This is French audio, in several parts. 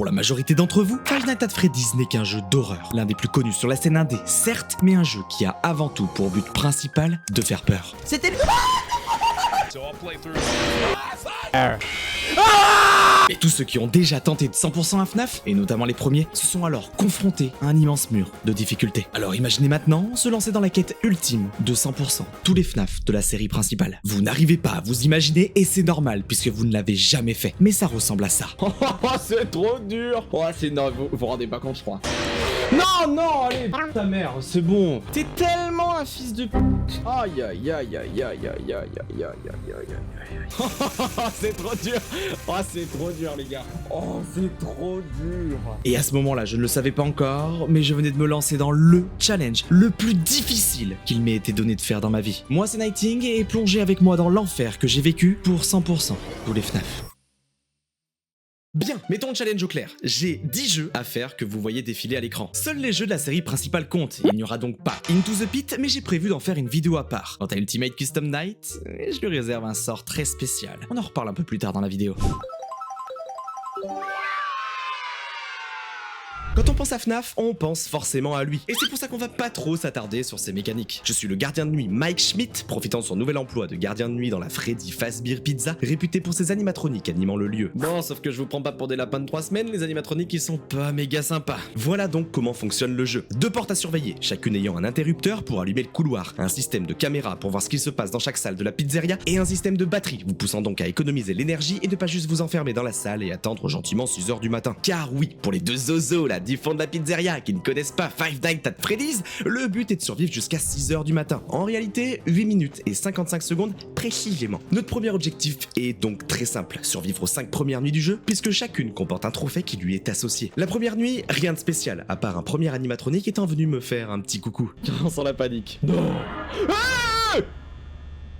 Pour la majorité d'entre vous, Five Nights at Freddy's n'est qu'un jeu d'horreur, l'un des plus connus sur la scène indé, certes, mais un jeu qui a avant tout pour but principal de faire peur. C'était Et tous ceux qui ont déjà tenté de 100% un FNAF, et notamment les premiers, se sont alors confrontés à un immense mur de difficulté. Alors imaginez maintenant se lancer dans la quête ultime de 100%, tous les FNAF de la série principale. Vous n'arrivez pas à vous imaginer et c'est normal puisque vous ne l'avez jamais fait, mais ça ressemble à ça. C'est trop dur. Oh, c'est non, vous vous rendez pas compte, je crois. Non, non, allez, ta mère, c'est bon. T'es tellement un fils de pute. Aïe, aïe, aïe, aïe, aïe, aïe, aïe, aïe, aïe, aïe, aïe. C'est trop dur. Oh, c'est trop dur, les gars. Oh, c'est trop dur. Et à ce moment-là, je ne le savais pas encore, mais je venais de me lancer dans le challenge le plus difficile qu'il m'ait été donné de faire dans ma vie. Moi, c'est Nighting et plongez avec moi dans l'enfer que j'ai vécu pour 100% tous les FNAF. Bien, mettons le challenge au clair. J'ai 10 jeux à faire que vous voyez défiler à l'écran. Seuls les jeux de la série principale comptent. Il n'y aura donc pas Into the Pit, mais j'ai prévu d'en faire une vidéo à part. Quant à Ultimate Custom Night, je lui réserve un sort très spécial. On en reparle un peu plus tard dans la vidéo. Quand on pense à FNAF, on pense forcément à lui. Et c'est pour ça qu'on va pas trop s'attarder sur ses mécaniques. Je suis le gardien de nuit Mike Schmidt, profitant de son nouvel emploi de gardien de nuit dans la Freddy Fazbear Pizza, réputé pour ses animatroniques animant le lieu. Bon, sauf que je vous prends pas pour des lapins de 3 semaines, les animatroniques ils sont pas méga sympas. Voilà donc comment fonctionne le jeu. 2 portes à surveiller, chacune ayant un interrupteur pour allumer le couloir, un système de caméra pour voir ce qu'il se passe dans chaque salle de la pizzeria, et un système de batterie, vous poussant donc à économiser l'énergie et ne pas juste vous enfermer dans la salle et attendre gentiment 6h du matin. Car oui, pour les deux zozos là, du fond de la pizzeria qui ne connaissent pas Five Nights at Freddy's, le but est de survivre jusqu'à 6h du matin. En réalité, 8 minutes et 55 secondes précisément. Notre premier objectif est donc très simple, survivre aux 5 premières nuits du jeu, puisque chacune comporte un trophée qui lui est associé. La première nuit, rien de spécial, à part un premier animatronique étant venu me faire un petit coucou. On sent la panique. Non.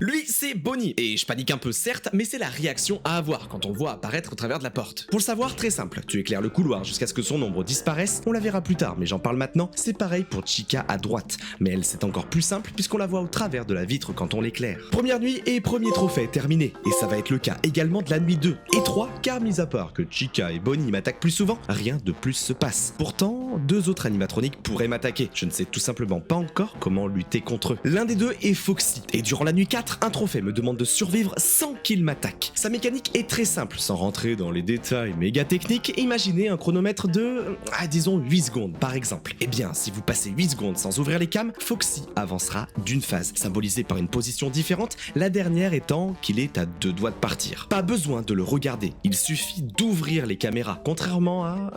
Lui, c'est Bonnie. Et je panique un peu, certes, mais c'est la réaction à avoir quand on le voit apparaître au travers de la porte. Pour le savoir, très simple. Tu éclaires le couloir jusqu'à ce que son ombre disparaisse. On la verra plus tard, mais j'en parle maintenant. C'est pareil pour Chica à droite. Mais elle, c'est encore plus simple puisqu'on la voit au travers de la vitre quand on l'éclaire. Première nuit et premier trophée terminé. Et ça va être le cas également de la nuit 2 et 3, car mis à part que Chica et Bonnie m'attaquent plus souvent, rien de plus se passe. Pourtant, 2 autres animatroniques pourraient m'attaquer. Je ne sais tout simplement pas encore comment lutter contre eux. L'un des 2 est Foxy. Et durant la nuit 4, un trophée me demande de survivre sans qu'il m'attaque. Sa mécanique est très simple, sans rentrer dans les détails méga techniques, imaginez un chronomètre de, disons 8 secondes par exemple. Eh bien, si vous passez 8 secondes sans ouvrir les cams, Foxy avancera d'une phase, symbolisée par une position différente, la dernière étant qu'il est à 2 doigts de partir. Pas besoin de le regarder, il suffit d'ouvrir les caméras, contrairement à,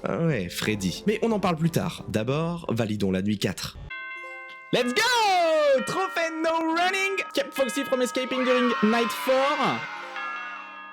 Freddy. Mais on en parle plus tard. D'abord, validons la nuit 4. Let's go! Trophée no running! Kept Foxy from escaping during night 4.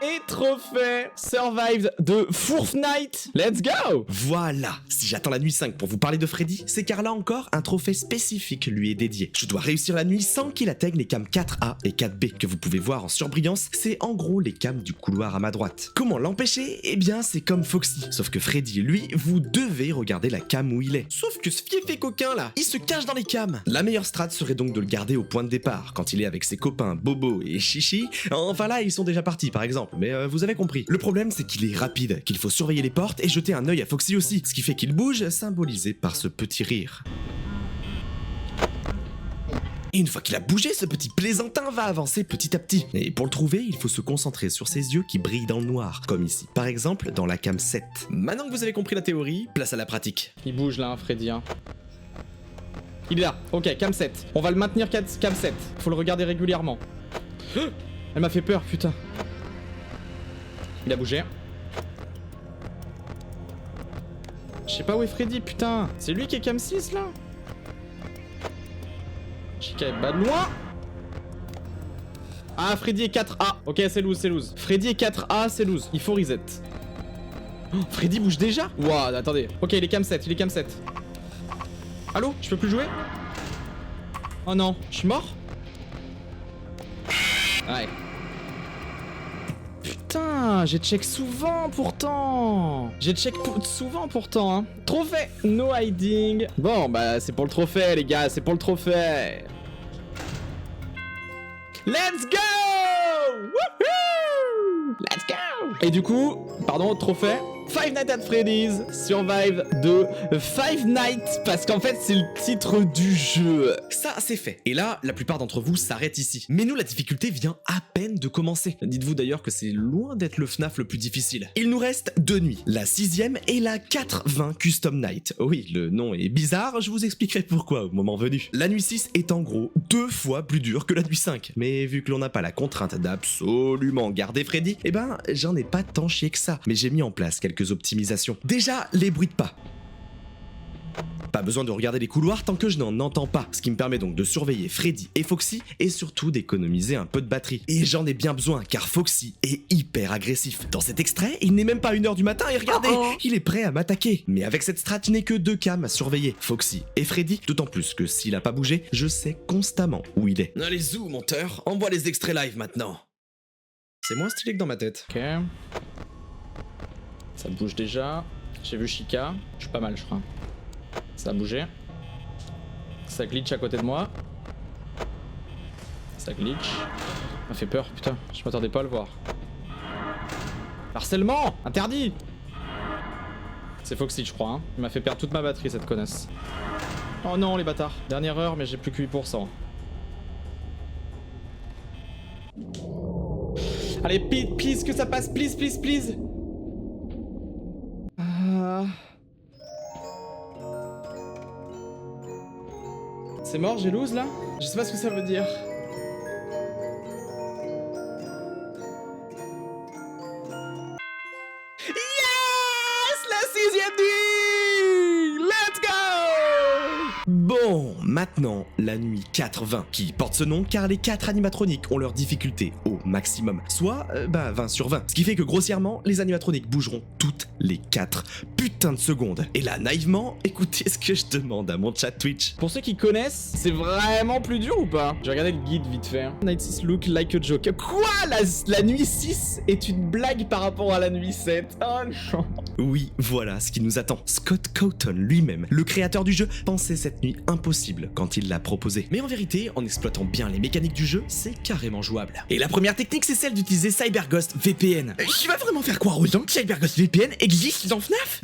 Et trophée survived de Fourth Night. Let's go! Voilà! Si j'attends la nuit 5 pour vous parler de Freddy, c'est car là encore, un trophée spécifique lui est dédié. Je dois réussir la nuit sans qu'il atteigne les cams 4A et 4B que vous pouvez voir en surbrillance, c'est en gros les cams du couloir à ma droite. Comment l'empêcher? Eh bien, c'est comme Foxy. Sauf que Freddy, lui, vous devez regarder la cam où il est. Sauf que ce fiefé coquin là, il se cache dans les cams. La meilleure strat serait donc de le garder au point de départ, quand il est avec ses copains Bobo et Chichi. Enfin là, ils sont déjà partis par exemple. Mais vous avez compris. Le problème, c'est qu'il est rapide, qu'il faut surveiller les portes et jeter un œil à Foxy aussi, ce qui fait qu'il bouge, symbolisé par ce petit rire. Et une fois qu'il a bougé, ce petit plaisantin va avancer petit à petit. Et pour le trouver, il faut se concentrer sur ses yeux qui brillent dans le noir, comme ici. Par exemple, dans la cam 7. Maintenant que vous avez compris la théorie, place à la pratique. Il bouge là, hein, Freddy. Hein. Il est là. Ok, cam 7. On va le maintenir cam 7. Faut le regarder régulièrement. Elle m'a fait peur, putain. Il a bougé. Je sais pas où est Freddy, putain. C'est lui qui est cam 6 là. Chica est bas de loin. Ah, Freddy est 4A. Ok, c'est loose, c'est loose. Freddy est 4A, c'est loose. Il faut reset. Oh, Freddy bouge déjà. Waouh, attendez. Ok, il est cam 7, il est cam 7. Allô, je peux plus jouer? Oh non, je suis mort? Ouais. Putain, j'ai check souvent pourtant. J'ai check souvent pourtant, hein. Trophée, no hiding. Bon, bah c'est pour le trophée, les gars, c'est pour le trophée. Let's go! Wouhou! Let's go! Et du coup, pardon, trophée, Five Nights at Freddy's Survive de Five Nights, parce qu'en fait c'est le titre du jeu. Ça, c'est fait. Et là, la plupart d'entre vous s'arrêtent ici. Mais nous, la difficulté vient à peine de commencer. Dites-vous d'ailleurs que c'est loin d'être le FNAF le plus difficile. Il nous reste 2 nuits, la 6e et la 4-20 Custom Night. Oui, le nom est bizarre, je vous expliquerai pourquoi au moment venu. La nuit 6 est en gros 2 fois plus dure que la nuit 5. Mais vu que l'on n'a pas la contrainte d'absolument garder Freddy, eh ben, j'en ai pas tant chié que ça. Mais j'ai mis en place quelques optimisations. Déjà, les bruits de pas. Pas besoin de regarder les couloirs tant que je n'en entends pas, ce qui me permet donc de surveiller Freddy et Foxy et surtout d'économiser un peu de batterie. Et j'en ai bien besoin car Foxy est hyper agressif. Dans cet extrait, il n'est même pas 1h du matin et regardez, il est prêt à m'attaquer. Mais avec cette strat, je n'ai que 2 cams à surveiller, Foxy et Freddy, d'autant plus que s'il a pas bougé, je sais constamment où il est. Allez zou monteur, envoie les extraits live maintenant. C'est moins stylé que dans ma tête. Ok. Ça bouge déjà. J'ai vu Chica. Je suis pas mal, je crois. Ça a bougé. Ça glitch à côté de moi. Ça glitch. Ça m'a fait peur, putain. Je m'attendais pas à le voir. Harcèlement! Interdit! C'est Foxy, je crois. Hein. Il m'a fait perdre toute ma batterie, cette connasse. Oh non, les bâtards. Dernière heure, mais j'ai plus que 8%. Allez, please, que ça passe. Please, please, please. C'est mort, j'ai lose là? Je sais pas ce que ça veut dire. Yes! La 6e nuit! Let's go! Bon, maintenant, la nuit 4-20, qui porte ce nom car les 4 animatroniques ont leur difficulté au maximum, soit 20 sur 20. Ce qui fait que grossièrement, les animatroniques bougeront toutes les 4 putains de secondes. Et là, naïvement, écoutez ce que je demande à mon chat Twitch. Pour ceux qui connaissent, c'est vraiment plus dur ou pas? J'ai regardé le guide vite fait. Night 6 look like a joke. Quoi? La nuit 6 est une blague par rapport à la nuit 7? Oh non. Oui, voilà ce qui nous attend. Scott Cawthon lui-même, le créateur du jeu, pensait cette nuit impossible quand il l'a proposé. Mais en vérité, en exploitant bien les mécaniques du jeu, c'est carrément jouable. Et la première technique, c'est celle d'utiliser CyberGhost VPN. Tu vas vraiment faire croire aux gens que CyberGhost VPN existe dans FNAF?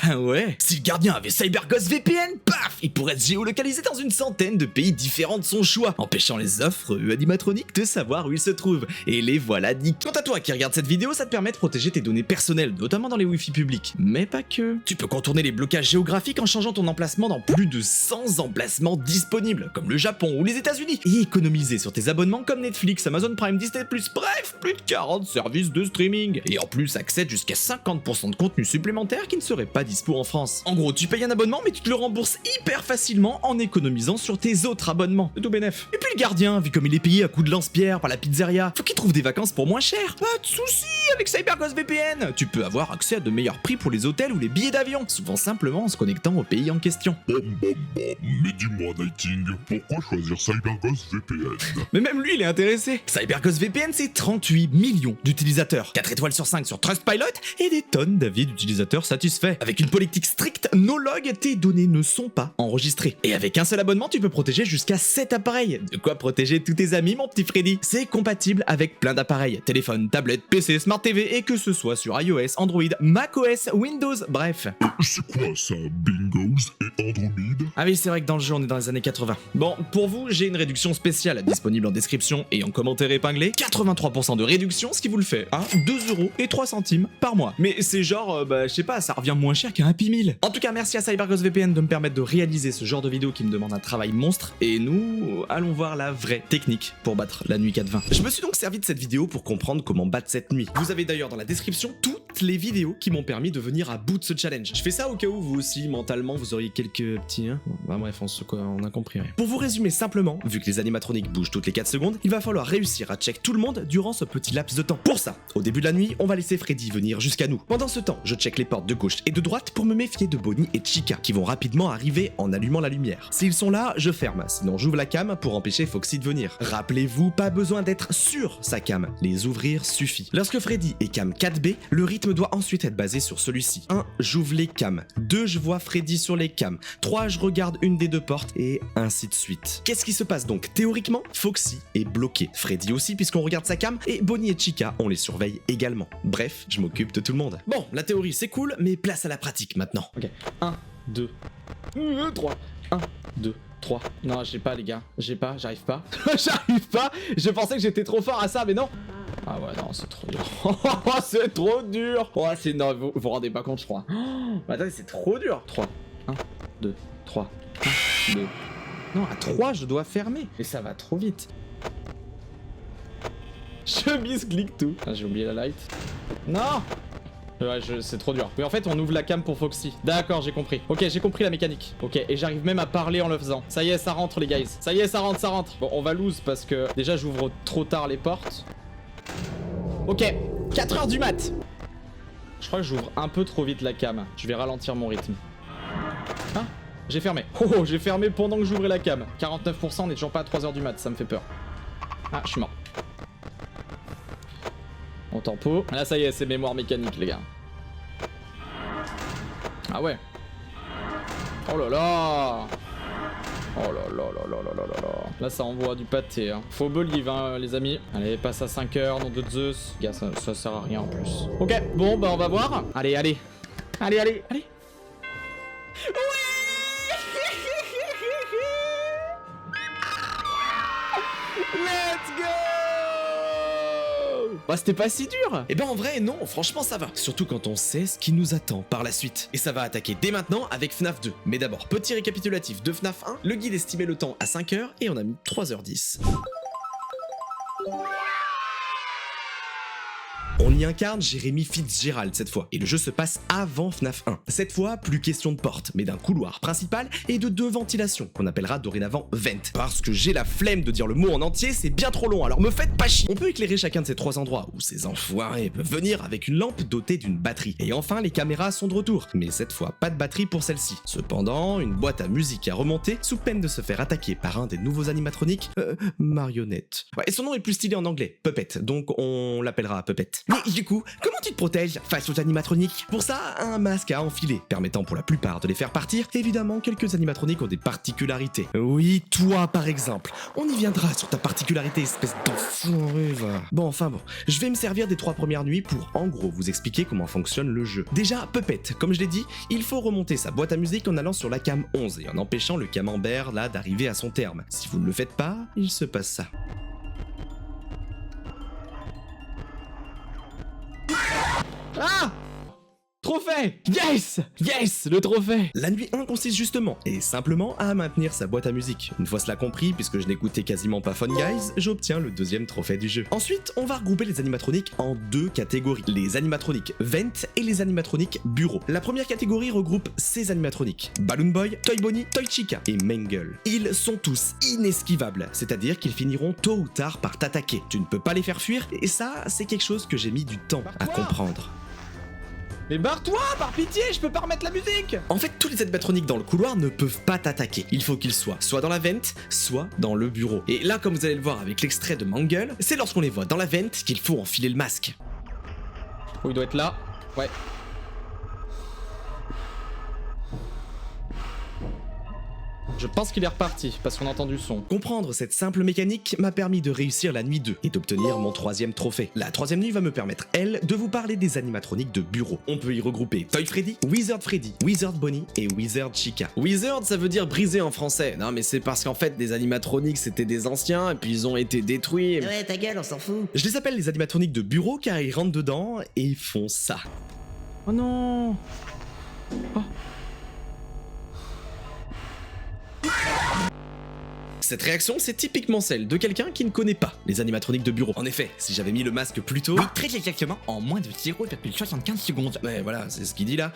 Ben ouais. Si le gardien avait CyberGhost VPN, paf, il pourrait se géolocaliser dans une centaine de pays différents de son choix, empêchant les offres animatroniques de savoir où ils se trouvent. Et les voilà nick. Quant à toi qui regarde cette vidéo, ça te permet de protéger tes données personnelles, notamment dans les Wi-Fi publics. Mais pas que. Tu peux contourner les blocages géographiques en changeant ton emplacement dans plus de 100 emplacements disponibles, comme le Japon ou les États-Unis, et économiser sur tes abonnements comme Netflix, Amazon Prime, Disney+, bref, plus de 40 services de streaming. Et en plus, accède jusqu'à 50% de contenu supplémentaire qui ne serait pas dispo en France. En gros, tu payes un abonnement, mais tu te le rembourses hyper facilement en économisant sur tes autres abonnements. C'est tout bénef. Et puis le gardien, vu comme il est payé à coups de lance-pierre par la pizzeria, faut qu'il trouve des vacances pour moins cher. Pas de soucis avec CyberGhost VPN. Tu peux avoir accès à de meilleurs prix pour les hôtels ou les billets d'avion, souvent simplement en se connectant au pays en question. Mais dis-moi, Nighting, pourquoi choisir CyberGhost VPN? Mais même lui, il est intéressé. CyberGhost VPN, c'est 38 millions d'utilisateurs, 4 étoiles sur 5 sur Trustpilot et des tonnes d'avis d'utilisateurs satisfaits. Avec une politique stricte, no log, tes données ne sont pas enregistrées. Et avec un seul abonnement, tu peux protéger jusqu'à 7 appareils. De quoi protéger tous tes amis, mon petit Freddy. C'est compatible avec plein d'appareils, téléphone, tablette, PC, Smart TV, et que ce soit sur iOS, Android, macOS, Windows, bref. C'est quoi ça, Bingos et Android? Ah oui, c'est vrai que dans le jeu, on est dans les années 80. Bon, pour vous, j'ai une réduction spéciale disponible en description et en commentaire épinglé. 83% de réduction, ce qui vous le fait à 2,03€ par mois. Mais c'est genre, je sais pas, ça revient moins cher qu'un Happy Meal. En tout cas, merci à CyberGhost VPN de me permettre de réaliser ce genre de vidéo qui me demande un travail monstre. Et nous, allons voir la vraie technique pour battre la nuit 4-20. Je me suis donc servi de cette vidéo pour comprendre comment battre cette nuit. Vous avez d'ailleurs dans la description toutes les vidéos qui m'ont permis de venir à bout de ce challenge. Je fais ça au cas où vous aussi, mentalement, vous auriez quelques petits... Bah bref, on a compris. Ouais. Pour vous résumer simplement, vu que les animatroniques bougent toutes les 4 secondes, il va falloir réussir à check tout le monde durant ce petit laps de temps. Pour ça, au début de la nuit, on va laisser Freddy venir jusqu'à nous. Pendant ce temps, je check les portes de gauche et de droite pour me méfier de Bonnie et Chica, qui vont rapidement arriver en allumant la lumière. S'ils sont là, je ferme, sinon j'ouvre la cam pour empêcher Foxy de venir. Rappelez-vous, pas besoin d'être sur sa cam, les ouvrir suffit. Lorsque Freddy est cam 4B, le rythme rythme doit ensuite être basé sur celui-ci. 1. J'ouvre les cams. 2. Je vois Freddy sur les cams. 3. Je regarde une des deux portes et ainsi de suite. Qu'est-ce qui se passe donc? Théoriquement, Foxy est bloqué. Freddy aussi puisqu'on regarde sa cam et Bonnie et Chica, on les surveille également. Bref, je m'occupe de tout le monde. Bon, la théorie c'est cool, mais place à la pratique maintenant. Ok, 1, 2, 3. 1, 2, 3. Non, j'ai pas, les gars. J'arrive pas. J'arrive pas. Je pensais que j'étais trop fort à ça, mais non. Ah ouais, non, c'est trop dur. C'est trop dur. Oh, c'est... Non, vous vous rendez pas compte, je crois. Oh, attendez, c'est trop dur. 3. 1, 2, 3. 1, 2. Non, à 3, je dois fermer. Et ça va trop vite. Je misclique tout. Ah, j'ai oublié la light. Non. Ouais, c'est trop dur. Oui, en fait, on ouvre la cam pour Foxy. D'accord, j'ai compris. Ok, j'ai compris la mécanique. Ok, et j'arrive même à parler en le faisant. Ça y est, ça rentre, les guys. Ça y est, ça rentre. Bon, on va lose parce que déjà, j'ouvre trop tard les portes. Ok, 4h du mat. Je crois que j'ouvre un peu trop vite la cam. Je vais ralentir mon rythme. Hein? J'ai fermé. Oh, j'ai fermé pendant que j'ouvrais la cam. 49%, on est toujours pas à 3h du mat, ça me fait peur. Ah, je suis mort. On tempo. Là, ça y est, c'est mémoire mécanique, les gars. Ah ouais. Oh là là. Oh là là là là là là là là. Là, ça envoie du pâté, hein. Faut believe, hein, les amis. Allez, passe à 5h, nom de Zeus. Gars, ça sert à rien en plus. Ok, bon, bah, on va voir. Allez. Allez. Let's go! Bah c'était pas si dur. Eh ben en vrai non, franchement ça va. Surtout quand on sait ce qui nous attend par la suite. Et ça va attaquer dès maintenant avec FNAF 2. Mais d'abord, petit récapitulatif de FNAF 1. Le guide estimait le temps à 5h et on a mis 3h10. On y incarne Jérémy Fitzgerald cette fois, et le jeu se passe avant FNAF 1. Cette fois, plus question de porte, mais d'un couloir principal et de 2 ventilations, qu'on appellera dorénavant vent. Parce que j'ai la flemme de dire le mot en entier, c'est bien trop long, alors me faites pas chier. On peut éclairer chacun de ces 3 endroits, où ces enfoirés peuvent venir avec une lampe dotée d'une batterie. Et enfin, les caméras sont de retour, mais cette fois, pas de batterie pour celle-ci. Cependant, une boîte à musique à remonter, sous peine de se faire attaquer par un des nouveaux animatroniques, Marionnette. Ouais, et son nom est plus stylé en anglais, Puppet, donc on l'appellera Puppet. Mais du coup, comment tu te protèges face aux animatroniques? Pour ça, un masque à enfiler, permettant pour la plupart de les faire partir. Évidemment, quelques animatroniques ont des particularités. Oui, toi par exemple. On y viendra sur ta particularité, espèce d'enfoiré, va. Bon, je vais me servir des 3 premières nuits pour, en gros, vous expliquer comment fonctionne le jeu. Déjà, Puppet, comme je l'ai dit, il faut remonter sa boîte à musique en allant sur la cam 11 et en empêchant le camembert, là, d'arriver à son terme. Si vous ne le faites pas, il se passe ça. Ah! Trophée! Yes! Yes! Le trophée! La nuit 1 consiste justement et simplement à maintenir sa boîte à musique. Une fois cela compris, puisque je n'écoutais quasiment pas Fun Guys, j'obtiens le 2e trophée du jeu. Ensuite, on va regrouper les animatroniques en 2 catégories. Les animatroniques Vent et les animatroniques Bureau. La première catégorie regroupe ces animatroniques. Balloon Boy, Toy Bonnie, Toy Chica et Mangle. Ils sont tous inesquivables, c'est-à-dire qu'ils finiront tôt ou tard par t'attaquer. Tu ne peux pas les faire fuir et ça, c'est quelque chose que j'ai mis du temps à comprendre. Mais barre-toi, par pitié, je peux pas remettre la musique! En fait, tous les animatroniques dans le couloir ne peuvent pas t'attaquer. Il faut qu'ils soient soit dans la vent, soit dans le bureau. Et là, comme vous allez le voir avec l'extrait de Mangle, c'est lorsqu'on les voit dans la vent qu'il faut enfiler le masque. Oh, il doit être là. Ouais. Je pense qu'il est reparti, parce qu'on a entendu son. Comprendre cette simple mécanique m'a permis de réussir la nuit 2 et d'obtenir mon 3e trophée. La 3e nuit va me permettre, elle, de vous parler des animatroniques de bureau. On peut y regrouper Toy Freddy, Wizard Freddy, Wizard Bonnie et Wizard Chica. Wizard, ça veut dire brisé en français. Non, mais c'est parce qu'en fait, des animatroniques, c'était des anciens, et puis ils ont été détruits. Ouais, ta gueule, on s'en fout. Je les appelle les animatroniques de bureau car ils rentrent dedans et font ça. Oh non! Oh. Cette réaction, c'est typiquement celle de quelqu'un qui ne connaît pas les animatroniques de bureau. En effet, si j'avais mis le masque plus tôt... Oui, très exactement, en moins de 0,75 secondes. Ouais, voilà, c'est ce qu'il dit là.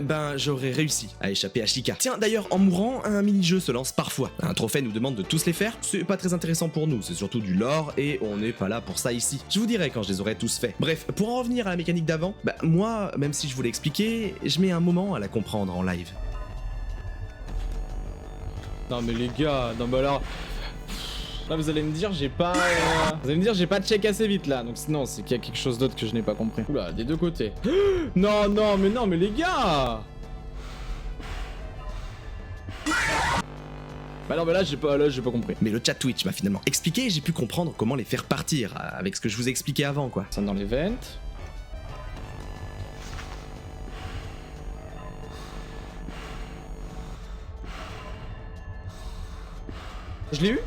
Ben, j'aurais réussi à échapper à Chica. Tiens, d'ailleurs, en mourant, un mini-jeu se lance parfois. Un trophée nous demande de tous les faire. C'est pas très intéressant pour nous, c'est surtout du lore et on n'est pas là pour ça ici. Je vous dirai quand je les aurai tous faits. Bref, pour en revenir à la mécanique d'avant, bah moi, même si je vous l'ai expliqué, je mets un moment à la comprendre en live. Non mais les gars, non mais alors... Là, vous allez me dire, j'ai pas... Vous allez me dire, j'ai pas check assez vite, là. Donc, non, c'est qu'il y a quelque chose d'autre que je n'ai pas compris. Oula, des deux côtés. Non, non, mais les gars. Bah non, mais là, j'ai pas compris. Mais le chat Twitch m'a finalement expliqué et j'ai pu comprendre comment les faire partir, avec ce que je vous ai expliqué avant, quoi. Ça dans les vents. Je l'ai eu?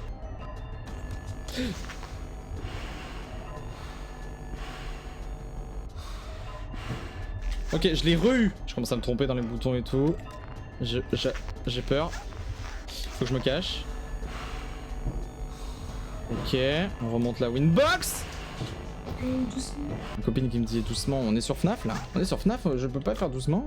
Ok, je l'ai re-eu. Je commence à me tromper dans les boutons et tout. J'ai peur. Faut que je me cache. Ok, on remonte la winbox. Une copine qui me dit doucement, on est sur FNAF là? On est sur FNAF, je peux pas faire doucement?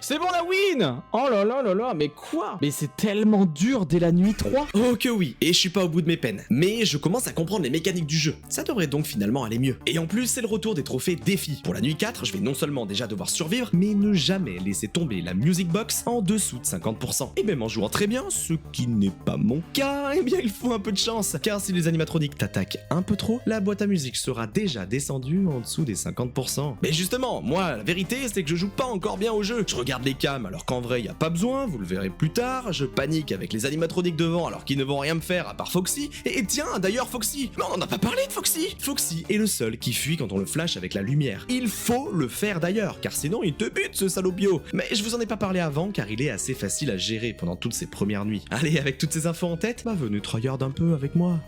C'est bon la win! Oh là là là là, mais quoi? Mais c'est tellement dur dès la nuit 3. Oh que oui, et je suis pas au bout de mes peines. Mais je commence à comprendre les mécaniques du jeu. Ça devrait donc finalement aller mieux. Et en plus, c'est le retour des trophées défis. Pour la nuit 4, je vais non seulement déjà devoir survivre, mais ne jamais laisser tomber la music box en dessous de 50%. Et même en jouant très bien, ce qui n'est pas mon cas, eh bien il faut un peu de chance. Car si les animatroniques t'attaquent un peu trop, la boîte à musique sera déjà descendue en dessous des 50%. Mais justement, moi, la vérité, c'est que je joue pas encore bien au jeu. Je regarde les cams alors qu'en vrai y a pas besoin, vous le verrez plus tard, je panique avec les animatroniques devant alors qu'ils ne vont rien me faire à part Foxy, et tiens d'ailleurs Foxy, mais on en a pas parlé de Foxy. Foxy est le seul qui fuit quand on le flash avec la lumière, il faut le faire d'ailleurs, car sinon il te bute ce salopio, mais je vous en ai pas parlé avant car il est assez facile à gérer pendant toutes ces premières nuits. Allez, avec toutes ces infos en tête, bah venez tryhard un peu avec moi.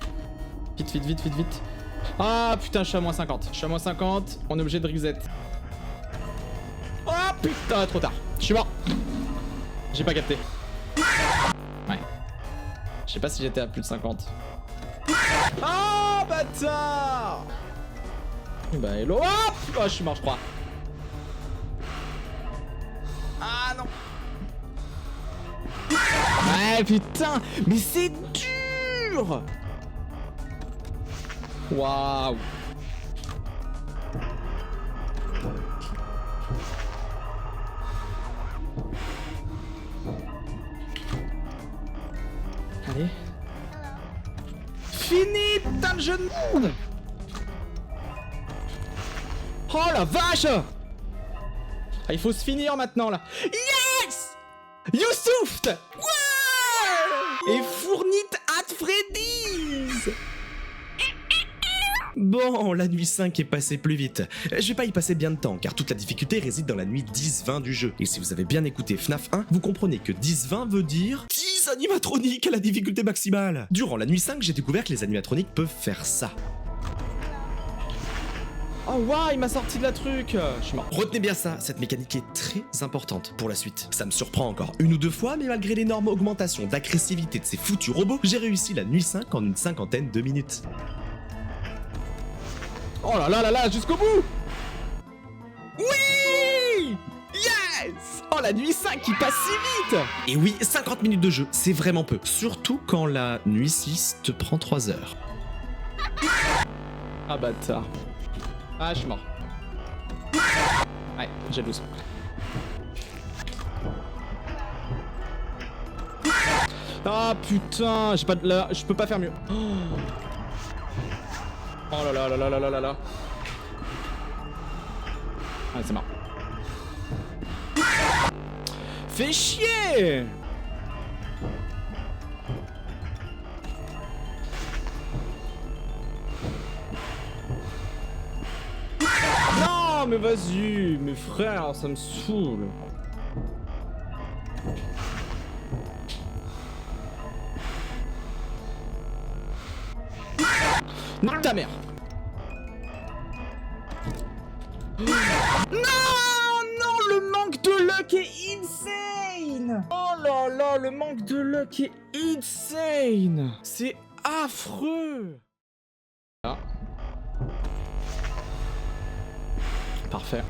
Vite, vite, vite, vite, vite. Ah putain, je suis à moins 50, je suis à moins 50, on est obligé de reset. Oh putain, trop tard. Je suis mort. J'ai pas capté. Ouais. Je sais pas si j'étais à plus de 50. Oh bâtard. Bah hello. Hop oh, je suis mort je crois. Ah non. Ouais putain. Mais c'est dur. Waouh. Allez. Fini, putain de jeu de merde. Oh la vache. Ah, il faut se finir maintenant là. Yes. Youssouf. Ouais. Et Fournite at Freddy's. Bon, la nuit 5 est passée plus vite. Je vais pas y passer bien de temps, car toute la difficulté réside dans la nuit 10-20 du jeu. Et si vous avez bien écouté FNAF 1, vous comprenez que 10-20 veut dire 10 animatroniques à la difficulté maximale. Durant la nuit 5, j'ai découvert que les animatroniques peuvent faire ça. Oh waouh, il m'a sorti de la truc. Je suis mort. Retenez bien ça, cette mécanique est très importante pour la suite. Ça me surprend encore une ou deux fois, mais malgré l'énorme augmentation d'agressivité de ces foutus robots, j'ai réussi la nuit 5 en une cinquantaine de minutes. Oh là là là là, jusqu'au bout. Oui! Yes! Oh, la nuit 5 qui passe si vite! Et oui, 50 minutes de jeu, c'est vraiment peu. Surtout quand la nuit 6 te prend 3 heures. Ah bâtard. Ah, je suis mort. Ouais, jalouse. Ah putain, j'ai pas de là, je peux pas faire mieux. Oh là là là là là là là là. Ah, c'est marrant. Fais chier. Non mais vas-y, mes frères, ça me saoule. Non, ta mère. Non, non, le manque de luck est insane. Oh là là, le manque de luck est insane. C'est affreux. Ah. Parfait.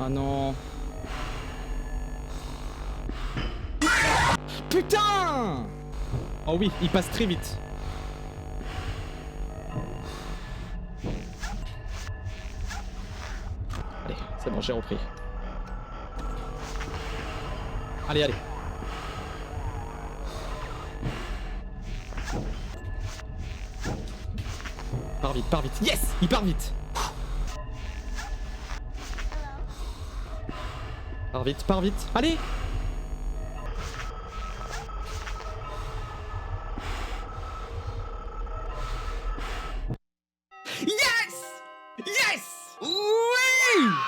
Ah non. Putain. Oh oui, il passe très vite. Allez, c'est bon, j'ai repris. Allez, allez. Pars vite, pars vite. Yes! Il part vite. Pars vite, pars vite. Allez!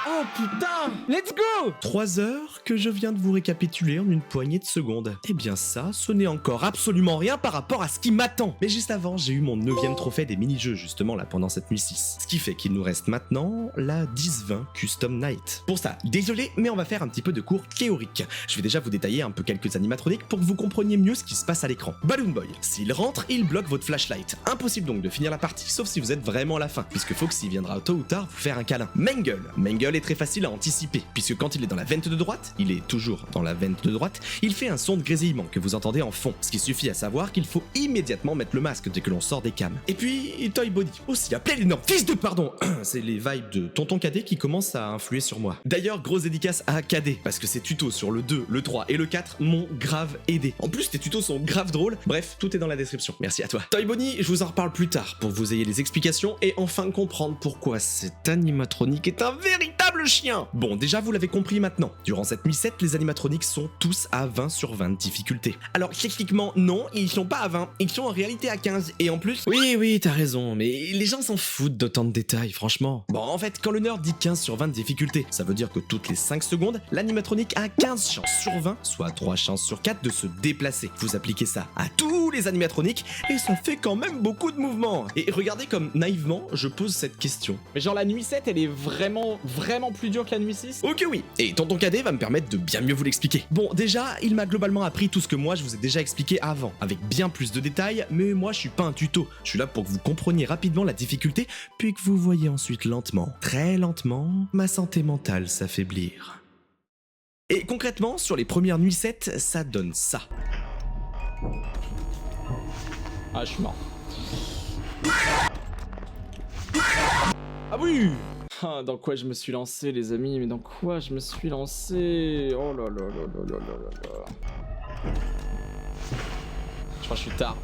Oh putain! Let's go! 3 heures que je viens de vous récapituler en une poignée de secondes. Eh bien ça, ce n'est encore absolument rien par rapport à ce qui m'attend. Mais juste avant, j'ai eu mon 9e trophée des mini-jeux justement là pendant cette nuit 6. Ce qui fait qu'il nous reste maintenant la 10-20 Custom Night. Pour ça, désolé, mais on va faire un petit peu de cours théorique. Je vais déjà vous détailler un peu quelques animatroniques pour que vous compreniez mieux ce qui se passe à l'écran. Balloon Boy, s'il rentre, il bloque votre flashlight. Impossible donc de finir la partie, sauf si vous êtes vraiment à la fin, puisque Foxy viendra tôt ou tard vous faire un câlin. Mangle est très facile à anticiper, puisque quand il est dans la vente de droite, il est toujours dans la vente de droite, il fait un son de grésillement que vous entendez en fond, ce qui suffit à savoir qu'il faut immédiatement mettre le masque dès que l'on sort des cams. Et puis, Toy Bonnie, aussi appelé l'énorme fils de pardon. C'est les vibes de Tonton Cadet qui commencent à influer sur moi. D'ailleurs, grosse dédicace à Cadet, parce que ses tutos sur le 2, le 3 et le 4 m'ont grave aidé. En plus, tes tutos sont grave drôles, bref, tout est dans la description. Merci à toi. Toy Bonnie, je vous en reparle plus tard pour que vous ayez les explications et enfin comprendre pourquoi cet animatronique est un véritable chien. Bon, déjà vous l'avez compris maintenant. Durant cette nuit 7, les animatroniques sont tous à 20 sur 20 de difficulté. Alors techniquement non, ils sont pas à 20, ils sont en réalité à 15 et en plus... Oui, t'as raison, mais les gens s'en foutent d'autant de détails, franchement. Bon, en fait, quand le nerd dit 15 sur 20 de difficulté, ça veut dire que toutes les 5 secondes, l'animatronique a 15 chances sur 20, soit 3 chances sur 4 de se déplacer. Vous appliquez ça à tous les animatroniques et ça fait quand même beaucoup de mouvements. Et regardez comme naïvement je pose cette question. Mais genre la nuit 7, elle est vraiment plus dure que la nuit 6? Ok oui, et Tonton Cadet va me permettre de bien mieux vous l'expliquer. Bon, déjà, il m'a globalement appris tout ce que moi je vous ai déjà expliqué avant, avec bien plus de détails, mais moi je suis pas un tuto, je suis là pour que vous compreniez rapidement la difficulté, puis que vous voyez ensuite lentement, très lentement, ma santé mentale s'affaiblir. Et concrètement, sur les premières nuits 7, ça donne ça. Ah, je suis mort. Ah oui! Ah, dans quoi je me suis lancé, les amis? Mais dans quoi je me suis lancé? Oh là là là là là là là. Je crois que je suis tard.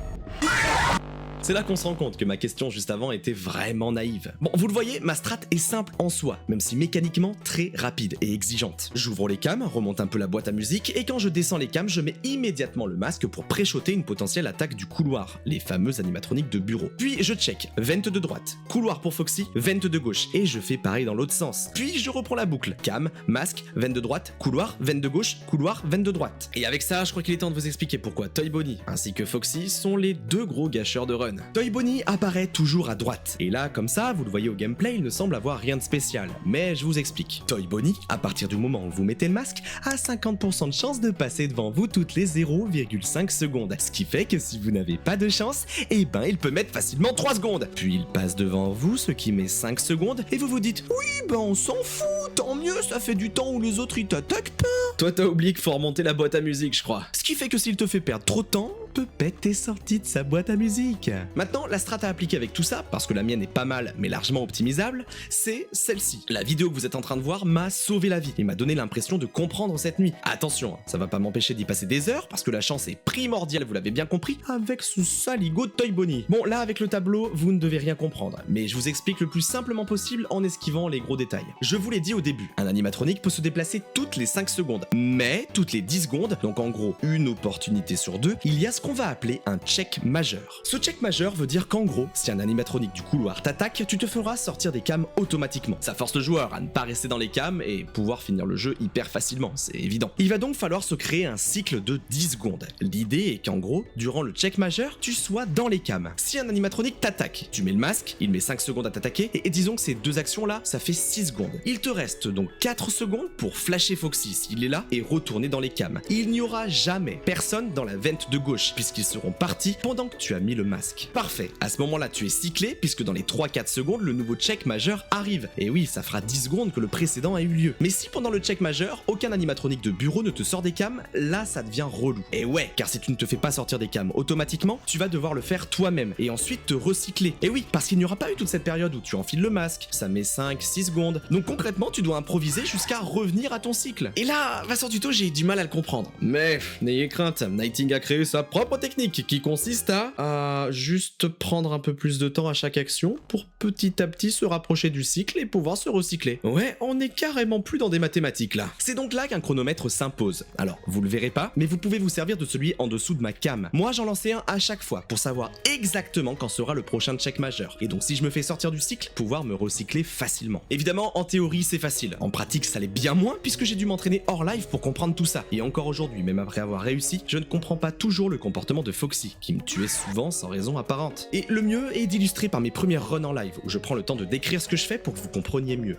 C'est là qu'on se rend compte que ma question juste avant était vraiment naïve. Bon, vous le voyez, ma strat est simple en soi, même si mécaniquement très rapide et exigeante. J'ouvre les cams, remonte un peu la boîte à musique, et quand je descends les cams, je mets immédiatement le masque pour pré-shotter une potentielle attaque du couloir, les fameux animatroniques de bureau. Puis je check, vente de droite, couloir pour Foxy, vente de gauche, et je fais pareil dans l'autre sens. Puis je reprends la boucle, cam, masque, vente de droite, couloir, vente de gauche, couloir, vente de droite. Et avec ça, je crois qu'il est temps de vous expliquer pourquoi Toy Bonnie ainsi que Foxy sont les deux gros gâcheurs de run. Toy Bonnie apparaît toujours à droite, et là, comme ça, vous le voyez au gameplay, il ne semble avoir rien de spécial, mais je vous explique. Toy Bonnie, à partir du moment où vous mettez le masque, a 50% de chance de passer devant vous toutes les 0,5 secondes, ce qui fait que si vous n'avez pas de chance, eh ben il peut mettre facilement 3 secondes. Puis il passe devant vous, ce qui met 5 secondes, et vous vous dites « Oui, ben on s'en fout, tant mieux, ça fait du temps où les autres ils t'attaquent pas !» Toi t'as oublié qu'il faut remonter la boîte à musique, je crois. Ce qui fait que s'il te fait perdre trop de temps, Pepette est sorti de sa boîte à musique. Maintenant, la strat à appliquer avec tout ça, parce que la mienne est pas mal mais largement optimisable, c'est celle-ci. La vidéo que vous êtes en train de voir m'a sauvé la vie et m'a donné l'impression de comprendre cette nuit. Attention, ça va pas m'empêcher d'y passer des heures, parce que la chance est primordiale, vous l'avez bien compris, avec ce saligo de Toy Bonnie. Bon, là avec le tableau, vous ne devez rien comprendre, mais je vous explique le plus simplement possible en esquivant les gros détails. Je vous l'ai dit au début, un animatronique peut se déplacer toutes les 5 secondes, mais toutes les 10 secondes, donc en gros une opportunité sur 2, il y a ce qu'on va appeler un check majeur. Ce check majeur veut dire qu'en gros, si un animatronique du couloir t'attaque, tu te feras sortir des cams automatiquement. Ça force le joueur à ne pas rester dans les cams et pouvoir finir le jeu hyper facilement, c'est évident. Il va donc falloir se créer un cycle de 10 secondes. L'idée est qu'en gros, durant le check majeur, tu sois dans les cams. Si un animatronique t'attaque, tu mets le masque, il met 5 secondes à t'attaquer, et disons que ces deux actions-là, ça fait 6 secondes. Il te reste donc 4 secondes pour flasher Foxy s'il est là et retourner dans les cams. Il n'y aura jamais personne dans la vente de gauche, puisqu'ils seront partis pendant que tu as mis le masque. Parfait, à ce moment-là tu es cyclé, puisque dans les 3-4 secondes, le nouveau check majeur arrive. Et oui, ça fera 10 secondes que le précédent a eu lieu. Mais si pendant le check majeur, aucun animatronique de bureau ne te sort des cams, là ça devient relou. Et ouais, car si tu ne te fais pas sortir des cams automatiquement, tu vas devoir le faire toi-même, et ensuite te recycler. Et oui, parce qu'il n'y aura pas eu toute cette période où tu enfiles le masque, ça met 5-6 secondes. Donc concrètement, tu dois improviser jusqu'à revenir à ton cycle. Et là, Vincent Tuto, j'ai du mal à le comprendre. Mais n'ayez crainte, Nighting a créé sa propre propre technique qui consiste à juste prendre un peu plus de temps à chaque action pour petit à petit se rapprocher du cycle et pouvoir se recycler. Ouais, on est carrément plus dans des mathématiques là. C'est donc là qu'un chronomètre s'impose. Alors, vous le verrez pas, mais vous pouvez vous servir de celui en dessous de ma cam. Moi, j'en lançais un à chaque fois pour savoir exactement quand sera le prochain check majeur. Et donc, si je me fais sortir du cycle, pouvoir me recycler facilement. Évidemment, en théorie, c'est facile. En pratique, ça l'est bien moins puisque j'ai dû m'entraîner hors live pour comprendre tout ça. Et encore aujourd'hui, même après avoir réussi, je ne comprends pas toujours le comportement de Foxy, qui me tuait souvent sans raison apparente. Et le mieux est d'illustrer par mes premières runs en live, où je prends le temps de décrire ce que je fais pour que vous compreniez mieux.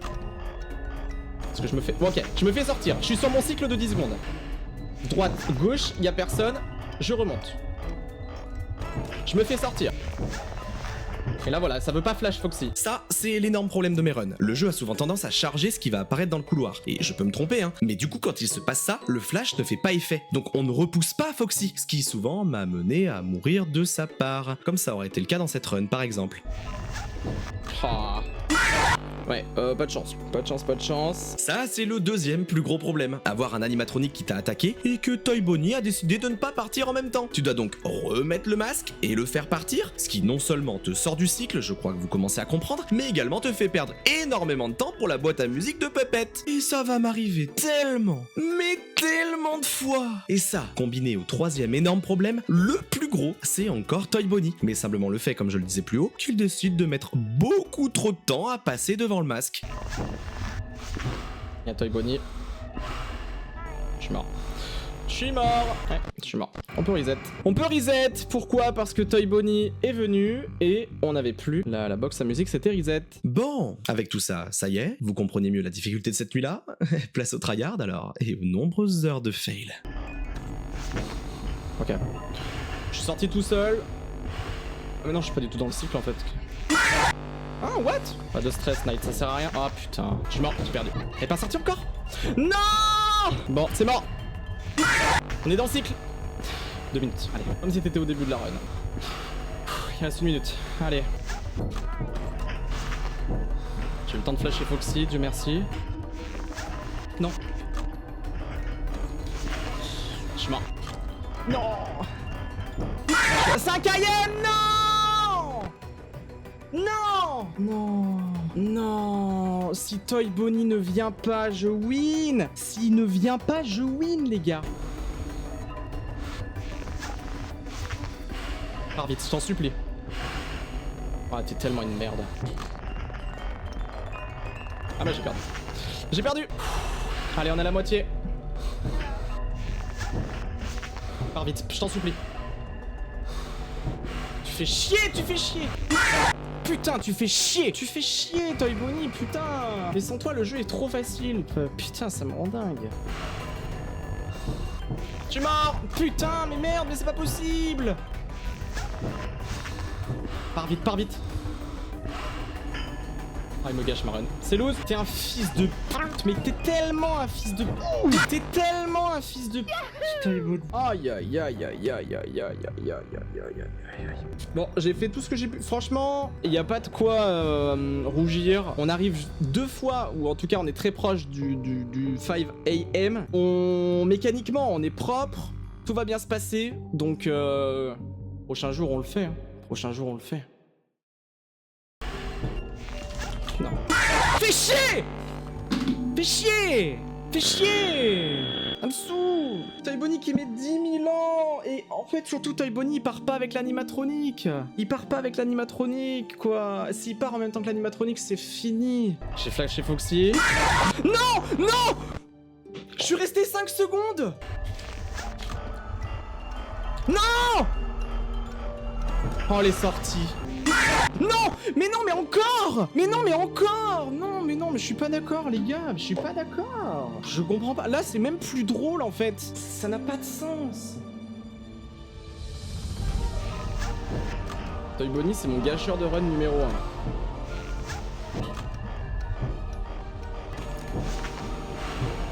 Parce que je me fais... Bon, ok, je me fais sortir. Je suis sur mon cycle de 10 secondes. Droite, gauche, il y a personne. Je remonte. Je me fais sortir. Et là voilà, ça veut pas flash Foxy. Ça, c'est l'énorme problème de mes runs. Le jeu a souvent tendance à charger ce qui va apparaître dans le couloir. Et je peux me tromper, hein. Mais du coup, quand il se passe ça, le flash ne fait pas effet. Donc on ne repousse pas Foxy. Ce qui souvent m'a mené à mourir de sa part. Comme ça aurait été le cas dans cette run, par exemple. Ah. Ouais, pas de chance. Pas de chance, pas de chance. Ça, c'est le deuxième plus gros problème. Avoir un animatronique qui t'a attaqué et que Toy Bonnie a décidé de ne pas partir en même temps. Tu dois donc remettre le masque et le faire partir, ce qui non seulement te sort du cycle, je crois que vous commencez à comprendre, mais également te fait perdre énormément de temps pour la boîte à musique de Puppet. Et ça va m'arriver tellement, mais tellement de fois. Et ça, combiné au troisième énorme problème, le plus gros, c'est encore Toy Bonnie. Mais simplement le fait, comme je le disais plus haut, qu'il décide de mettre beaucoup trop de temps à passer devant le masque. Il y a Toy Bonnie. Je suis mort. Je suis mort. Ouais, je suis mort. On peut reset. On peut reset. Pourquoi? Parce que Toy Bonnie est venu et on n'avait plus la box à musique, c'était reset. Bon, avec tout ça, ça y est, vous comprenez mieux la difficulté de cette nuit-là. Place au tryhard alors, et aux nombreuses heures de fail. Ok. Je suis sorti tout seul. Mais non, je suis pas du tout dans le cycle en fait. Ah, what? Pas de stress, Knight, ça sert à rien. Oh putain, je suis mort, j'ai perdu. Elle est pas sortie encore? Non! Bon, c'est mort. On est dans le cycle. 2 minutes, allez. Comme si t'étais au début de la run. Il reste 1 minute, allez. J'ai eu le temps de flasher Foxy, Dieu merci. Non. Je suis mort. Non! 5 AM, non! Non! Non! Non! Si Toy Bonnie ne vient pas, je win! S'il ne vient pas, je win, les gars! Pars vite, je t'en supplie. Ah, t'es tellement une merde. Ah bah j'ai perdu. J'ai perdu! Allez, on est à la moitié. Pars vite, je t'en supplie. Tu fais chier, tu fais chier! Putain, tu fais chier! Tu fais chier, Toy Bonnie, putain! Mais sans toi, le jeu est trop facile. Putain, ça me rend dingue. Je suis mort! Putain, mais merde, mais c'est pas possible! Pars vite, pars vite! Ah, il me gâche ma run. C'est loose. T'es un fils de pute, mais t'es tellement un fils de pute. T'es tellement un fils de pute. Aïe aïe aïe aïe aïe aïe aïe aïe aïe aïe aïe. Bon, j'ai fait tout ce que j'ai pu. Franchement, il n'y a pas de quoi rougir. On arrive 2 fois, ou en tout cas on est très proche du 5 AM. Mécaniquement, on est propre. Tout va bien se passer. Donc, prochain jour, on le fait. Hein. Prochain jour, on le fait. Non. Fais chier! Fais chier! Fais chier! Amsou! Toy Bonnie qui met 10 000 ans! Et en fait, surtout, Toy Bonnie, il part pas avec l'animatronique! Il part pas avec l'animatronique, quoi! S'il part en même temps que l'animatronique, c'est fini! J'ai flashé Foxy. Non! Non! Je suis resté 5 secondes! Non! Oh, les sorties! Non! Mais non, mais encore! Mais non, mais encore! Non, mais non, mais je suis pas d'accord, les gars! Je suis pas d'accord! Je comprends pas. Là, c'est même plus drôle, en fait. Ça n'a pas de sens. Toy Bonnie, c'est mon gâcheur de run numéro 1.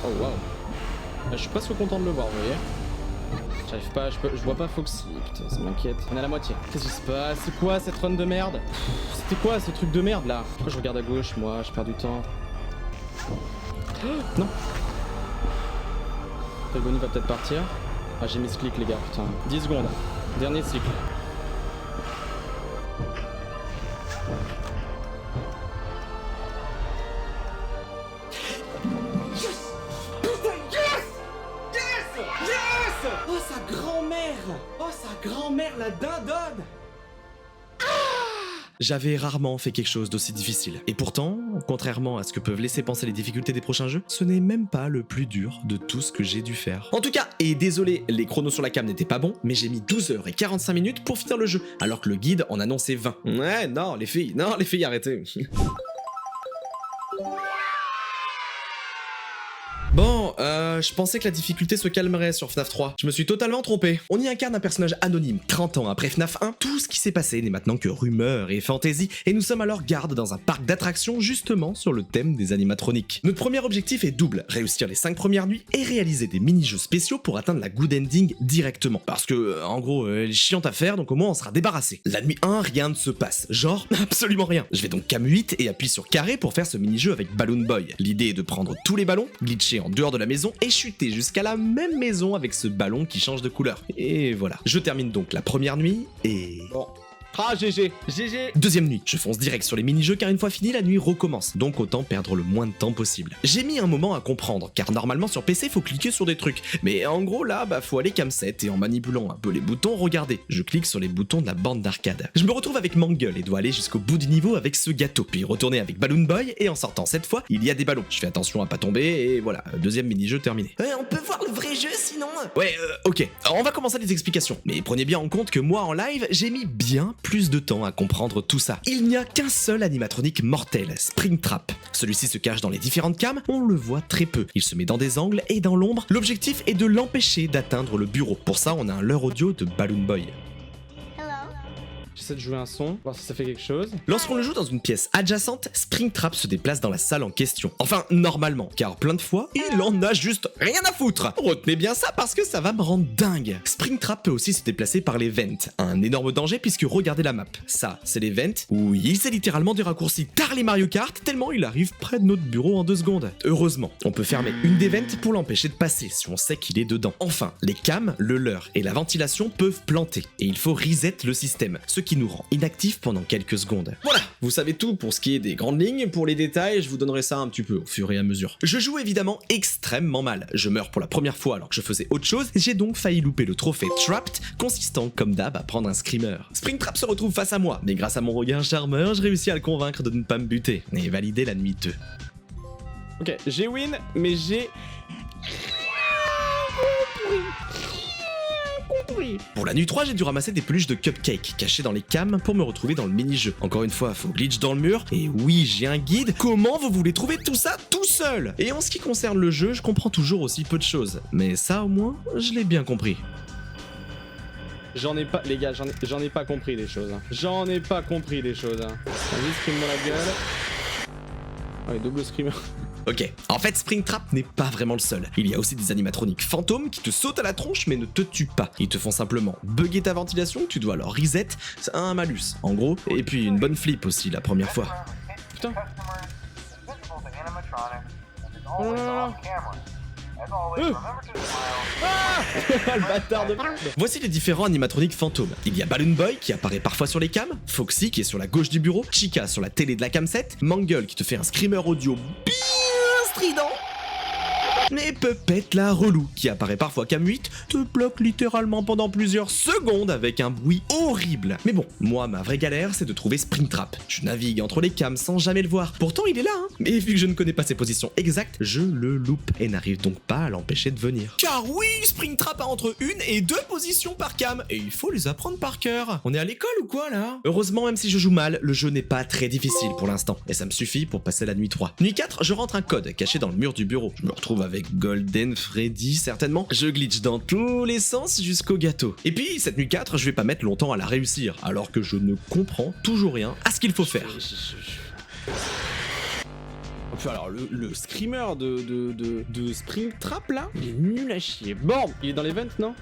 Oh, waouh. Je suis presque content de le voir, vous voyez? J'arrive pas, je vois pas Foxy, putain, ça m'inquiète. On est à la moitié. Qu'est-ce qui se passe? C'est quoi cette run de merde? C'était quoi ce truc de merde là? Pourquoi je regarde à gauche, moi? Je perds du temps. Non. Toy Bonnie va peut-être partir. Ah, j'ai mis ce clic, les gars, putain. 10 secondes. Dernier cycle. Oh sa grand-mère! Oh sa grand-mère la dindonne! J'avais rarement fait quelque chose d'aussi difficile. Et pourtant, contrairement à ce que peuvent laisser penser les difficultés des prochains jeux, ce n'est même pas le plus dur de tout ce que j'ai dû faire. En tout cas, et désolé, les chronos sur la cam n'étaient pas bons, mais j'ai mis 12 h et 45 minutes pour finir le jeu, alors que le guide en annonçait 20. Ouais, non les filles, arrêtez. Bon, je pensais que la difficulté se calmerait sur FNAF 3. Je me suis totalement trompé. On y incarne un personnage anonyme, 30 ans après FNAF 1. Tout ce qui s'est passé n'est maintenant que rumeur et fantaisie, et nous sommes alors gardes dans un parc d'attractions justement sur le thème des animatroniques. Notre premier objectif est double, réussir les 5 premières nuits et réaliser des mini-jeux spéciaux pour atteindre la good ending directement. Parce que, en gros, elle est chiante à faire, donc au moins on sera débarrassé. La nuit 1, rien ne se passe. Genre, absolument rien. Je vais donc cam 8 et appuie sur carré pour faire ce mini-jeu avec Balloon Boy. L'idée est de prendre tous les ballons, glitcher en dehors de la maison et chuter jusqu'à la même maison avec ce ballon qui change de couleur. Et voilà. Je termine donc la première nuit et... Bon. Ah, GG. Deuxième nuit, je fonce direct sur les mini-jeux car une fois fini, la nuit recommence, donc autant perdre le moins de temps possible. J'ai mis un moment à comprendre, car normalement sur PC, faut cliquer sur des trucs. Mais en gros là, faut aller cam 7 et en manipulant un peu les boutons, regardez, je clique sur les boutons de la bande d'arcade. Je me retrouve avec Mangle et dois aller jusqu'au bout du niveau avec ce gâteau, puis retourner avec Balloon Boy et en sortant cette fois, il y a des ballons. Je fais attention à pas tomber et voilà, deuxième mini-jeu terminé. On peut voir le vrai jeu sinon? Ouais, ok, alors, on va commencer les explications. Mais prenez bien en compte que moi en live, j'ai mis bien plus de temps à comprendre tout ça. Il n'y a qu'un seul animatronique mortel, Springtrap. Celui-ci se cache dans les différentes cams, on le voit très peu. Il se met dans des angles et dans l'ombre. L'objectif est de l'empêcher d'atteindre le bureau. Pour ça, on a un leurre audio de Balloon Boy. J'essaie de jouer un son, voir si ça fait quelque chose. Lorsqu'on le joue dans une pièce adjacente, Springtrap se déplace dans la salle en question. Enfin, normalement, car plein de fois, il en a juste rien à foutre. Retenez bien ça parce que ça va me rendre dingue. Springtrap peut aussi se déplacer par les vents. Un énorme danger puisque regardez la map. Ça, c'est les vents. Oui, c'est littéralement des raccourcis tar les Mario Kart tellement il arrive près de notre bureau en 2 secondes. Heureusement, on peut fermer une des vents pour l'empêcher de passer si on sait qu'il est dedans. Enfin, les cams, le leurre et la ventilation peuvent planter. Et il faut reset le système, ce qui nous rend inactifs pendant quelques secondes. Voilà, vous savez tout pour ce qui est des grandes lignes. Pour les détails, je vous donnerai ça un petit peu au fur et à mesure. Je joue évidemment extrêmement mal. Je meurs pour la première fois alors que je faisais autre chose. J'ai donc failli louper le trophée Trapped, consistant comme d'hab à prendre un screamer. Springtrap se retrouve face à moi, mais grâce à mon regard charmeur, je réussis à le convaincre de ne pas me buter et valider la nuit 2. Ok, j'ai win, mais j'ai... Pour la nuit 3, j'ai dû ramasser des peluches de cupcake cachées dans les cams pour me retrouver dans le mini-jeu. Encore une fois, faut glitch dans le mur. Et oui, j'ai un guide. Comment vous voulez trouver tout ça tout seul? Et en ce qui concerne le jeu, je comprends toujours aussi peu de choses. Mais ça, au moins, je l'ai bien compris. J'en ai pas, les gars, j'en ai pas compris des choses. J'en ai pas compris des choses. Vas-y, scream dans la gueule. Ouais, double screamer. Ok, en fait Springtrap n'est pas vraiment le seul. Il y a aussi des animatroniques fantômes qui te sautent à la tronche mais ne te tuent pas. Ils te font simplement bugger ta ventilation, tu dois alors reset, c'est un malus en gros. Et puis une bonne flip aussi la première fois. Putain. Oh là là. Ah le bâtard de... Voici les différents animatroniques fantômes. Il y a Balloon Boy qui apparaît parfois sur les cams, Foxy qui est sur la gauche du bureau, Chica sur la télé de la cam 7, Mangle qui te fait un screamer audio bien strident, et Puppet la relou qui apparaît parfois cam 8, te bloque littéralement pendant plusieurs secondes avec un bruit horrible. Mais bon, moi ma vraie galère c'est de trouver Springtrap. Je navigue entre les cams sans jamais le voir. Pourtant il est là hein. Mais vu que je ne connais pas ses positions exactes, je le loupe et n'arrive donc pas à l'empêcher de venir. Car oui, Springtrap a entre 1 et 2 positions par cam et il faut les apprendre par cœur. On est à l'école ou quoi là? Heureusement même si je joue mal, le jeu n'est pas très difficile pour l'instant et ça me suffit pour passer la nuit 3. Nuit 4, je rentre un code caché dans le mur du bureau. Je me retrouve avec Golden Freddy certainement. Je glitch dans tous les sens jusqu'au gâteau. Et puis cette nuit 4, je vais pas mettre longtemps à la réussir alors que je ne comprends toujours rien à ce qu'il faut faire. Enfin, alors le screamer de Springtrap là, il est nul à chier. Bon, il est dans les vents non?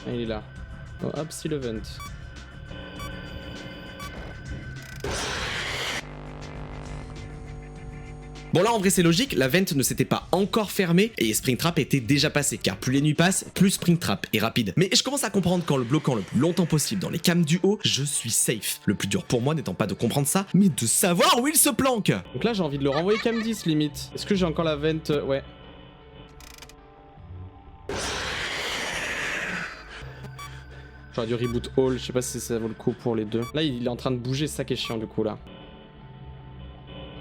Ah, il est là. Oh, hop, c'est le vent. Bon là en vrai c'est logique, la vente ne s'était pas encore fermée et Springtrap était déjà passé, car plus les nuits passent, plus Springtrap est rapide. Mais je commence à comprendre qu'en le bloquant le plus longtemps possible dans les cams du haut, je suis safe. Le plus dur pour moi n'étant pas de comprendre ça, mais de savoir où il se planque. Donc là j'ai envie de le renvoyer cam 10 limite. Est-ce que j'ai encore la vente? Ouais. J'aurais dû reboot all, je sais pas si ça vaut le coup pour les deux. Là il est en train de bouger, c'est ça qui est chiant du coup là.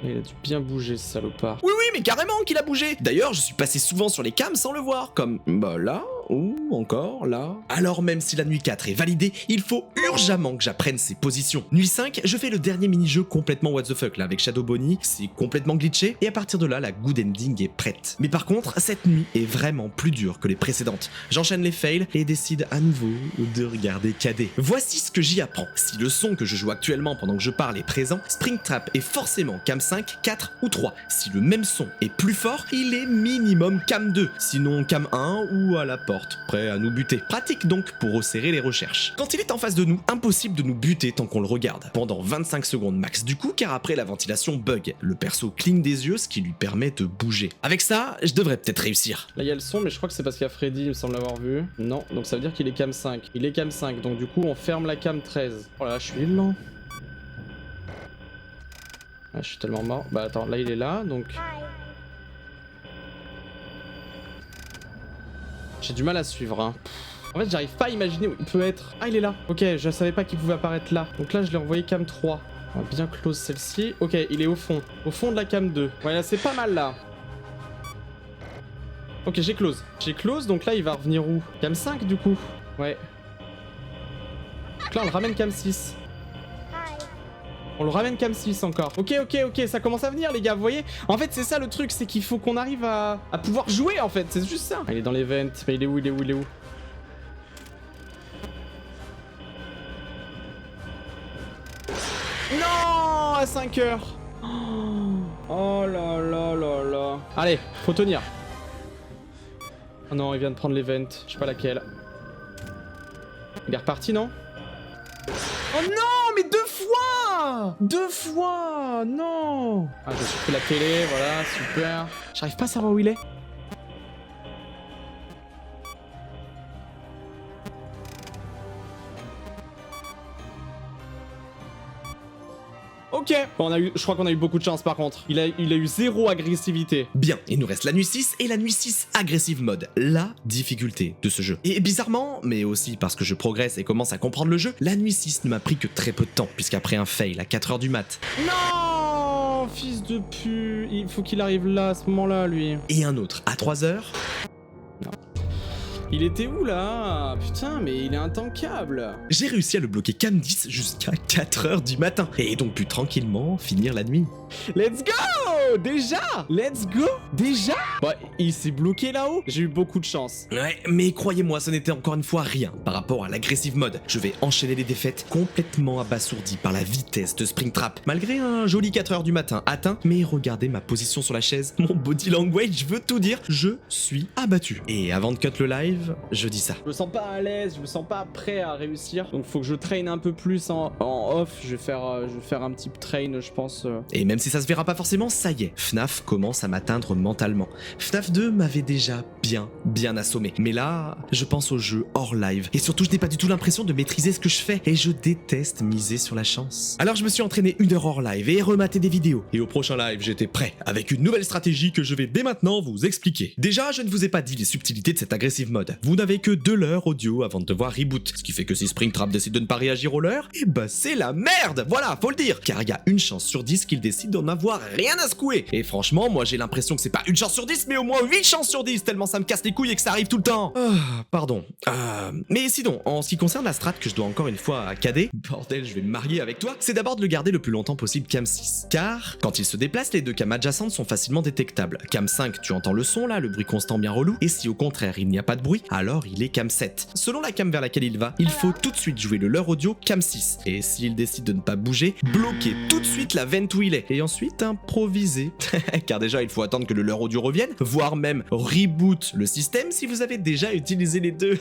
Il a dû bien bouger ce salopard. Oui, mais carrément qu'il a bougé. D'ailleurs, je suis passé souvent sur les cams sans le voir, comme bah là, ou encore là. Alors même si la nuit 4 est validée, il faut urgemment que j'apprenne ses positions. Nuit 5, je fais le dernier mini-jeu complètement what the fuck là avec Shadow Bonnie, c'est complètement glitché, et à partir de là, la good ending est prête. Mais par contre, cette nuit est vraiment plus dure que les précédentes. J'enchaîne les fails et décide à nouveau de regarder KD. Voici ce que j'y apprends. Si le son que je joue actuellement pendant que je parle est présent, Springtrap est forcément cam 5, 4 ou 3. Si le même son est plus fort, il est minimum cam 2, sinon cam 1 ou à la porte, prêt à nous buter. Pratique donc pour resserrer les recherches. Quand il est en face de nous, impossible de nous buter tant qu'on le regarde. Pendant 25 secondes max du coup, car après la ventilation bug. Le perso cligne des yeux, ce qui lui permet de bouger. Avec ça, je devrais peut-être réussir. Là il y a le son, mais je crois que c'est parce qu'il y a Freddy, il me semble l'avoir vu. Non, donc ça veut dire qu'il est cam 5. Il est cam 5, donc du coup on ferme la cam 13. Oh là, je suis lent. Ah, je suis tellement mort. Bah attends, là il est là, donc... J'ai du mal à suivre, hein. En fait, j'arrive pas à imaginer où il peut être. Ah, il est là. Ok, je savais pas qu'il pouvait apparaître là. Donc là, je l'ai envoyé cam 3. On va bien close celle-ci. Ok, il est au fond. Au fond de la cam 2. Ouais, là, c'est pas mal, là. Ok, j'ai close. J'ai close, donc là, il va revenir où? Cam 5, du coup. Ouais. Donc là, on le ramène cam 6. On le ramène cam 6 encore. Ok, ça commence à venir les gars, vous voyez. En fait c'est ça le truc, c'est qu'il faut qu'on arrive à pouvoir jouer en fait, c'est juste ça. Il est dans les ventes, mais il est où? Non, à 5 heures. Oh là là là là. Allez, faut tenir. Oh non, il vient de prendre les ventes, je sais pas laquelle. Il est reparti, non? Oh non, mais 2 fois! 2 fois! Non! Ah, j'ai supprimé la télé, voilà, super. J'arrive pas à savoir où il est. Ok. Bon, je crois qu'on a eu beaucoup de chance par contre. Il a eu 0 agressivité. Bien, il nous reste la nuit 6 et la nuit 6 aggressive mode, la difficulté de ce jeu. Et bizarrement, mais aussi parce que je progresse et commence à comprendre le jeu, la nuit 6 ne m'a pris que très peu de temps, puisqu'après un fail à 4h du mat... Non, fils de pu, il faut qu'il arrive là, à ce moment-là, lui. Et un autre à 3h... Non. Il était où là? Putain, mais il est intankable. J'ai réussi à le bloquer cam 10 jusqu'à 4h du matin, et donc pu tranquillement finir la nuit. Let's go! Déjà? Let's go? Déjà? Bah, il s'est bloqué là-haut. J'ai eu beaucoup de chance. Ouais, mais croyez-moi, ce n'était encore une fois rien par rapport à l'aggressive mode. Je vais enchaîner les défaites complètement abasourdi par la vitesse de Springtrap. Malgré un joli 4h du matin atteint, mais regardez ma position sur la chaise, mon body language veut tout dire, je suis abattu. Et avant de cut le live, je dis ça. Je me sens pas à l'aise, je me sens pas prêt à réussir. Donc faut que je traîne un peu plus en off. Je vais faire un petit train, je pense. Et même si ça se verra pas forcément, ça y est, FNAF commence à m'atteindre mentalement. FNAF 2 m'avait déjà bien assommé. Mais là, je pense au jeu hors live. Et surtout, je n'ai pas du tout l'impression de maîtriser ce que je fais. Et je déteste miser sur la chance. Alors je me suis entraîné 1 heure hors live et rematé des vidéos. Et au prochain live, j'étais prêt, avec une nouvelle stratégie que je vais dès maintenant vous expliquer. Déjà, je ne vous ai pas dit les subtilités de cette aggressive mode. Vous n'avez que 2 leurres audio avant de devoir reboot. Ce qui fait que si Springtrap décide de ne pas réagir aux leurres, et bah c'est la merde. Voilà, faut le dire. Car il y a une chance sur 10 qu'il décide d'en avoir rien à secouer. Et franchement, moi j'ai l'impression que c'est pas une chance sur 10, mais au moins 8 chances sur 10, tellement ça me casse les couilles et que ça arrive tout le temps. Pardon. Mais sinon, en ce qui concerne la strat que je dois encore une fois à KD, bordel, je vais me marier avec toi, c'est d'abord de le garder le plus longtemps possible cam 6. Car, quand il se déplace, les 2 cams adjacentes sont facilement détectables. Cam 5, tu entends le son là, le bruit constant bien relou, et si au contraire il n'y a pas de bruit, alors il est cam 7. Selon la cam vers laquelle il va, il faut tout de suite jouer le leurre audio cam 6. Et s'il décide de ne pas bouger, bloquer tout de suite la vente où il est. Et ensuite improviser. Car déjà il faut attendre que le leurre audio revienne, voire même reboot le système si vous avez déjà utilisé les deux.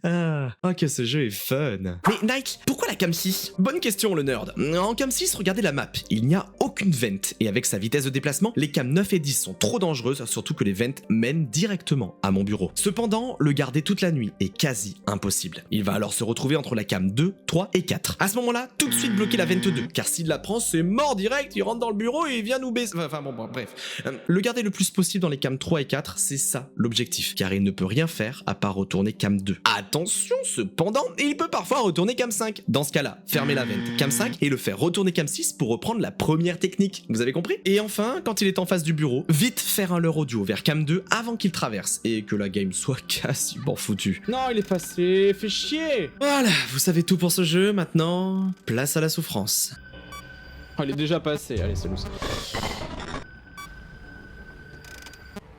Ah, oh que ce jeu est fun. Mais Nike, pourquoi la cam 6? Bonne question le nerd. En cam 6, regardez la map. Il n'y a aucune vente. Et avec sa vitesse de déplacement, les cams 9 et 10 sont trop dangereuses, surtout que les ventes mènent directement à mon bureau. Cependant, le garder toute la nuit est quasi impossible. Il va alors se retrouver entre la cam 2, 3 et 4. À ce moment-là, tout de suite bloquer la vente 2, car s'il la prend, c'est mort direct, il rentre dans le bureau et il vient nous baiser. Enfin bon, bref. Le garder le plus possible dans les cams 3 et 4, c'est ça l'objectif, car il ne peut rien faire à part retourner cam 2. Attention, cependant, il peut parfois retourner cam 5. Dans ce cas-là, fermez la vente cam 5 et le faire retourner cam 6 pour reprendre la première technique. Vous avez compris? Et enfin, quand il est en face du bureau, vite faire un leurre audio vers cam 2 avant qu'il traverse et que la game soit quasiment foutue. Non, il est passé, fait chier. Voilà, vous savez tout pour ce jeu, maintenant, place à la souffrance. Oh, il est déjà passé, allez, c'est loose.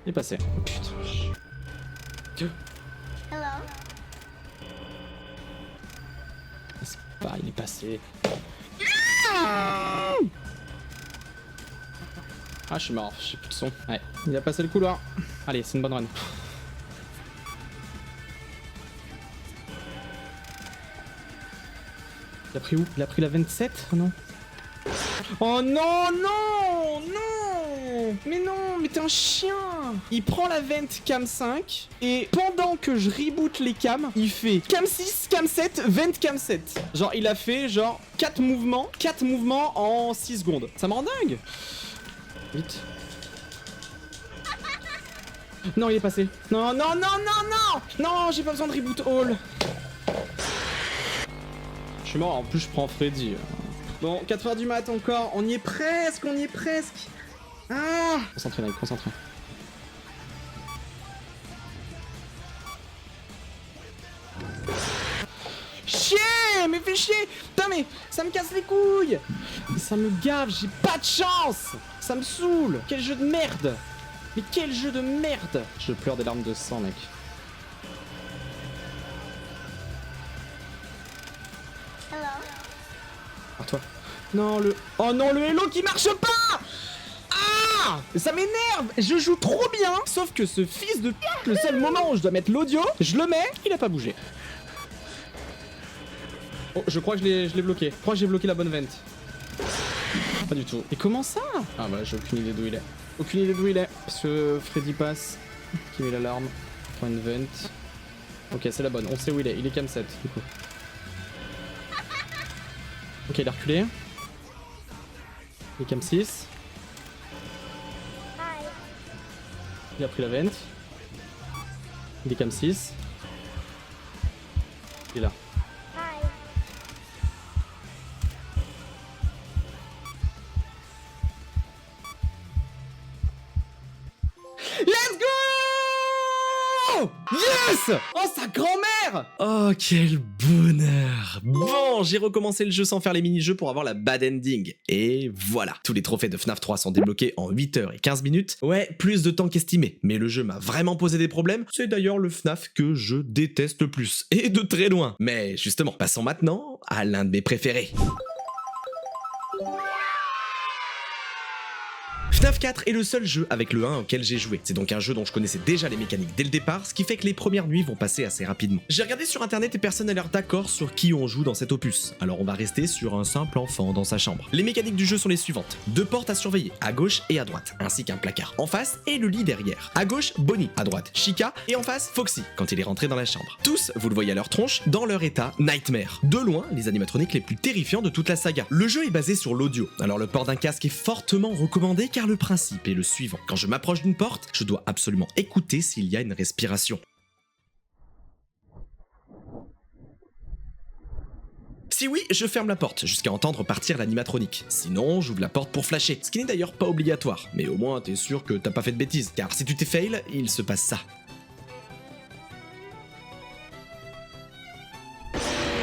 Il est passé. Putain. C'est pas, il est passé. Ah, je suis mort, j'ai plus de son. Ouais, il a passé le couloir. Allez, c'est une bonne run. Il a pris où? Il a pris la 27? Oh non. Oh non, non, non. Mais non, mais t'es un chien. Il prend la vente cam 5 et pendant que je reboot les cams, il fait cam 6, cam 7, vente cam 7. Genre, il a fait genre 4 mouvements en 6 secondes. Ça me rend dingue. Vite. Non, il est passé. Non, non, non, non, non. Non, j'ai pas besoin de reboot all. Je suis mort, en plus je prends Freddy. Bon, 4h du mat encore, on y est presque, Ah. Concentré, Nike, concentré. Chier, mais fais chier. Putain, mais ça me casse les couilles. Ça me gave, j'ai pas de chance. Ça me saoule. Quel jeu de merde. Mais quel jeu de merde. Je pleure des larmes de sang, mec. Toi. Non, le... Oh non, le Hello qui marche pas. Ah, ça m'énerve. Je joue trop bien. Sauf que ce fils de p***, le seul moment où je dois mettre l'audio, je le mets, il a pas bougé. Oh, je crois que je l'ai bloqué. Je crois que j'ai bloqué la bonne vente. Pas du tout. Et comment ça? Ah bah, j'ai aucune idée d'où il est. Aucune idée d'où il est. Parce que Freddy passe, qui met l'alarme, prend une vente. Ok, c'est la bonne. On sait où il est. Il est cam 7, du coup. Ok, il a reculé. Il est cam 6. Il a pris la vente. Il est cam 6. Il est là. Let's go! Yes! Oh, sa grand-mère! Oh, quel bonheur! Bon, j'ai recommencé le jeu sans faire les mini-jeux pour avoir la bad ending. Et voilà, tous les trophées de FNAF 3 sont débloqués en 8h15 minutes. Ouais, plus de temps qu'estimé, mais le jeu m'a vraiment posé des problèmes. C'est d'ailleurs le FNAF que je déteste le plus, et de très loin. Mais justement, passons maintenant à l'un de mes préférés. FNAF 4 est le seul jeu avec le 1 auquel j'ai joué. C'est donc un jeu dont je connaissais déjà les mécaniques dès le départ, ce qui fait que les premières nuits vont passer assez rapidement. J'ai regardé sur internet et personne n'a l'air d'accord sur qui on joue dans cet opus. Alors on va rester sur un simple enfant dans sa chambre. Les mécaniques du jeu sont les suivantes. 2 portes à surveiller, à gauche et à droite, ainsi qu'un placard en face et le lit derrière. À gauche, Bonnie, à droite, Chica, et en face, Foxy, quand il est rentré dans la chambre. Tous, vous le voyez à leur tronche, dans leur état nightmare. De loin, les animatroniques les plus terrifiants de toute la saga. Le jeu est basé sur l'audio, alors le port d'un casque est fortement recommandé car le principe est le suivant. Quand je m'approche d'une porte, je dois absolument écouter s'il y a une respiration. Si oui, je ferme la porte jusqu'à entendre partir l'animatronique. Sinon, j'ouvre la porte pour flasher, ce qui n'est d'ailleurs pas obligatoire. Mais au moins, t'es sûr que t'as pas fait de bêtises, car si tu t'es fail, il se passe ça.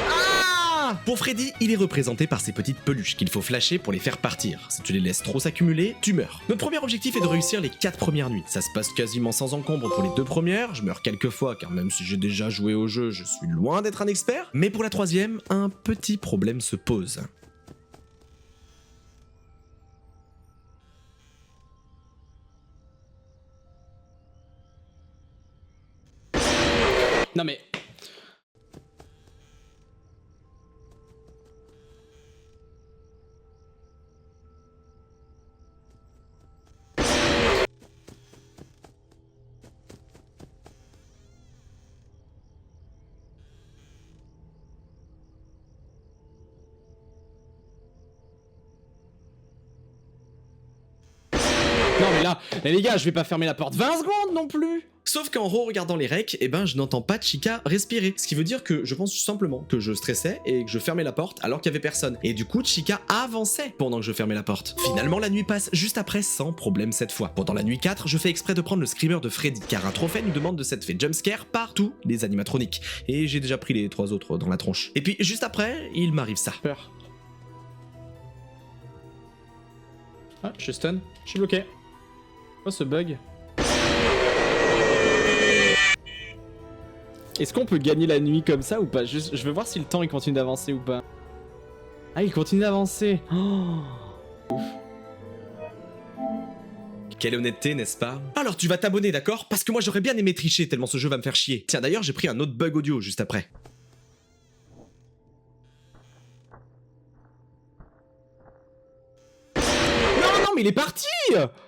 Ah! Pour Freddy, il est représenté par ces petites peluches qu'il faut flasher pour les faire partir. Si tu les laisses trop s'accumuler, tu meurs. Notre premier objectif est de réussir les 4 premières nuits. Ça se passe quasiment sans encombre pour les 2 premières, je meurs quelques fois car même si j'ai déjà joué au jeu, je suis loin d'être un expert. Mais pour la 3e, un petit problème se pose. Non mais... Non mais là, les gars, je vais pas fermer la porte 20 secondes non plus. Sauf qu'en regardant les recs, eh ben je n'entends pas Chica respirer. Ce qui veut dire que je pense simplement que je stressais et que je fermais la porte alors qu'il y avait personne. Et du coup, Chica avançait pendant que je fermais la porte. Finalement, la nuit passe juste après sans problème cette fois. Pendant la nuit 4, je fais exprès de prendre le screamer de Freddy car un trophée nous demande de s'être fait jumpscare par tous les animatroniques. Et j'ai déjà pris les 3 autres dans la tronche. Et puis juste après, il m'arrive ça. Peur. Ah, je suis stun. Je suis bloqué. Oh ce bug. Est-ce qu'on peut gagner la nuit comme ça ou pas? Juste, je veux voir si le temps il continue d'avancer ou pas. Ah, il continue d'avancer. Oh. Quelle honnêteté, n'est-ce pas? Alors tu vas t'abonner, d'accord? Parce que moi j'aurais bien aimé tricher tellement ce jeu va me faire chier. Tiens d'ailleurs j'ai pris un autre bug audio juste après. Mais il est parti!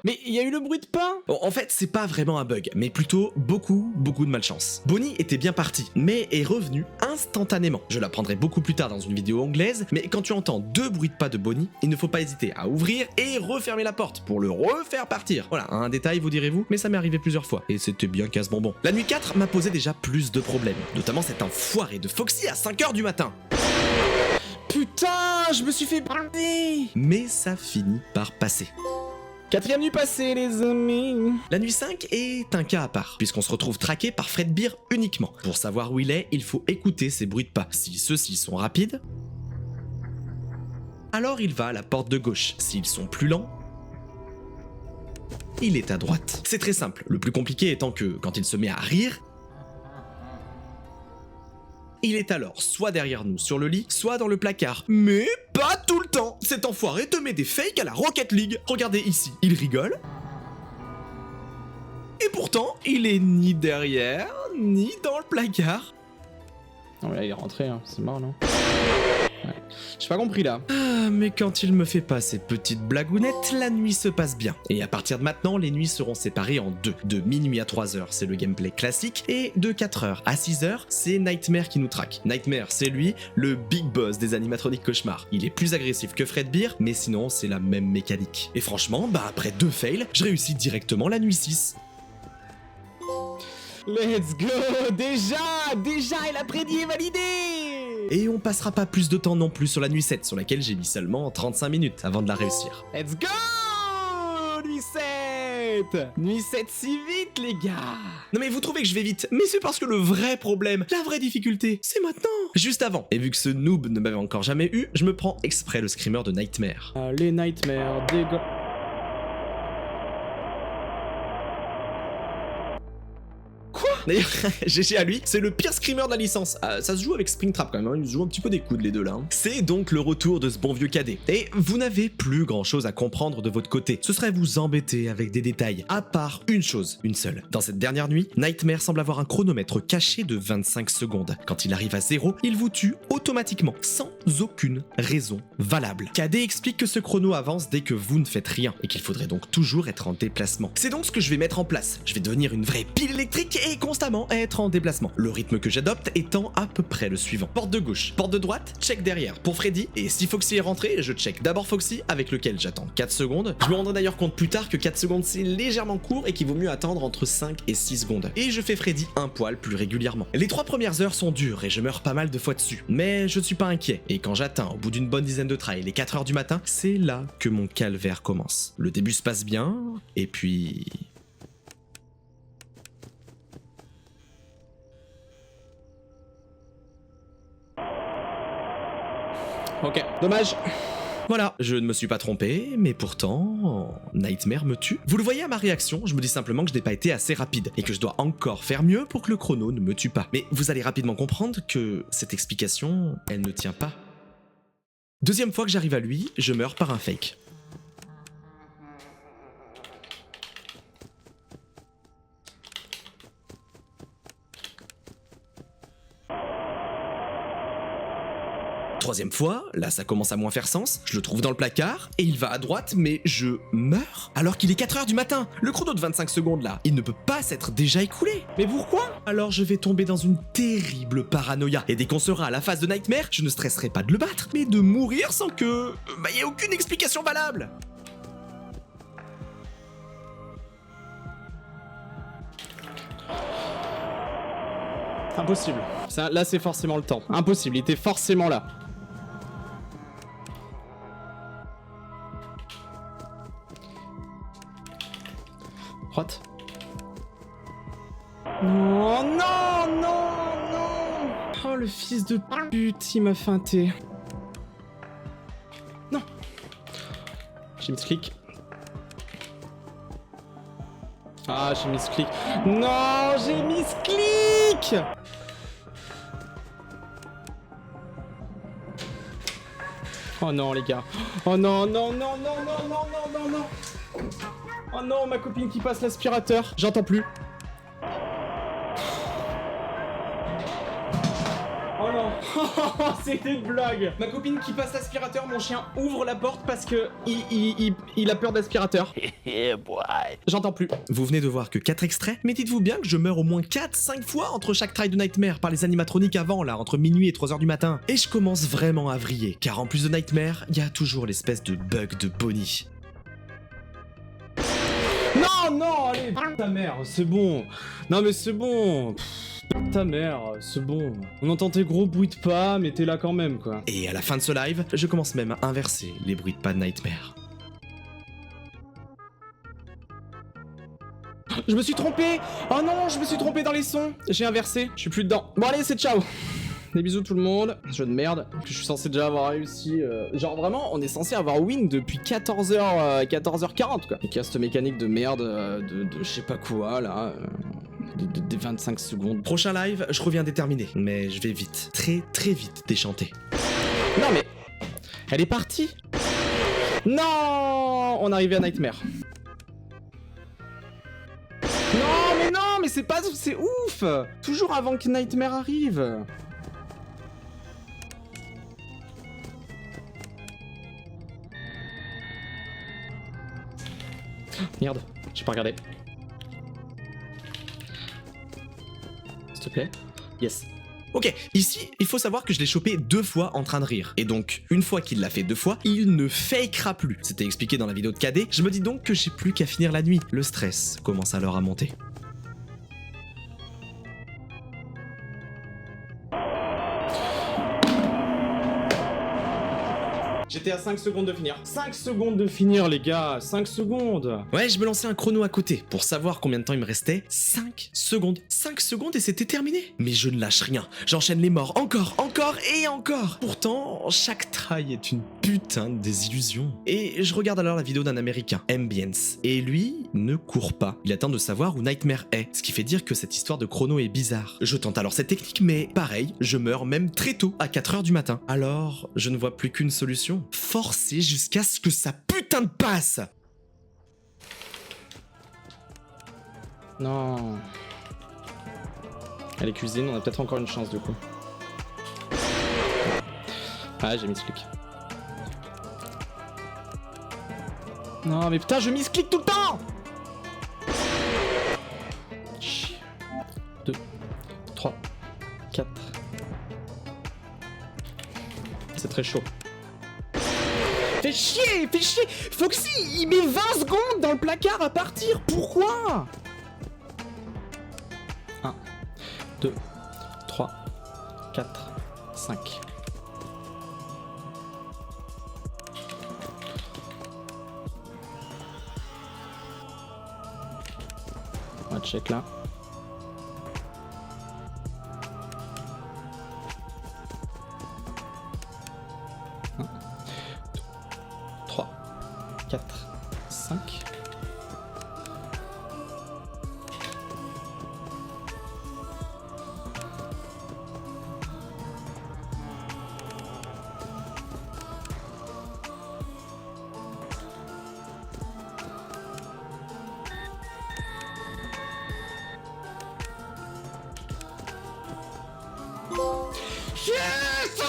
Mais il y a eu le bruit de pain! Bon, en fait, c'est pas vraiment un bug, mais plutôt beaucoup de malchance. Bonnie était bien partie, mais est revenue instantanément. Je l'apprendrai beaucoup plus tard dans une vidéo anglaise, mais quand tu entends 2 bruits de pas de Bonnie, il ne faut pas hésiter à ouvrir et refermer la porte pour le refaire partir. Voilà, un détail vous direz-vous, mais ça m'est arrivé plusieurs fois, et c'était bien casse-bonbon. La nuit 4 m'a posé déjà plus de problèmes, notamment cet enfoiré de Foxy à 5h du matin. Putain, je me suis fait brander! Mais ça finit par passer. 4ème nuit passée, les amis! La nuit 5 est un cas à part, puisqu'on se retrouve traqué par Fredbear uniquement. Pour savoir où il est, il faut écouter ses bruits de pas. Si ceux-ci sont rapides, alors il va à la porte de gauche. S'ils sont plus lents, il est à droite. C'est très simple, le plus compliqué étant que, quand il se met à rire, il est alors soit derrière nous sur le lit, soit dans le placard. Mais pas tout le temps. Cet enfoiré te met des fakes à la Rocket League. Regardez ici, il rigole. Et pourtant, il est ni derrière, ni dans le placard. Non mais là il est rentré, hein. C'est mort non? Ouais. J'ai pas compris là. Ah, mais quand il me fait pas ces petites blagounettes, la nuit se passe bien. Et à partir de maintenant, les nuits seront séparées en 2. De minuit à 3h, c'est le gameplay classique, et de 4h à 6h, c'est Nightmare qui nous traque. Nightmare, c'est lui, le big boss des animatroniques cauchemars. Il est plus agressif que Fredbear, mais sinon, c'est la même mécanique. Et franchement, bah après 2 fails, je réussis directement la nuit 6. Let's go! Déjà, et la prédit est validée! Et on passera pas plus de temps non plus sur la nuit 7, sur laquelle j'ai mis seulement 35 minutes avant de la réussir. Let's go! Nuit 7! Nuit 7 si vite, les gars! Non mais vous trouvez que je vais vite, mais c'est parce que le vrai problème, la vraie difficulté, c'est maintenant. Juste avant, et vu que ce noob ne m'avait encore jamais eu, je me prends exprès le screamer de Nightmare. Les Nightmares, dégâts... D'ailleurs, GG à lui, c'est le pire screamer de la licence. Ça se joue avec Springtrap quand même, hein. Ils se jouent un petit peu des coudes les deux là. Hein. C'est donc le retour de ce bon vieux cadet. Et vous n'avez plus grand chose à comprendre de votre côté. Ce serait vous embêter avec des détails, à part une chose, une seule. Dans cette dernière nuit, Nightmare semble avoir un chronomètre caché de 25 secondes. Quand il arrive à 0, il vous tue automatiquement, sans aucune raison valable. Cadet explique que ce chrono avance dès que vous ne faites rien, et qu'il faudrait donc toujours être en déplacement. C'est donc ce que je vais mettre en place. Je vais devenir une vraie pile électrique et constamment être en déplacement. Le rythme que j'adopte étant à peu près le suivant. Porte de gauche, porte de droite, check derrière pour Freddy, et si Foxy est rentré, je check d'abord Foxy, avec lequel j'attends 4 secondes. Je me rendrai d'ailleurs compte plus tard que 4 secondes c'est légèrement court et qu'il vaut mieux attendre entre 5 et 6 secondes. Et je fais Freddy un poil plus régulièrement. Les 3 premières heures sont dures et je meurs pas mal de fois dessus, mais je ne suis pas inquiet. Et quand j'atteins au bout d'une bonne dizaine de tries les 4 heures du matin, c'est là que mon calvaire commence. Le début se passe bien, et puis... Ok, dommage. Voilà, je ne me suis pas trompé, mais pourtant, Nightmare me tue. Vous le voyez à ma réaction, je me dis simplement que je n'ai pas été assez rapide et que je dois encore faire mieux pour que le chrono ne me tue pas. Mais vous allez rapidement comprendre que cette explication, elle ne tient pas. Deuxième fois que j'arrive à lui, je meurs par un fake. Troisième fois, là ça commence à moins faire sens, je le trouve dans le placard, et il va à droite, mais je meurs alors qu'il est 4h du matin. Le chrono de 25 secondes là, il ne peut pas s'être déjà écoulé. Mais pourquoi? Alors je vais tomber dans une terrible paranoïa, et dès qu'on sera à la phase de Nightmare, je ne stresserai pas de le battre, mais de mourir sans que... y ait aucune explication valable. Impossible. Ça, là, c'est forcément le temps. Impossible, il était forcément là. Droite. Non, non, non, non. Oh, le fils de pute, il m'a feinté. Non. J'ai mis ce clic. Ah, j'ai mis ce clic. Non, j'ai mis ce clic. Oh non, les gars. Oh non, non, non, non, non, non, non, non, non. Oh non, ma copine qui passe l'aspirateur. J'entends plus. Oh non. C'était une blague. Ma copine qui passe l'aspirateur, mon chien ouvre la porte parce que il a peur d'aspirateur. J'entends plus. Vous venez de voir que 4 extraits, mais dites-vous bien que je meurs au moins 4-5 fois entre chaque try de Nightmare par les animatroniques avant, là, entre minuit et 3h du matin. Et je commence vraiment à vriller, car en plus de Nightmare, il y a toujours l'espèce de bug de Bonnie. Non, non, allez, ta mère, c'est bon. Non mais c'est bon. Ta mère, c'est bon. On entend tes gros bruits de pas, mais t'es là quand même, quoi. Et à la fin de ce live, je commence même à inverser les bruits de pas de Nightmare. Je me suis trompé. Oh non, je me suis trompé dans les sons. J'ai inversé, je suis plus dedans. Bon allez, c'est ciao. Des bisous tout le monde. Jeu de merde. Je suis censé déjà avoir réussi. Genre vraiment, on est censé avoir win depuis 14h40 quoi. Et qu'il y a cette mécanique de merde de je sais pas quoi là. Des 25 secondes. Prochain live, je reviens déterminé, mais je vais vite, très très vite déchanter. Non mais... Elle est partie. Non, on est arrivé à Nightmare. Non mais c'est pas... C'est ouf. Toujours avant que Nightmare arrive. Merde, j'ai pas regardé. S'il te plaît. Yes. Ok, ici, il faut savoir que je l'ai chopé 2 fois en train de rire. Et donc, une fois qu'il l'a fait 2 fois, il ne fakera plus. C'était expliqué dans la vidéo de KD. Je me dis donc que j'ai plus qu'à finir la nuit. Le stress commence alors à monter. J'étais à 5 secondes de finir. 5 secondes de finir, les gars. 5 secondes. Ouais, je me lançais un chrono à côté pour savoir combien de temps il me restait. 5 secondes. 5 secondes et c'était terminé. Mais je ne lâche rien. J'enchaîne les morts encore, encore et encore. Pourtant, chaque try est une putain de désillusion. Et je regarde alors la vidéo d'un américain, Ambience. Et lui ne court pas. Il attend de savoir où Nightmare est. Ce qui fait dire que cette histoire de chrono est bizarre. Je tente alors cette technique, mais pareil, je meurs même très tôt, à 4h du matin. Alors, je ne vois plus qu'une solution. Forcer jusqu'à ce que ça putain de passe. Non. Allez, cuisine, on a peut-être encore une chance du coup. Ah, j'ai mis ce clic. Non, mais putain, je mise clic tout le temps. 2, 3, 4. C'est très chaud. Fais chier, fais chier. Foxy, il met 20 secondes dans le placard à partir. Pourquoi? 1, 2, 3, 4, 5. On va check là. Yes!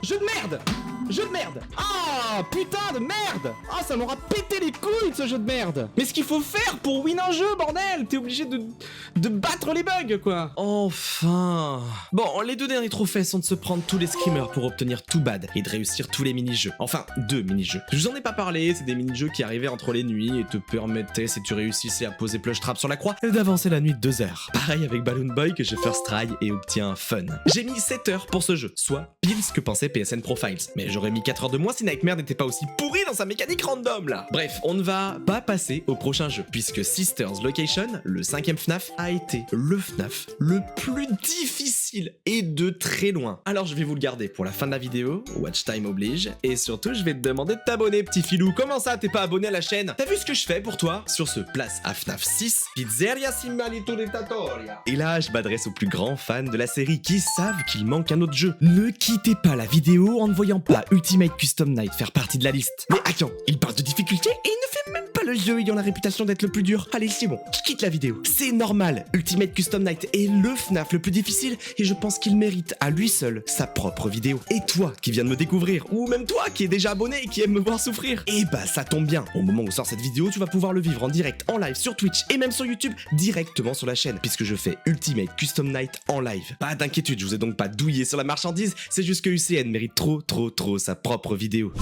Jeu de merde! Jeu de merde! Ah, putain de merde! Ah, ça m'aura pété les couilles de ce jeu de merde! Mais ce qu'il faut faire pour win un jeu, bordel! T'es obligé de battre les bugs, quoi! Enfin. Bon, les 2 derniers trophées sont de se prendre tous les screamers pour obtenir tout bad et de réussir tous les mini-jeux. Enfin, 2 mini-jeux. Je vous en ai pas parlé, c'est des mini-jeux qui arrivaient entre les nuits et te permettaient, si tu réussissais à poser plush trap sur la croix, d'avancer la nuit de 2 heures. Pareil avec Balloon Boy que je first try et obtiens un fun. J'ai mis 7 heures pour ce jeu, soit pile ce que pensait PSN Profiles. Mais j'aurais mis 4 heures de moins si Nightmare n'était pas aussi pourri dans sa mécanique random là. Bref, on ne va pas passer au prochain jeu, puisque Sisters Location, le 5ème FNAF, a été le FNAF le plus difficile et de très loin. Alors je vais vous le garder pour la fin de la vidéo, watch time oblige, et surtout je vais te demander de t'abonner petit filou. Comment ça t'es pas abonné à la chaîne? T'as vu ce que je fais pour toi? Sur ce, place à FNAF 6, Pizzeria Simulatoritoria. Et là je m'adresse aux plus grands fans de la série qui savent qu'il manque un autre jeu. Ne quittez pas la vidéo en ne voyant pas Ultimate Custom Night faire partie de la liste. Mais attends, il parle de difficulté et il ne fait même pas le jeu ayant la réputation d'être le plus dur. Allez, c'est bon, je quitte la vidéo. C'est normal, Ultimate Custom Night est le FNAF le plus difficile et je pense qu'il mérite à lui seul sa propre vidéo. Et toi qui viens de me découvrir, ou même toi qui es déjà abonné et qui aime me voir souffrir, eh bah ça tombe bien. Au moment où sort cette vidéo, tu vas pouvoir le vivre en direct, en live sur Twitch et même sur YouTube, directement sur la chaîne, puisque je fais Ultimate Custom Night en live. Pas d'inquiétude, je vous ai donc pas douillé sur la marchandise, c'est juste que UCN mérite trop sa propre vidéo.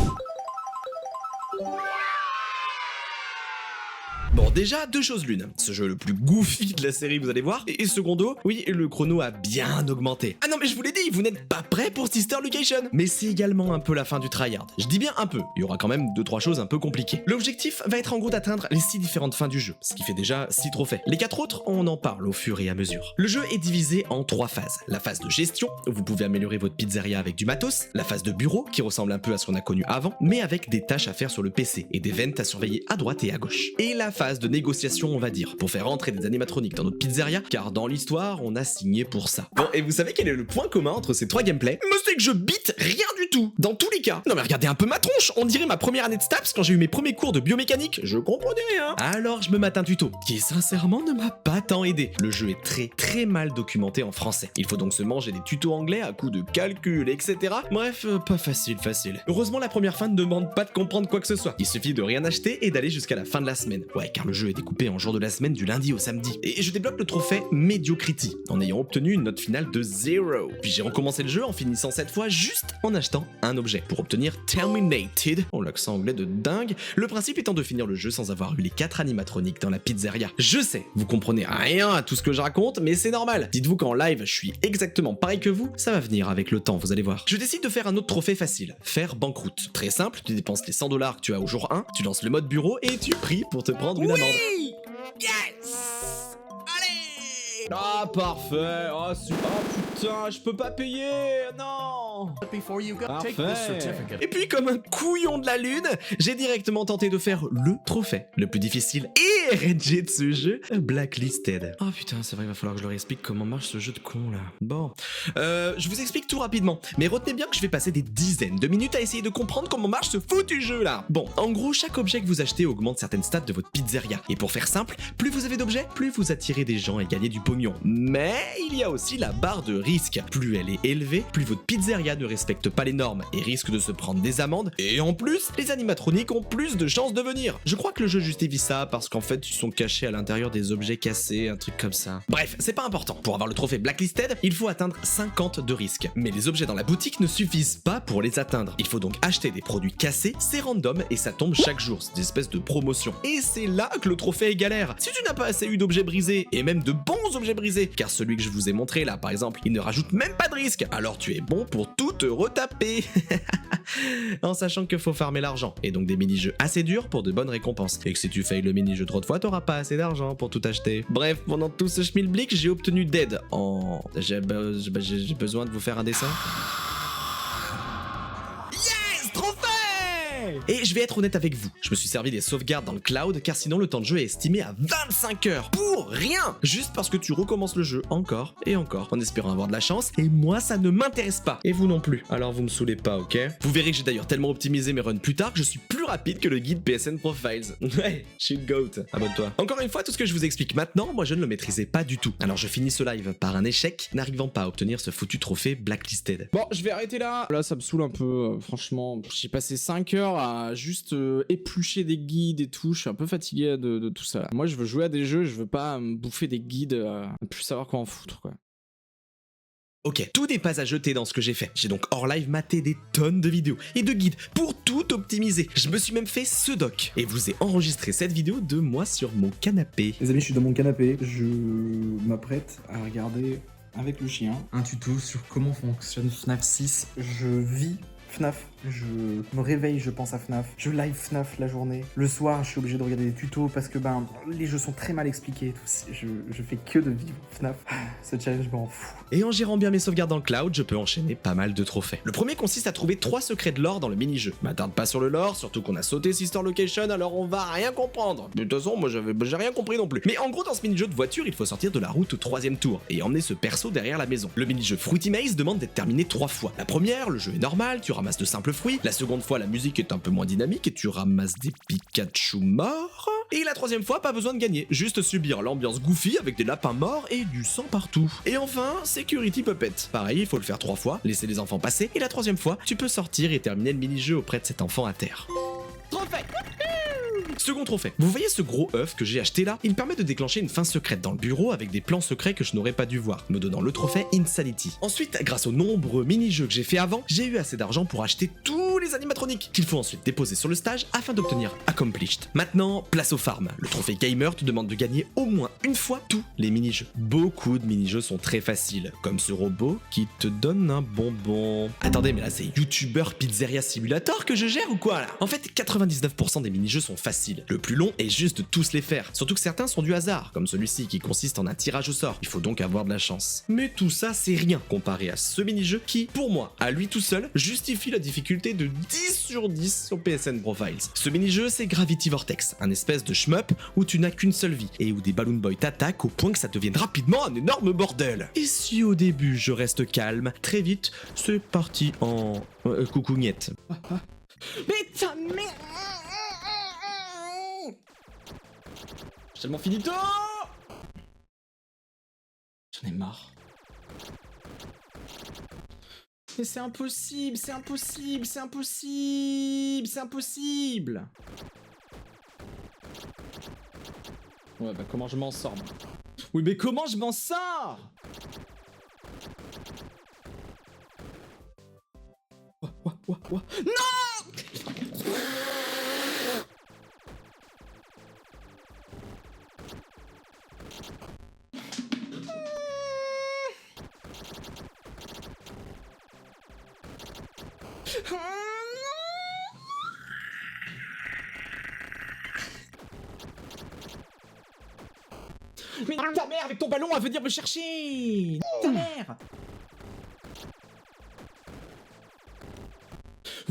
Bon, déjà, 2 choses l'une. Ce jeu est le plus goofy de la série, vous allez voir. Et secondo, oui, le chrono a bien augmenté. Ah non, mais je vous l'ai dit, vous n'êtes pas prêts pour Sister Location. Mais c'est également un peu la fin du tryhard. Je dis bien un peu, il y aura quand même 2-3 choses un peu compliquées. L'objectif va être en gros d'atteindre les 6 différentes fins du jeu, ce qui fait déjà 6 trophées. Les 4 autres, on en parle au fur et à mesure. Le jeu est divisé en 3 phases. La phase de gestion, où vous pouvez améliorer votre pizzeria avec du matos. La phase de bureau, qui ressemble un peu à ce qu'on a connu avant, mais avec des tâches à faire sur le PC et des ventes à surveiller à droite et à gauche. Et la phase de négociation, on va dire, pour faire rentrer des animatroniques dans notre pizzeria, car dans l'histoire, on a signé pour ça. Bon, et vous savez quel est le point commun entre ces 3 gameplays? Mais c'est que je bite rien du tout, dans tous les cas. Non mais regardez un peu ma tronche, on dirait ma première année de STAPS quand j'ai eu mes premiers cours de biomécanique, je comprenais rien. Alors je me mate un tuto, qui sincèrement ne m'a pas tant aidé. Le jeu est très mal documenté en français. Il faut donc se manger des tutos anglais à coups de calcul, etc. Bref, pas facile. Heureusement, la première fin ne demande pas de comprendre quoi que ce soit. Il suffit de rien acheter et d'aller jusqu'à la fin de la semaine. Ouais, car le jeu est découpé en jours de la semaine du lundi au samedi. Et je débloque le trophée Mediocrity, en ayant obtenu une note finale de 0. Puis j'ai recommencé le jeu en finissant cette fois juste en achetant un objet, pour obtenir Terminated, oh l'accent anglais de dingue, le principe étant de finir le jeu sans avoir eu les 4 animatroniques dans la pizzeria. Je sais, vous comprenez rien à tout ce que je raconte, mais c'est normal. Dites-vous qu'en live, je suis exactement pareil que vous, ça va venir avec le temps, vous allez voir. Je décide de faire un autre trophée facile, faire banqueroute. Très simple, tu dépenses les 100 $ que tu as au jour 1, tu lances le mode bureau et tu pries pour te prendre une amende. Yes! Allez! Ah, parfait. Oh, super. Oh, putain, je peux pas payer. Non. Before you go, take Parfait. this certificate. Et puis comme un couillon de la lune, j'ai directement tenté de faire le trophée le plus difficile et RNG de ce jeu, Blacklisted. Oh putain, c'est vrai, il va falloir que je leur explique comment marche ce jeu de con là. Bon, je vous explique tout rapidement, mais retenez bien que je vais passer des dizaines de minutes à essayer de comprendre comment marche ce foutu jeu là. Bon, en gros, chaque objet que vous achetez augmente certaines stats de votre pizzeria. Et pour faire simple, plus vous avez d'objets, plus vous attirez des gens et gagnez du pognon. Mais il y a aussi la barre de risque. Plus elle est élevée, plus votre pizzeria ne respecte pas les normes et risque de se prendre des amendes. Et en plus, les animatroniques ont plus de chances de venir. Je crois que le jeu justifie ça parce qu'en fait, ils sont cachés à l'intérieur des objets cassés, un truc comme ça. Bref, c'est pas important. Pour avoir le trophée Blacklisted, il faut atteindre 50 de risque. Mais les objets dans la boutique ne suffisent pas pour les atteindre. Il faut donc acheter des produits cassés, c'est random et ça tombe chaque jour. C'est une espèce de promotion. Et c'est là que le trophée est galère. Si tu n'as pas assez eu d'objets brisés, et même de bons objets brisés, car celui que je vous ai montré là par exemple, il ne rajoute même pas de risque, alors tu es bon pour tout te retaper. En sachant qu'il faut farmer l'argent, et donc des mini-jeux assez durs pour de bonnes récompenses. Et que si tu failles le mini-jeu trop de fois, t'auras pas assez d'argent pour tout acheter. Bref, pendant tout ce schmilblick, j'ai obtenu d'aide en... J'ai besoin de vous faire un dessin. Yes! Trophée! Et je vais être honnête avec vous, je me suis servi des sauvegardes dans le cloud car sinon le temps de jeu est estimé à 25 heures pour rien, juste parce que tu recommences le jeu encore et encore en espérant avoir de la chance, et moi ça ne m'intéresse pas, et vous non plus, alors vous me saoulez pas, ok? Vous verrez que j'ai d'ailleurs tellement optimisé mes runs plus tard que je suis plus rapide que le guide PSN Profiles. Ouais, shit goat, abonne-toi. Encore une fois, tout ce que je vous explique maintenant, moi je ne le maîtrisais pas du tout, alors je finis ce live par un échec, n'arrivant pas à obtenir ce foutu trophée Blacklisted. Bon, je vais arrêter là. Là, ça me saoule un peu, franchement. J'ai passé 5 heures à juste éplucher des guides et tout. Je suis un peu fatigué de tout ça. Moi, je veux jouer à des jeux, je veux pas me bouffer des guides, plus savoir quoi en foutre, quoi. Ok, tout n'est pas à jeter dans ce que j'ai fait. J'ai donc hors live maté des tonnes de vidéos et de guides pour tout optimiser. Je me suis même fait ce doc et vous ai enregistré cette vidéo de moi sur mon canapé. Les amis, je suis dans mon canapé, je m'apprête à regarder avec le chien un tuto sur comment fonctionne FNAF 6. Je vis FNAF, je me réveille, je pense à FNAF, je live FNAF la journée. Le soir, je suis obligé de regarder des tutos parce que les jeux sont très mal expliqués et tout. Je fais que de vivre FNAF. Ce challenge m'en fout. Et en gérant bien mes sauvegardes dans le cloud, je peux enchaîner pas mal de trophées. Le premier consiste à trouver 3 secrets de lore dans le mini-jeu. M'attarde pas sur le lore, surtout qu'on a sauté Sister Location, alors on va rien comprendre. De toute façon, moi j'ai rien compris non plus. Mais en gros, dans ce mini-jeu de voiture, il faut sortir de la route au 3ème tour et emmener ce perso derrière la maison. Le mini-jeu Fruity Maze demande d'être terminé 3 fois. La première, le jeu est normal, tu ramasses de simples fruits. La seconde fois, la musique est un peu moins dynamique et tu ramasses des Pikachu morts. Et la 3ème fois, pas besoin de gagner, juste subir l'ambiance goofy avec des lapins morts et du sang partout. Et enfin, Security Puppet. Pareil, il faut le faire 3 fois, laisser les enfants passer, et la 3ème fois, tu peux sortir et terminer le mini-jeu auprès de cet enfant à terre. Trophée. Second trophée. Vous voyez ce gros œuf que j'ai acheté là? Il me permet de déclencher une fin secrète dans le bureau avec des plans secrets que je n'aurais pas dû voir, me donnant le trophée Insanity. Ensuite, grâce aux nombreux mini-jeux que j'ai fait avant, j'ai eu assez d'argent pour acheter tous les animatroniques qu'il faut ensuite déposer sur le stage afin d'obtenir Accomplished. Maintenant, place aux farms. Le trophée Gamer te demande de gagner au moins une fois tous les mini-jeux. Beaucoup de mini-jeux sont très faciles, comme ce robot qui te donne un bonbon. Attendez, mais là c'est YouTuber Pizzeria Simulator que je gère ou quoi là? En fait, 99% des mini-jeux sont faciles. Le plus long est juste de tous les faire, surtout que certains sont du hasard, comme celui-ci qui consiste en un tirage au sort. Il faut donc avoir de la chance. Mais tout ça c'est rien comparé à ce mini-jeu qui, pour moi, à lui tout seul, justifie la difficulté de 10 sur 10 sur PSN Profiles. Ce mini-jeu c'est Gravity Vortex, un espèce de shmup où tu n'as qu'une seule vie, et où des Balloon Boys t'attaquent au point que ça devienne rapidement un énorme bordel. Et si au début je reste calme, très vite c'est parti en... coucougnette. Mais ta mère! J'ai tellement finito! J'en ai marre. Mais c'est impossible, c'est impossible, c'est impossible, c'est impossible! Ouais, bah comment je m'en sors? Oui, mais comment je m'en sors? Ouah. Non! Mais ta mère avec ton ballon à venir me chercher! Ta mère!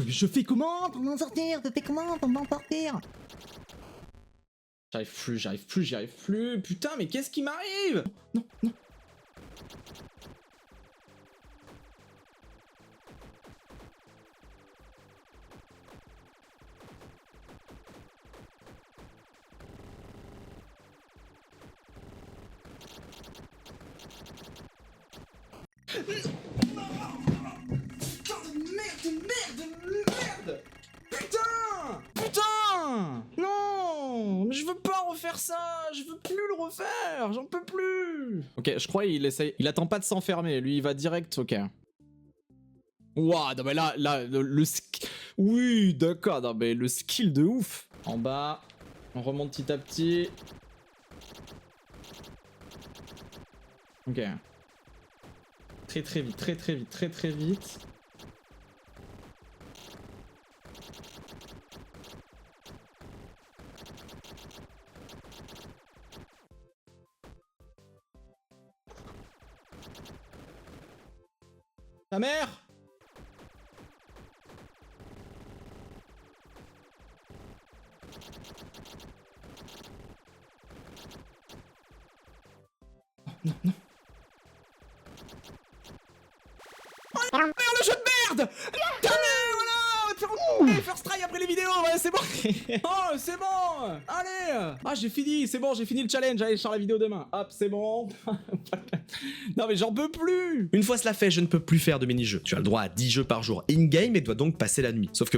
Je fais comment pour m'en sortir? Je fais comment pour m'en sortir? J'y arrive plus. Putain, mais qu'est-ce qui m'arrive? Non. Merde! Putain! Non! Mais je veux pas refaire ça! Je veux plus le refaire! J'en peux plus! Ok, je crois il essaye. Il attend pas de s'enfermer, lui il va direct, ok. Ouah, non mais là, le skill. Oui, d'accord, non mais le skill de ouf! En bas, on remonte petit à petit. Ok. Très vite. Ta mère! Merde, le jeu de merde. Putain, voilà, first try après les vidéos, ouais, c'est bon. Oh, c'est bon. Allez. Ah, j'ai fini, c'est bon, j'ai fini le challenge. Allez, je sors la vidéo demain. Hop, c'est bon. Non, mais j'en peux plus. Une fois cela fait, je ne peux plus faire de mini-jeux. Tu as le droit à 10 jeux par jour in-game et dois donc passer la nuit. Sauf que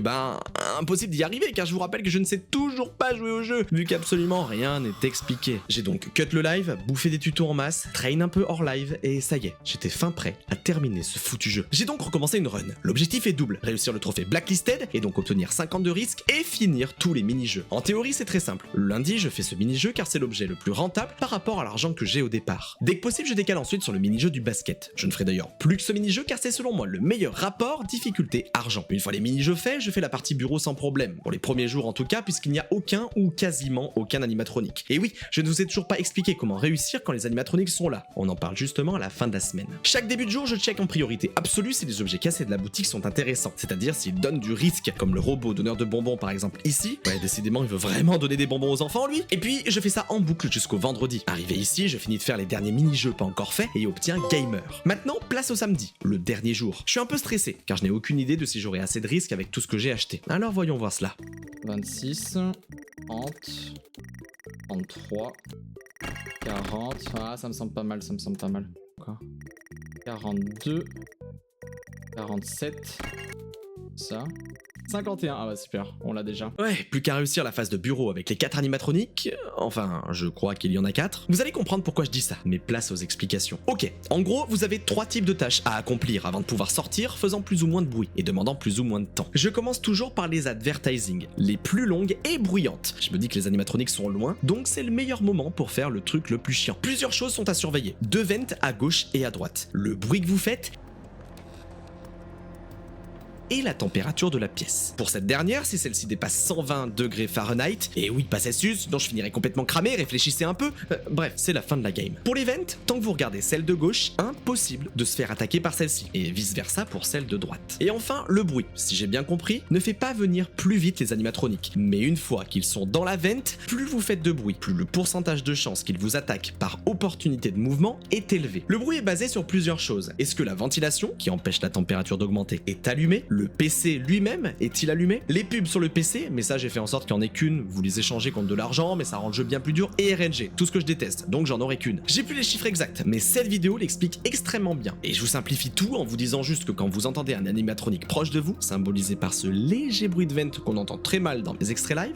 impossible d'y arriver car je vous rappelle que je ne sais toujours pas jouer au jeu, vu qu'absolument rien n'est expliqué. J'ai donc cut le live, bouffé des tutos en masse, train un peu hors live et ça y est, j'étais fin prêt à terminer ce foutu jeu. J'ai donc recommencé une run. L'objectif est double, réussir le trophée Blacklisted et donc obtenir 50 de risque et finir tous les mini-jeux. En théorie c'est très simple. Le lundi je fais ce mini-jeu car c'est l'objet le plus rentable par rapport à l'argent que j'ai au départ. Dès que possible je décale ensuite sur le mini-jeu du basket. Je ne ferai d'ailleurs plus que ce mini-jeu car c'est selon moi le meilleur rapport difficulté-argent. Une fois les mini-jeux faits, je fais la partie bureau sans problème. Pour les premiers jours en tout cas, puisqu'il n'y a aucun ou quasiment aucun animatronique. Et oui, je ne vous ai toujours pas expliqué comment réussir quand les animatroniques sont là. On en parle justement à la fin de la semaine. Chaque début de jour, je check en priorité absolue si les objets cassés de la boutique sont intéressants, c'est-à-dire s'ils donnent du risque, comme le robot donneur de bonbons par exemple ici. Ouais, décidément, il veut vraiment donner des bonbons aux enfants lui. Et puis, je fais ça en boucle jusqu'au vendredi. Arrivé ici, je finis de faire les derniers mini-jeux pas encore faits et obtiens Gamer. Maintenant, place au samedi, le dernier jour. Je suis un peu stressé, car je n'ai aucune idée de si j'aurai assez de risques avec tout ce que j'ai acheté. Alors voyons voir cela. 26, 30, 33, 40. Ah, ça me semble pas mal, ça me semble pas mal. Quoi 42, 47, ça. 51, ah bah super, on l'a déjà. Ouais, plus qu'à réussir la phase de bureau avec les 4 animatroniques, enfin, je crois qu'il y en a 4. Vous allez comprendre pourquoi je dis ça, mais place aux explications. Ok, en gros, vous avez 3 types de tâches à accomplir avant de pouvoir sortir, faisant plus ou moins de bruit et demandant plus ou moins de temps. Je commence toujours par les advertising, les plus longues et bruyantes. Je me dis que les animatroniques sont loin, donc c'est le meilleur moment pour faire le truc le plus chiant. Plusieurs choses sont à surveiller, 2 vents à gauche et à droite. Le bruit que vous faites et la température de la pièce. Pour cette dernière, si celle-ci dépasse 120 degrés Fahrenheit, et oui, pas Celsius, sinon je finirai complètement cramé, réfléchissez un peu, bref, c'est la fin de la game. Pour les vents, tant que vous regardez celle de gauche, impossible de se faire attaquer par celle-ci, et vice versa pour celle de droite. Et enfin, le bruit, si j'ai bien compris, ne fait pas venir plus vite les animatroniques, mais une fois qu'ils sont dans la vent, plus vous faites de bruit, plus le pourcentage de chances qu'ils vous attaquent par opportunité de mouvement est élevé. Le bruit est basé sur plusieurs choses. Est-ce que la ventilation, qui empêche la température d'augmenter, est allumée? Le PC lui-même est-il allumé? Les pubs sur le PC, mais ça j'ai fait en sorte qu'il n'y en ait qu'une, vous les échangez contre de l'argent, mais ça rend le jeu bien plus dur, et RNG, tout ce que je déteste, donc j'en aurai qu'une. J'ai plus les chiffres exacts, mais cette vidéo l'explique extrêmement bien, et je vous simplifie tout en vous disant juste que quand vous entendez un animatronique proche de vous, symbolisé par ce léger bruit de vent qu'on entend très mal dans les extraits live,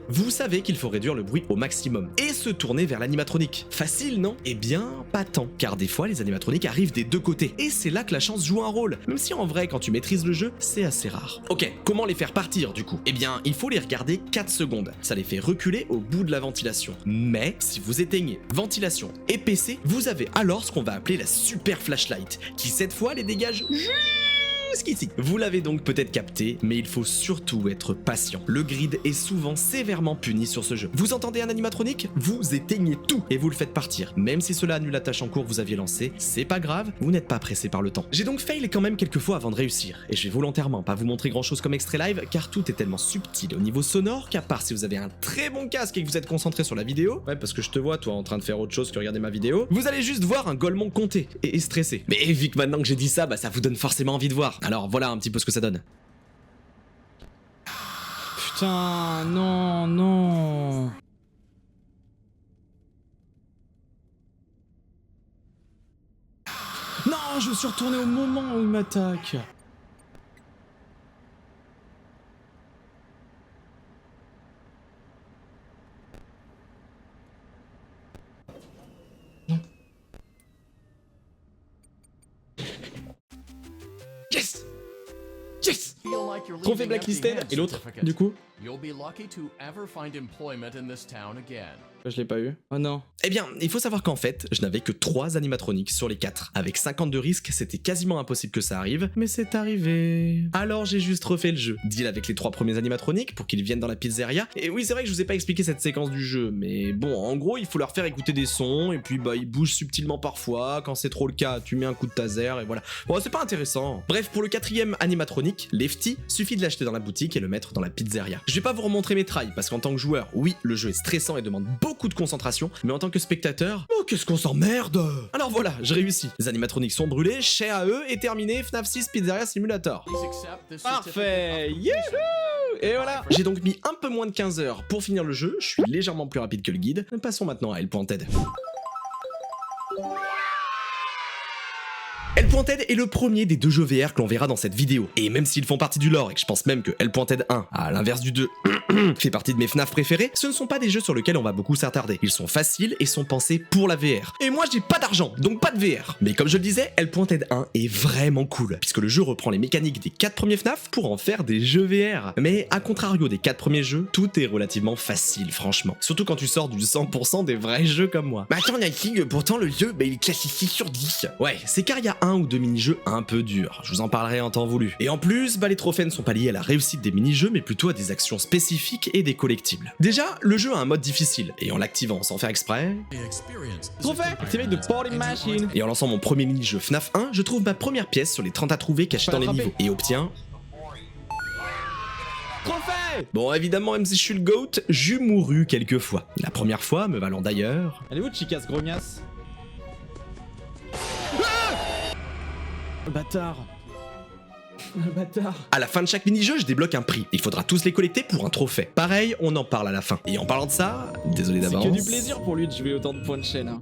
vous savez qu'il faut réduire le bruit au maximum et se tourner vers l'animatronique. Facile, non? Eh bien, pas tant, car des fois les animatroniques arrivent des deux côtés et c'est là que la chance joue un rôle, même si en vrai quand tu maîtrises le jeu, c'est assez rare. Ok, comment les faire partir du coup? Eh bien, il faut les regarder 4 secondes, ça les fait reculer au bout de la ventilation. Mais si vous éteignez ventilation et PC, vous avez alors ce qu'on va appeler la super flashlight, qui cette fois les dégage jusqu'ici. Vous l'avez donc peut-être capté, mais il faut surtout être patient. Le grid est souvent sévèrement puni sur ce jeu. Vous entendez un animatronique? Vous éteignez tout et vous le faites partir. Même si cela annule la tâche en cours que vous aviez lancée, c'est pas grave, vous n'êtes pas pressé par le temps. J'ai donc fail quand même quelques fois avant de réussir, et je vais volontairement pas vous montrer grand chose comme extrait live, car tout est tellement subtil au niveau sonore qu'à part si vous avez un très bon casque et que vous êtes concentré sur la vidéo, ouais parce que je te vois toi en train de faire autre chose que regarder ma vidéo, vous allez juste voir un golemon compter et stresser. Mais vu que maintenant que j'ai dit ça, bah ça vous donne forcément envie de voir. Alors voilà un petit peu ce que ça donne. Putain, non, non. Non, je me suis retourné au moment où il m'attaque. Non. Yes! Yes! Trophée Blacklisted et l'autre, du coup? Je l'ai pas eu. Oh non. Eh bien, il faut savoir qu'en fait, je n'avais que 3 animatroniques sur les 4. Avec 50 de risque, c'était quasiment impossible que ça arrive, mais c'est arrivé. Alors j'ai juste refait le jeu. Deal avec les 3 premiers animatroniques pour qu'ils viennent dans la pizzeria. Et oui, c'est vrai que je vous ai pas expliqué cette séquence du jeu, mais bon, en gros, il faut leur faire écouter des sons, et puis bah, ils bougent subtilement parfois. Quand c'est trop le cas, tu mets un coup de taser, et voilà. Bon, c'est pas intéressant. Bref, pour le 4e animatronique, Lefty, suffit de l'acheter dans la boutique et le mettre dans la pizzeria. Je vais pas vous remontrer mes trails, parce qu'en tant que joueur, oui, le jeu est stressant et demande beaucoup beaucoup de concentration, mais en tant que spectateur, oh qu'est-ce qu'on s'emmerde. Alors voilà, j'ai réussi. Les animatroniques sont brûlés, cher à eux, et terminé FNAF 6 Pizzeria Simulator. Parfait. Youhou. Et voilà. J'ai donc mis un peu moins de 15 heures pour finir le jeu, je suis légèrement plus rapide que le guide. Passons maintenant à L.TED. L.TED est le premier des deux jeux VR que l'on verra dans cette vidéo. Et même s'ils font partie du lore et que je pense même que L.TED 1, à l'inverse du 2, fait partie de mes FNAF préférés, ce ne sont pas des jeux sur lesquels on va beaucoup s'attarder. Ils sont faciles et sont pensés pour la VR. Et moi j'ai pas d'argent, donc pas de VR. Mais comme je le disais, L.TED 1 est vraiment cool, puisque le jeu reprend les mécaniques des 4 premiers FNAF pour en faire des jeux VR. Mais à contrario des 4 premiers jeux, tout est relativement facile franchement. Surtout quand tu sors du 100% des vrais jeux comme moi. Mais attends Night King, pourtant le jeu, il est classifié sur 10. Ouais, c'est car il y a un ou deux mini-jeux un peu durs, je vous en parlerai en temps voulu. Et en plus, les trophées ne sont pas liés à la réussite des mini-jeux, mais plutôt à des actions spécifiques et des collectibles. Déjà, le jeu a un mode difficile, et en l'activant sans faire exprès... Trophée. Activate the party machine. Et en lançant mon premier mini-jeu FNAF 1, je trouve ma première pièce sur les 30 à trouver cachées dans les niveaux, et obtiens... Trophée. Bon, évidemment, même si je suis le GOAT, j'ai mouru quelques fois. La première fois me valant d'ailleurs... Elle est où Chica ce grognasse? Bâtard. Bâtard. À la fin de chaque mini-jeu, je débloque un prix. Il faudra tous les collecter pour un trophée. Pareil, on en parle à la fin. Et en parlant de ça, désolé d'avance... C'est que du plaisir pour lui de jouer autant de points de chaîne. Hein.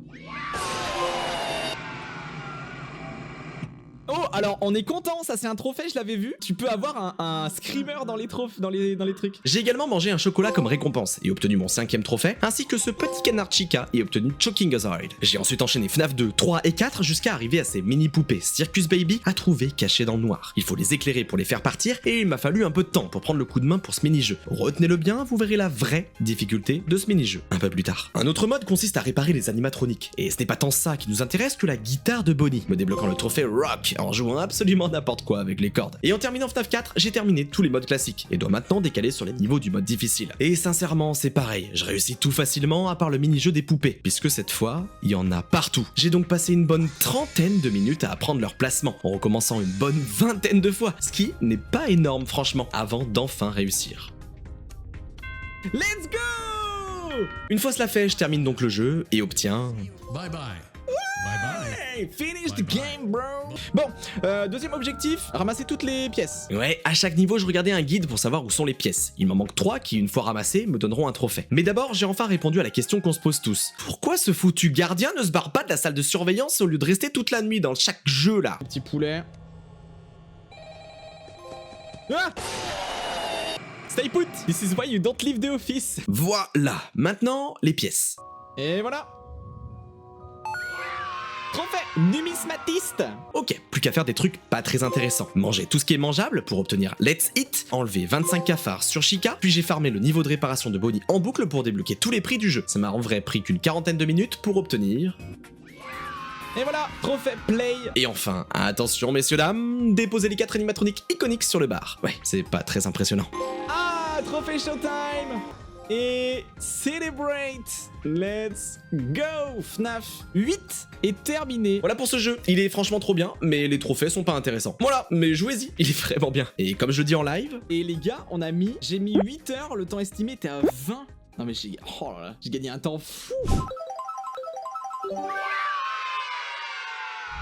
Oh, alors on est content, ça c'est un trophée, je l'avais vu. Tu peux avoir un screamer dans les dans les trucs. J'ai également mangé un chocolat comme récompense et obtenu mon 5e trophée, ainsi que ce petit canard Chica et obtenu Choking Hazard. J'ai ensuite enchaîné FNAF 2, 3 et 4 jusqu'à arriver à ces mini poupées Circus Baby à trouver cachées dans le noir. Il faut les éclairer pour les faire partir et il m'a fallu un peu de temps pour prendre le coup de main pour ce mini-jeu. Retenez-le bien, vous verrez la vraie difficulté de ce mini-jeu un peu plus tard. Un autre mode consiste à réparer les animatroniques et ce n'est pas tant ça qui nous intéresse que la guitare de Bonnie, me débloquant le trophée Rock en jouant absolument n'importe quoi avec les cordes. Et en terminant FNAF 4, j'ai terminé tous les modes classiques et dois maintenant décaler sur les niveaux du mode difficile. Et sincèrement, c'est pareil, je réussis tout facilement à part le mini-jeu des poupées, puisque cette fois, il y en a partout. J'ai donc passé une bonne 30aine de minutes à apprendre leur placement, en recommençant une bonne 20aine de fois, ce qui n'est pas énorme franchement, avant d'enfin réussir. Let's go! Une fois cela fait, je termine donc le jeu et obtiens... Bye bye. Hey, finish the game, bro. Bon, deuxième objectif, ramasser toutes les pièces. Ouais, à chaque niveau, je regardais un guide pour savoir où sont les pièces. Il m'en manque 3 qui, une fois ramassées, me donneront un trophée. Mais d'abord, j'ai enfin répondu à la question qu'on se pose tous. Pourquoi ce foutu gardien ne se barre pas de la salle de surveillance au lieu de rester toute la nuit dans chaque jeu là? Petit poulet. Ah! Stay put! This is why you don't leave the office. Voilà, maintenant, les pièces. Et voilà. Trophée numismatiste. Ok, plus qu'à faire des trucs pas très intéressants. Manger tout ce qui est mangeable pour obtenir Let's Eat, enlever 25 cafards sur Chica, puis j'ai farmé le niveau de réparation de Bonnie en boucle pour débloquer tous les prix du jeu. Ça m'a en vrai pris qu'une 40aine de minutes pour obtenir... Et voilà, trophée play. Et enfin, attention messieurs dames, déposez les 4 animatroniques iconiques sur le bar. Ouais, c'est pas très impressionnant. Ah, trophée showtime. Et celebrate. Let's go. FNAF 8 est terminé. Voilà pour ce jeu, il est franchement trop bien, mais les trophées sont pas intéressants. Voilà, mais jouez-y, il est vraiment bien. Et comme je le dis en live... Et les gars, j'ai mis 8 heures, le temps estimé était à 20. Non mais oh là là, j'ai gagné un temps fou.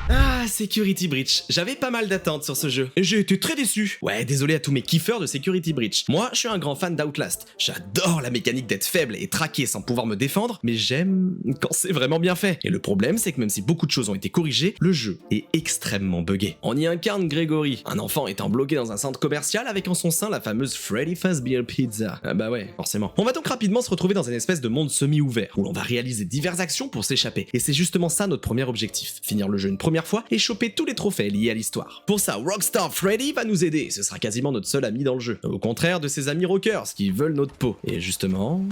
Ah, Security Breach. J'avais pas mal d'attentes sur ce jeu. Et j'ai été très déçu. Ouais, désolé à tous mes kiffeurs de Security Breach. Moi, je suis un grand fan d'Outlast. J'adore la mécanique d'être faible et traqué sans pouvoir me défendre, mais j'aime quand c'est vraiment bien fait. Et le problème, c'est que même si beaucoup de choses ont été corrigées, le jeu est extrêmement buggé. On y incarne Gregory, un enfant étant bloqué dans un centre commercial avec en son sein la fameuse Freddy Fazbear Pizza. Ah bah ouais, forcément. On va donc rapidement se retrouver dans une espèce de monde semi-ouvert, où l'on va réaliser diverses actions pour s'échapper. Et c'est justement ça notre premier objectif, finir le jeu une première fois et choper tous les trophées liés à l'histoire. Pour ça, Rockstar Freddy va nous aider, ce sera quasiment notre seul ami dans le jeu. Au contraire de ses amis rockers qui veulent notre peau. Et justement...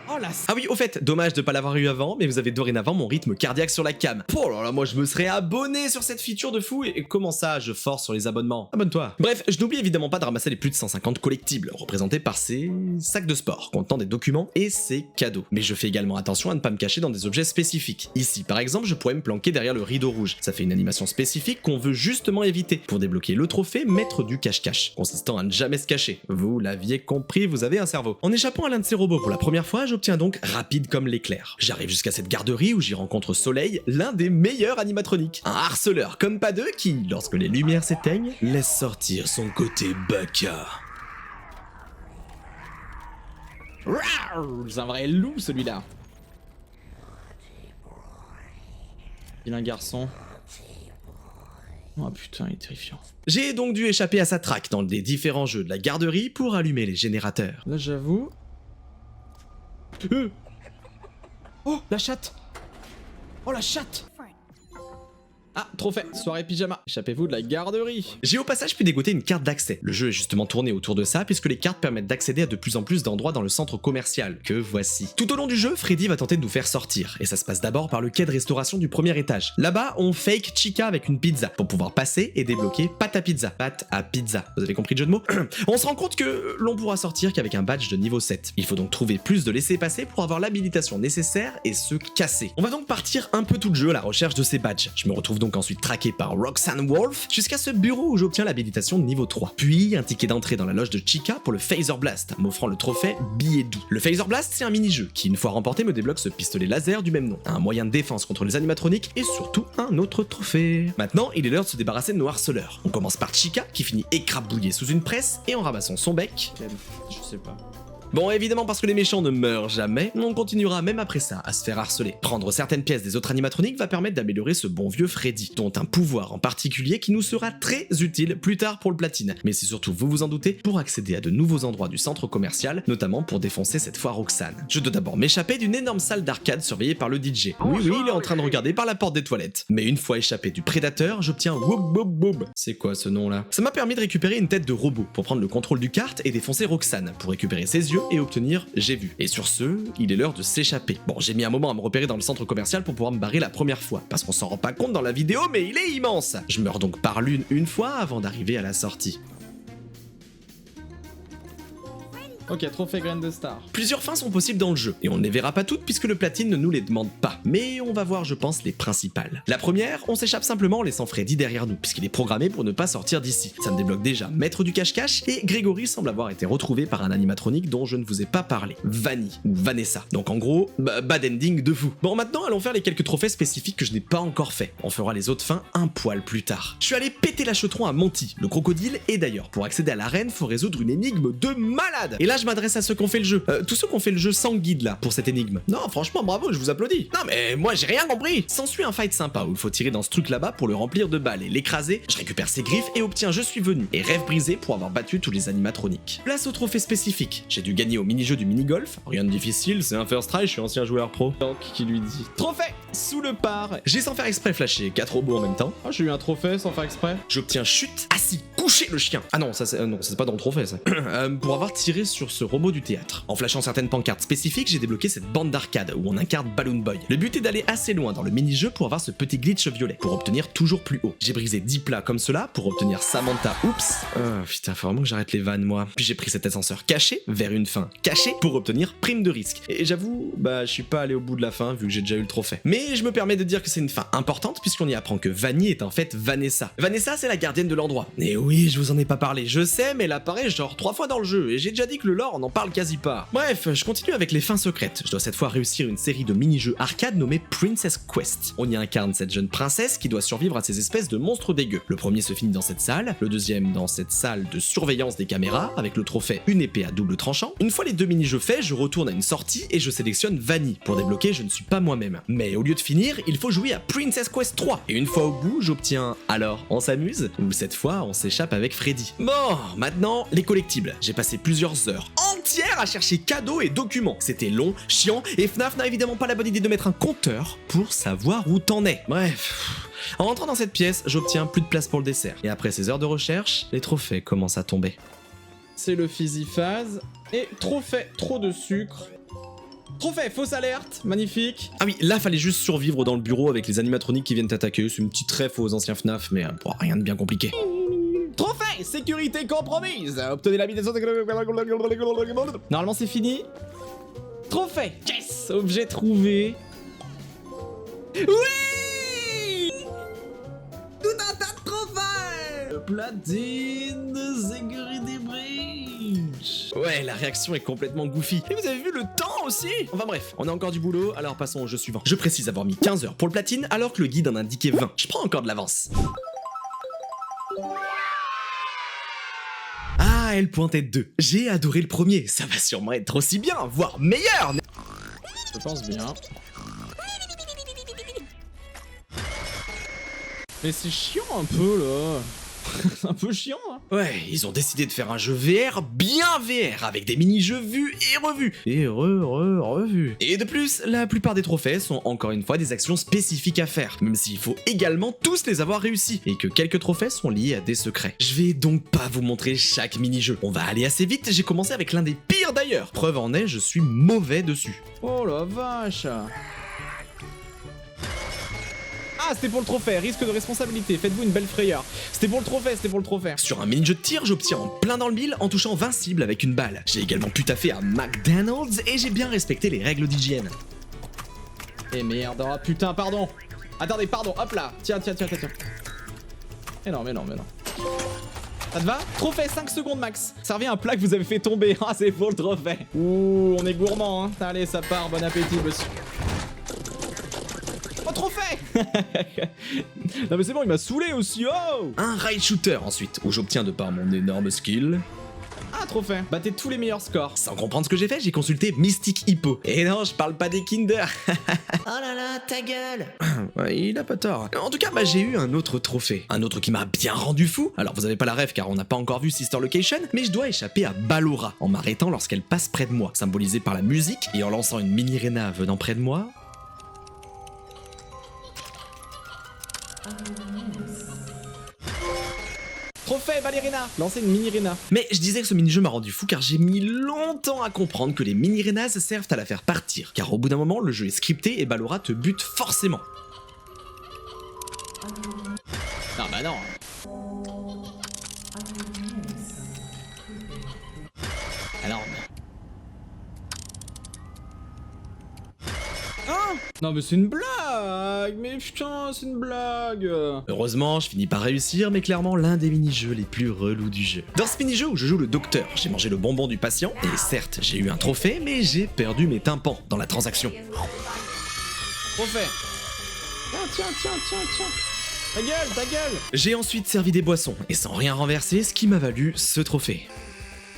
Oh la... Ah oui, au fait, dommage de pas l'avoir eu avant, mais vous avez dorénavant mon rythme cardiaque sur la cam. Oh là là, moi je me serais abonné sur cette feature de fou, et comment ça, je force sur les abonnements? Abonne-toi. Bref, je n'oublie évidemment pas de ramasser les plus de 150 collectibles, représentés par ces sacs de sport, contenant des documents et ces cadeaux. Mais je fais également attention à ne pas me cacher dans des objets spécifiques. Ici, par exemple, je pourrais me planquer derrière le rideau rouge. Ça fait une animation spécifique qu'on veut justement éviter, pour débloquer le trophée maître du cache-cache, consistant à ne jamais se cacher. Vous l'aviez compris, vous avez un cerveau. En échappant à l'un de ces robots pour la première fois, j'obtiens donc rapide comme l'éclair. J'arrive jusqu'à cette garderie où j'y rencontre Soleil, l'un des meilleurs animatroniques. Un harceleur comme pas deux qui, lorsque les lumières s'éteignent, laisse sortir son côté baka. C'est un vrai loup celui-là. Il a un garçon. Oh putain, il est terrifiant. J'ai donc dû échapper à sa traque dans les différents jeux de la garderie pour allumer les générateurs. Là j'avoue... Oh, la chatte. Oh, la chatte. Ah, trophée, soirée pyjama. Échappez-vous de la garderie. J'ai au passage pu dégoter une carte d'accès. Le jeu est justement tourné autour de ça puisque les cartes permettent d'accéder à de plus en plus d'endroits dans le centre commercial, que voici. Tout au long du jeu, Freddy va tenter de nous faire sortir, et ça se passe d'abord par le quai de restauration du premier étage. Là-bas, on fake Chica avec une pizza, pour pouvoir passer et débloquer pâte à pizza. Pâte à pizza, vous avez compris le jeu de mots? On se rend compte que l'on pourra sortir qu'avec un badge de niveau 7. Il faut donc trouver plus de laissez-passer pour avoir l'habilitation nécessaire et se casser. On va donc partir un peu tout le jeu à la recherche de ces badges. Je me retrouve donc ensuite traqué par Roxanne Wolf jusqu'à ce bureau où j'obtiens l'habilitation de niveau 3. Puis un ticket d'entrée dans la loge de Chica pour le Phaser Blast, m'offrant le trophée billet doux. Le Phaser Blast, c'est un mini-jeu qui, une fois remporté, me débloque ce pistolet laser du même nom, un moyen de défense contre les animatroniques et surtout un autre trophée. Maintenant, il est l'heure de se débarrasser de nos harceleurs. On commence par Chica qui finit écrabouillé sous une presse et en ramassant son bec. Je sais pas. Bon, évidemment, parce que les méchants ne meurent jamais, on continuera même après ça à se faire harceler. Prendre certaines pièces des autres animatroniques va permettre d'améliorer ce bon vieux Freddy, dont un pouvoir en particulier qui nous sera très utile plus tard pour le platine. Mais c'est surtout, vous vous en doutez, pour accéder à de nouveaux endroits du centre commercial, notamment pour défoncer cette fois Roxanne. Je dois d'abord m'échapper d'une énorme salle d'arcade surveillée par le DJ. Oui, il est en train de regarder par la porte des toilettes. Mais une fois échappé du prédateur, j'obtiens Whoop Boop Boop. C'est quoi ce nom-là? Ça m'a permis de récupérer une tête de robot pour prendre le contrôle du kart et défoncer Roxanne, pour récupérer ses yeux et obtenir j'ai vu. Et sur ce, il est l'heure de s'échapper. Bon, j'ai mis un moment à me repérer dans le centre commercial pour pouvoir me barrer la première fois, parce qu'on s'en rend pas compte dans la vidéo, mais il est immense. Je meurs donc par l'une une fois avant d'arriver à la sortie. Ok, trophée graine de star. Plusieurs fins sont possibles dans le jeu, et on ne les verra pas toutes puisque le platine ne nous les demande pas. Mais on va voir, je pense, les principales. La première, on s'échappe simplement en laissant Freddy derrière nous, puisqu'il est programmé pour ne pas sortir d'ici. Ça me débloque déjà maître du cache-cache, et Grégory semble avoir été retrouvé par un animatronique dont je ne vous ai pas parlé. Vanny, ou Vanessa. Donc en gros, bad ending de fou. Bon, maintenant, allons faire les quelques trophées spécifiques que je n'ai pas encore fait. On fera les autres fins un poil plus tard. Je suis allé péter la chetron à Monty, le crocodile, et d'ailleurs, pour accéder à l'arène, faut résoudre une énigme de malade. Et là, je m'adresse à ceux qui ont fait le jeu. Tous ceux qui ont fait le jeu sans guide là, pour cette énigme. Non, franchement, bravo, je vous applaudis. Non, mais moi, j'ai rien compris. S'ensuit un fight sympa où il faut tirer dans ce truc là-bas pour le remplir de balles et l'écraser. Je récupère ses griffes et obtiens je suis venu. Et rêve brisé pour avoir battu tous les animatroniques. Place au trophée spécifique. J'ai dû gagner au mini-jeu du mini-golf. Rien de difficile, c'est un first try, je suis ancien joueur pro. Donc, qui lui dit trophée sous le par. J'ai sans faire exprès flashé 4 robots en même temps. Oh, j'ai eu un trophée sans faire exprès. J'obtiens chute, assis, couché le chien. Ah non, ça c'est pas dans le trophée ça. Pour avoir tiré sur ce robot du théâtre. En flashant certaines pancartes spécifiques, j'ai débloqué cette bande d'arcade où on incarne Balloon Boy. Le but est d'aller assez loin dans le mini-jeu pour avoir ce petit glitch violet, pour obtenir toujours plus haut. J'ai brisé 10 plats comme cela pour obtenir Samantha Oops. Oh putain, faut vraiment que j'arrête les vannes moi. Puis j'ai pris cet ascenseur caché vers une fin cachée pour obtenir prime de risque. Et j'avoue, je suis pas allé au bout de la fin vu que j'ai déjà eu le trophée. Mais je me permets de dire que c'est une fin importante puisqu'on y apprend que Vanny est en fait Vanessa. Vanessa, c'est la gardienne de l'endroit. Et oui, je vous en ai pas parlé, je sais, mais elle apparaît genre 3 fois dans le jeu et j'ai déjà dit que le lore on en parle quasi pas. Bref, je continue avec les fins secrètes. Je dois cette fois réussir une série de mini-jeux arcade nommés Princess Quest. On y incarne cette jeune princesse qui doit survivre à ces espèces de monstres dégueux. Le premier se finit dans cette salle, le deuxième dans cette salle de surveillance des caméras avec le trophée une épée à double tranchant. Une fois les 2 mini-jeux faits, je retourne à une sortie et je sélectionne Vanny. Pour débloquer, je ne suis pas moi-même. Mais au lieu de finir, il faut jouer à Princess Quest 3. Et une fois au bout, j'obtiens alors on s'amuse ou cette fois on s'échappe avec Freddy. Bon, maintenant les collectibles. J'ai passé plusieurs heures entières à chercher cadeaux et documents. C'était long, chiant et FNAF n'a évidemment pas la bonne idée de mettre un compteur pour savoir où t'en es. Bref. En rentrant dans cette pièce, j'obtiens plus de place pour le dessert. Et après ces heures de recherche, les trophées commencent à tomber. C'est le Physiphase et trophée trop de sucre. Trophée, fausse alerte, magnifique. Ah oui, là fallait juste survivre dans le bureau avec les animatroniques qui viennent t'attaquer. C'est une petite ref aux anciens FNAF, mais bon, rien de bien compliqué. Trophée, sécurité compromise. Obtenez l'habitation. Normalement c'est fini. Trophée, yes, objet trouvé. Oui. Tout un tas de trophées. Platine, sécurité bridge. Ouais, la réaction est complètement goofy. Et vous avez vu le temps aussi? Enfin bref, on a encore du boulot, alors passons au jeu suivant. Je précise avoir mis 15 heures pour le platine, alors que le guide en indiquait 20. Je prends encore de l'avance. Ah, elle pointait 2. J'ai adoré le premier, ça va sûrement être aussi bien, voire meilleur. Je pense bien. Mais c'est chiant un peu là. C'est un peu chiant hein. Ouais, ils ont décidé de faire un jeu VR bien VR, avec des mini-jeux vus et revus. Et revus. Et de plus, la plupart des trophées sont encore une fois des actions spécifiques à faire, même s'il faut également tous les avoir réussis, et que quelques trophées sont liés à des secrets. Je vais donc pas vous montrer chaque mini-jeu. On va aller assez vite, j'ai commencé avec l'un des pires d'ailleurs. Preuve en est, je suis mauvais dessus. Oh la vache. Ah, c'était pour le trophée, risque de responsabilité, faites-vous une belle frayeur. C'était pour le trophée, c'était pour le trophée. Sur un mini-jeu de tir, j'obtiens en plein dans le mille en touchant 20 cibles avec une balle. J'ai également pu taffer à McDonald's et j'ai bien respecté les règles d'hygiène. Eh merde, oh putain, pardon. Attendez, pardon, hop là. Tiens. Mais non. Ça te va? Trophée, 5 secondes max. Ça revient à un plat que vous avez fait tomber. Ah, c'est pour le trophée. Ouh, on est gourmand, hein. Allez, ça part, bon appétit, monsieur. Oh, trophée. Non mais c'est bon, il m'a saoulé aussi, oh. Un rail shooter ensuite, où j'obtiens de par mon énorme skill. Ah, trophée. Battez tous les meilleurs scores. Sans comprendre ce que j'ai fait, j'ai consulté Mystic Hippo. Et non, je parle pas des Kinder. Oh là là, ta gueule. Ouais, il a pas tort. En tout cas, j'ai eu un autre trophée. Un autre qui m'a bien rendu fou. Alors vous avez pas la ref car on n'a pas encore vu Sister Location, mais je dois échapper à Ballora en m'arrêtant lorsqu'elle passe près de moi, symbolisée par la musique, et en lançant une mini Rena venant près de moi. Trophée, Ballerina. Lancez une mini Rena. Mais je disais que ce mini-jeu m'a rendu fou car j'ai mis longtemps à comprendre que les mini-renas servent à la faire partir. Car au bout d'un moment, le jeu est scripté et Ballora te bute forcément. Non, bah non. Alors. Hein? Non mais c'est une blague. Mais putain, c'est une blague. Heureusement, je finis par réussir, mais clairement l'un des mini-jeux les plus relous du jeu. Dans ce mini-jeu où je joue le docteur, j'ai mangé le bonbon du patient, et certes, j'ai eu un trophée, mais j'ai perdu mes tympans dans la transaction. Trophée. Tiens. Ta gueule. J'ai ensuite servi des boissons, et sans rien renverser, ce qui m'a valu ce trophée.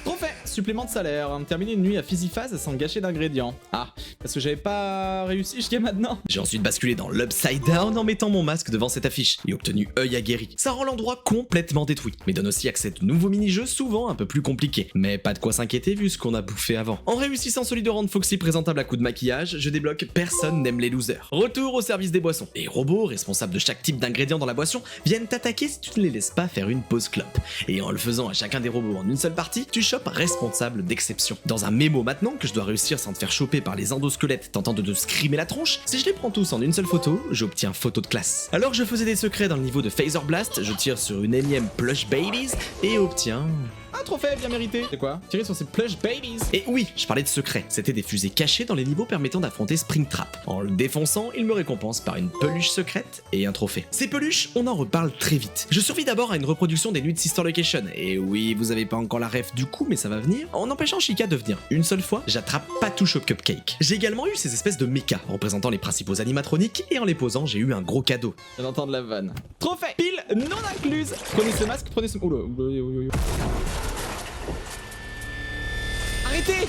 Trophée, supplément de salaire. Terminer une nuit à Physiphase sans gâcher d'ingrédients. Ah, parce que j'avais pas réussi jusqu'à maintenant. J'ai ensuite basculé dans l'Upside Down en mettant mon masque devant cette affiche et obtenu œil aguerri. Ça rend l'endroit complètement détruit, mais donne aussi accès de nouveaux mini-jeux souvent un peu plus compliqués. Mais pas de quoi s'inquiéter vu ce qu'on a bouffé avant. En réussissant celui de rendre Foxy présentable à coup de maquillage, je débloque Personne n'aime les losers. Retour au service des boissons. Les robots, responsables de chaque type d'ingrédient dans la boisson, viennent t'attaquer si tu ne les laisses pas faire une pause clope. Et en le faisant à chacun des robots en une seule partie, tu chopes responsable d'exception. Dans un mémo maintenant que je dois réussir sans te faire choper par les endosquelettes tentant de te scrimer la tronche, si je les prends tous en une seule photo, j'obtiens photo de classe. Alors que je faisais des secrets dans le niveau de Phaser Blast, je tire sur une énième Plush Babies et obtiens... Un trophée bien mérité. C'est quoi? Tirer sur ces Plush Babies. Et oui, je parlais de secrets. C'était des fusées cachées dans les niveaux permettant d'affronter Springtrap. En le défonçant, il me récompense par une peluche secrète et un trophée. Ces peluches, on en reparle très vite. Je survis d'abord à une reproduction des nuits de Sister Location. Et oui, vous avez pas encore la ref du coup, mais ça va venir. En empêchant Chica de venir une seule fois, j'attrape Patouche au cupcake. J'ai également eu ces espèces de mechas représentant les principaux animatroniques et en les posant, j'ai eu un gros cadeau. Je viens d'entendre la vanne. Trophée. Pile non incluse. Prenez ce masque, prenez ce... Oula. Arrêtez!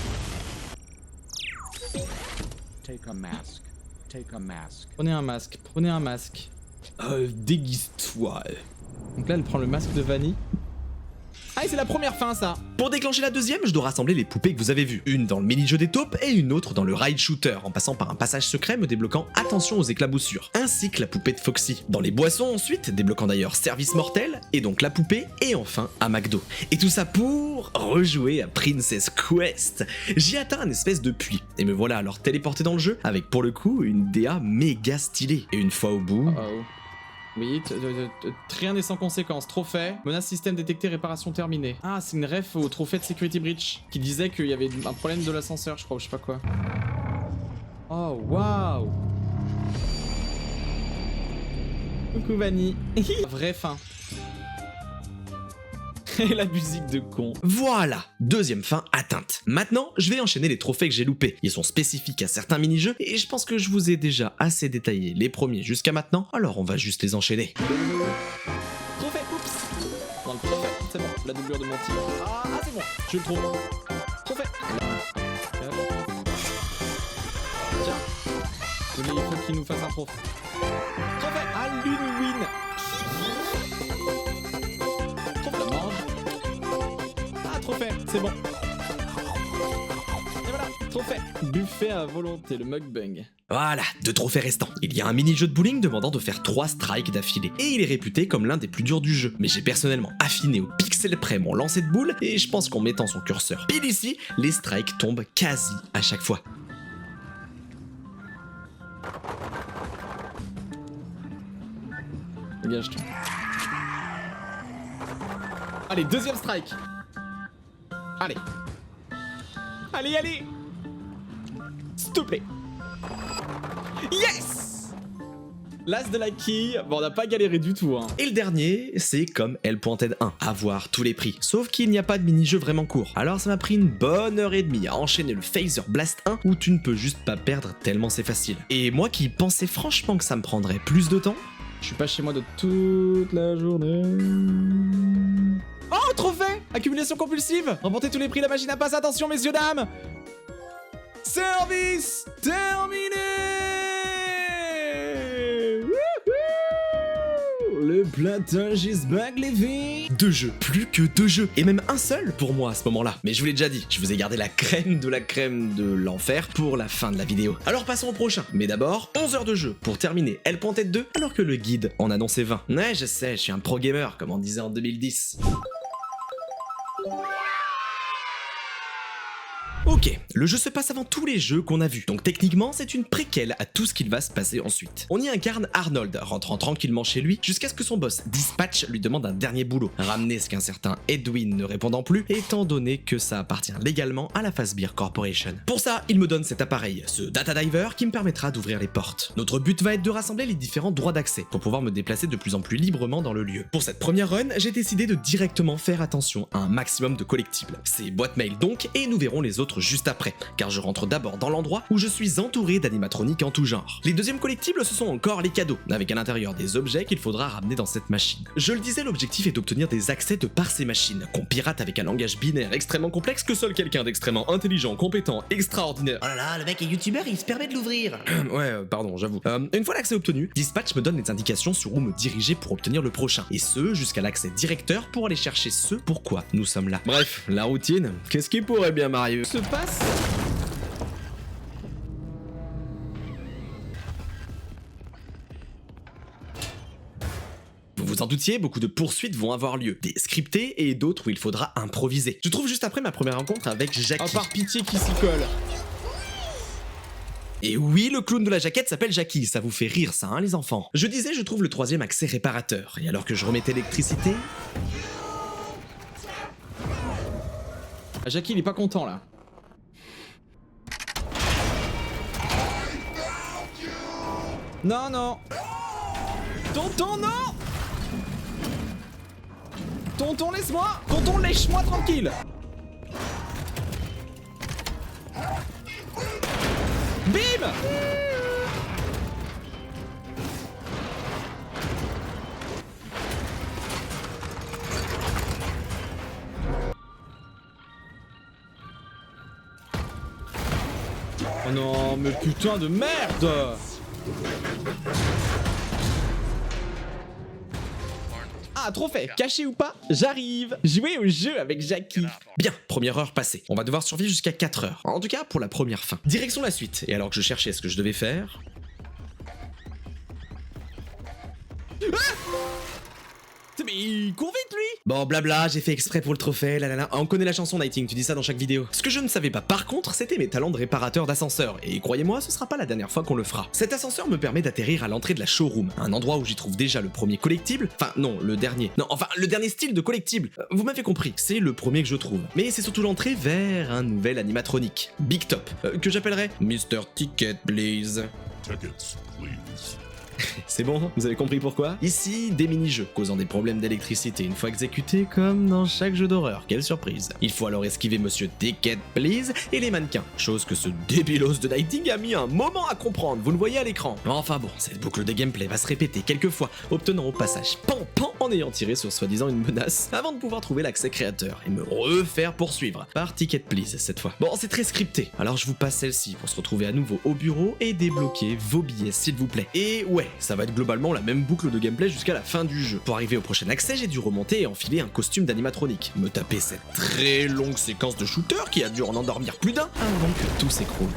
Take a mask. Take a mask. Prenez un masque. Déguise-toi. Donc là, elle prend le masque de Vanille. Ah, Ah, c'est la première fin, ça. Pour déclencher la deuxième, je dois rassembler les poupées que vous avez vues. Une dans le mini-jeu des taupes et une autre dans le ride shooter, en passant par un passage secret me débloquant attention aux éclaboussures, ainsi que la poupée de Foxy. Dans les boissons ensuite, débloquant d'ailleurs service mortel, et donc la poupée, et enfin à McDo. Et tout ça pour rejouer à Princess Quest. J'y atteins un espèce de puits, et me voilà alors téléporté dans le jeu, avec pour le coup une DA méga stylée. Et une fois au bout... Oh. Oui, rien n'est sans conséquence. Trophée, menace système détecté, réparation terminée. Ah, c'est une ref au trophée de Security Breach qui disait qu'il y avait un problème de l'ascenseur, je crois, ou je sais pas quoi. Oh, waouh. Coucou Vanny. Vraie fin. Et la musique de con. Voilà, deuxième fin atteinte. Maintenant, je vais enchaîner les trophées que j'ai loupés. Ils sont spécifiques à certains mini-jeux et je pense que je vous ai déjà assez détaillé les premiers jusqu'à maintenant, alors on va juste les enchaîner. Trophée, oups. Dans le trophée, c'est bon, la doublure de mon tir. Ah, c'est bon, je le trouve. Trophée. Tiens, il faut qu'il nous fasse un trophée. Trophée, ah, l'une win. Trophée, c'est bon. Et voilà, trophée. Buffet à volonté, le mukbang. Voilà, 2 trophées restants. Il y a un mini-jeu de bowling demandant de faire 3 strikes d'affilée. Et il est réputé comme l'un des plus durs du jeu. Mais j'ai personnellement affiné au pixel près mon lancer de boule et je pense qu'en mettant son curseur pile ici, les strikes tombent quasi à chaque fois. Dégage-toi. Allez, deuxième strike. Allez. Allez, allez. S'il te plaît. Yes. L'as de la quille. Bon, on n'a pas galéré du tout, hein. Et le dernier, c'est comme L.Ed 1, avoir tous les prix. Sauf qu'il n'y a pas de mini-jeu vraiment court. Alors ça m'a pris une bonne heure et demie à enchaîner le Phaser Blast 1 où tu ne peux juste pas perdre tellement c'est facile. Et moi qui pensais franchement que ça me prendrait plus de temps... Je suis pas chez moi de toute la journée. Oh, trophée! Accumulation compulsive! Remportez tous les prix, la machine à passe, attention messieurs, dames! Service terminé! Wouhou! Le platage is back, les filles! 2 jeux, plus que 2 jeux, et même un seul pour moi à ce moment-là. Mais je vous l'ai déjà dit, je vous ai gardé la crème de l'enfer pour la fin de la vidéo. Alors passons au prochain, mais d'abord, 11 heures de jeu pour terminer L.Ed 2, alors que le guide en annonçait 20. Ouais, je sais, je suis un pro gamer, comme on disait en 2010. Ok, le jeu se passe avant tous les jeux qu'on a vus, donc techniquement c'est une préquelle à tout ce qu'il va se passer ensuite. On y incarne Arnold, rentrant tranquillement chez lui, jusqu'à ce que son boss Dispatch lui demande un dernier boulot, ramener ce qu'un certain Edwin ne répondant plus, étant donné que ça appartient légalement à la Fazbear Corporation. Pour ça, il me donne cet appareil, ce Data Diver, qui me permettra d'ouvrir les portes. Notre but va être de rassembler les différents droits d'accès, pour pouvoir me déplacer de plus en plus librement dans le lieu. Pour cette première run, j'ai décidé de directement faire attention à un maximum de collectibles. C'est boîte mail donc, et nous verrons les autres juste après, car je rentre d'abord dans l'endroit où je suis entouré d'animatroniques en tout genre. Les deuxièmes collectibles, ce sont encore les cadeaux, avec à l'intérieur des objets qu'il faudra ramener dans cette machine. Je le disais, l'objectif est d'obtenir des accès de par ces machines, qu'on pirate avec un langage binaire extrêmement complexe que seul quelqu'un d'extrêmement intelligent, compétent, extraordinaire... Oh là là, le mec est youtubeur, il se permet de l'ouvrir. Ouais, pardon, j'avoue. Une fois l'accès obtenu, Dispatch me donne des indications sur où me diriger pour obtenir le prochain, et ce, jusqu'à l'accès directeur pour aller chercher ce pourquoi nous sommes là. Bref, la routine, qu'est-ce qui pourrait bien m'arriver Se passe. Vous vous en doutiez, beaucoup de poursuites vont avoir lieu, des scriptées et d'autres où il faudra improviser. Je trouve juste après ma première rencontre avec Jackie. Oh, par pitié qui s'y colle. Et oui, le clown de la jaquette s'appelle Jackie, ça vous fait rire ça, hein les enfants. Je disais, je trouve le troisième accès réparateur, et alors que je remettais l'électricité... Ah, Jackie, il est pas content là. Non, non. Tonton, non. Tonton, laisse-moi. Tonton, lèche-moi tranquille. Bim. Oh non, mais putain de merde. Ah, trophée, caché ou pas, j'arrive. Jouer au jeu avec Jackie. Bien, première heure passée. On va devoir survivre jusqu'à 4 heures. En tout cas, pour la première fin. Direction la suite. Et alors que je cherchais ce que je devais faire... Mais il court vite, lui. Bon, blabla, j'ai fait exprès pour le trophée, là. On connaît la chanson, Nighting, tu dis ça dans chaque vidéo. Ce que je ne savais pas, par contre, c'était mes talents de réparateur d'ascenseur. Et croyez-moi, ce sera pas la dernière fois qu'on le fera. Cet ascenseur me permet d'atterrir à l'entrée de la showroom, un endroit où j'y trouve déjà le premier collectible. Enfin, non, le dernier. Non, enfin, le dernier style de collectible. Vous m'avez compris, c'est le premier que je trouve. Mais c'est surtout l'entrée vers un nouvel animatronique, Big Top, que j'appellerai Mr. Ticket, please. Tickets, please. C'est bon, vous avez compris pourquoi? Ici, des mini-jeux causant des problèmes d'électricité une fois exécutés comme dans chaque jeu d'horreur, quelle surprise. Il faut alors esquiver Monsieur Ticket Please et les mannequins, chose que ce débilos de Nighting a mis un moment à comprendre, vous le voyez à l'écran. Enfin bon, cette boucle de gameplay va se répéter quelques fois, obtenant au passage pan en ayant tiré sur soi-disant une menace, avant de pouvoir trouver l'accès créateur et me refaire poursuivre par Ticket Please cette fois. Bon, c'est très scripté, alors je vous passe celle-ci pour se retrouver à nouveau au bureau et débloquer vos billets s'il vous plaît. Et ouais, ça va être globalement la même boucle de gameplay jusqu'à la fin du jeu. Pour arriver au prochain accès, j'ai dû remonter et enfiler un costume d'animatronique, me taper cette très longue séquence de shooter qui a dû en endormir plus d'un avant que tout s'écroule.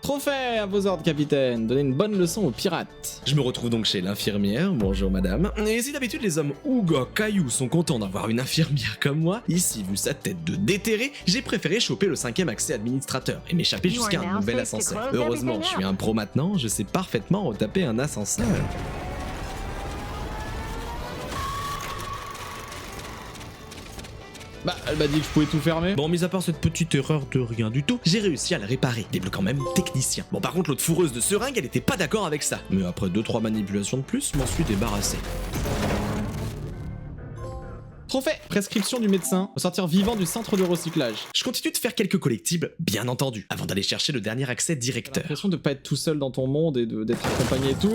Trophée à vos ordres, capitaine. Donnez une bonne leçon aux pirates. Je me retrouve donc chez l'infirmière, bonjour madame. Et si d'habitude les hommes Ouga Caillou sont contents d'avoir une infirmière comme moi, ici vu sa tête de déterré, j'ai préféré choper le 5e accès administrateur et m'échapper jusqu'à un nouvel ascenseur. Heureusement, je suis un pro maintenant, je sais parfaitement retaper un ascenseur. Bah, elle m'a dit que je pouvais tout fermer. Bon, mis à part cette petite erreur de rien du tout, j'ai réussi à la réparer, débloquant même technicien. Bon, par contre, l'autre fourreuse de seringue, elle était pas d'accord avec ça. Mais après 2-3 manipulations de plus, je m'en suis débarrassé. Trophée, prescription du médecin, ressortir vivant du centre de recyclage. Je continue de faire quelques collectibles, bien entendu, avant d'aller chercher le dernier accès J'ai directeur. l'impression de pas être tout seul dans ton monde et d'être accompagné et tout.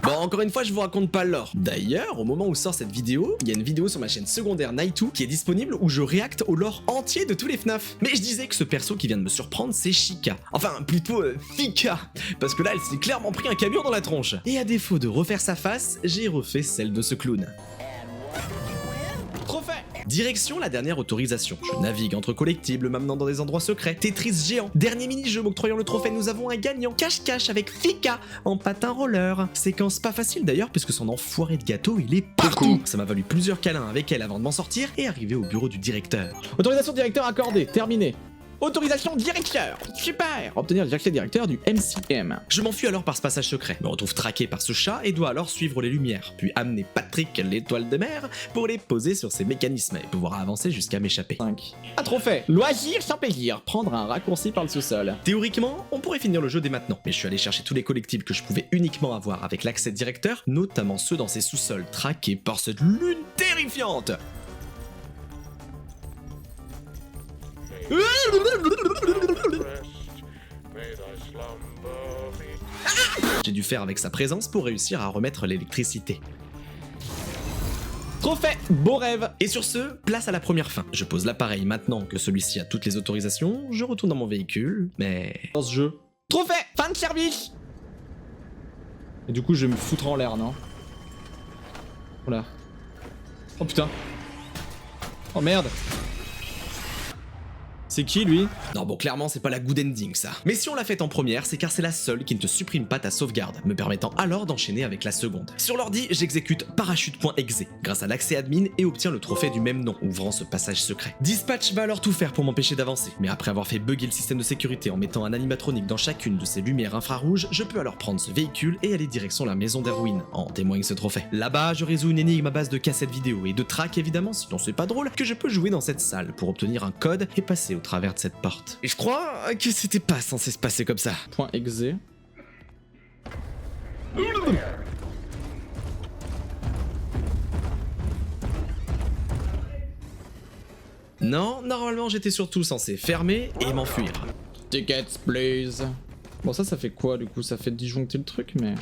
Bon, encore une fois, je vous raconte pas l'or. D'ailleurs, au moment où sort cette vidéo, il y a une vidéo sur ma chaîne secondaire Night2 qui est disponible où je réacte au lore entier de tous les FNAF. Mais je disais que ce perso qui vient de me surprendre, c'est Chica. Enfin, plutôt Fika. Parce que là, elle s'est clairement pris un camion dans la tronche. Et à défaut de refaire sa face, j'ai refait celle de ce clown. Trophée. Direction la dernière autorisation. Je navigue entre collectibles, m'amenant dans des endroits secrets. Tetris géant. Dernier mini-jeu m'octroyant le trophée, nous avons un gagnant. Cache-cache avec Fika en patin roller. Séquence pas facile d'ailleurs, puisque son enfoiré de gâteau, il est partout. Ça m'a valu plusieurs câlins avec elle avant de m'en sortir et arriver au bureau du directeur. Autorisation directeur accordée, terminé. Autorisation directeur. Super. Obtenir l'accès directeur du MCM. Je m'enfuis alors par ce passage secret, me retrouve traqué par ce chat et dois alors suivre les lumières, puis amener Patrick, l'étoile de mer, pour les poser sur ses mécanismes et pouvoir avancer jusqu'à m'échapper. 5. À trophée. Loisir sans plaisir. Prendre un raccourci par le sous-sol. Théoriquement, on pourrait finir le jeu dès maintenant, mais je suis allé chercher tous les collectibles que je pouvais uniquement avoir avec l'accès directeur, notamment ceux dans ces sous-sols traqués par cette lune terrifiante. J'ai dû faire avec sa présence pour réussir à remettre l'électricité. Trophée. Beau rêve. Et sur ce, place à la première fin. Je pose l'appareil maintenant que celui-ci a toutes les autorisations, je retourne dans mon véhicule, mais... Dans ce jeu. Trophée. Fin de service. Et du coup, je vais me foutre en l'air, non? Voilà. Oh putain. Oh merde. C'est qui lui? Non bon, clairement c'est pas la good ending ça. Mais si on l'a faite en première, c'est car c'est la seule qui ne te supprime pas ta sauvegarde, me permettant alors d'enchaîner avec la seconde. Sur l'ordi, j'exécute parachute.exe grâce à l'accès admin et obtiens le trophée du même nom, ouvrant ce passage secret. Dispatch va alors tout faire pour m'empêcher d'avancer, mais après avoir fait bugger le système de sécurité en mettant un animatronique dans chacune de ces lumières infrarouges, je peux alors prendre ce véhicule et aller direction la maison d'Erwin, en témoigne ce trophée. Là-bas, je résous une énigme à base de cassettes vidéo et de tracks évidemment, sinon c'est pas drôle, que je peux jouer dans cette salle pour obtenir un code et passer au travers de cette porte. Et je crois que c'était pas censé se passer comme ça. Point exe. Non, normalement j'étais surtout censé fermer et m'enfuir. Tickets, please. Bon, ça fait quoi du coup? Ça fait disjoncter le truc, mais.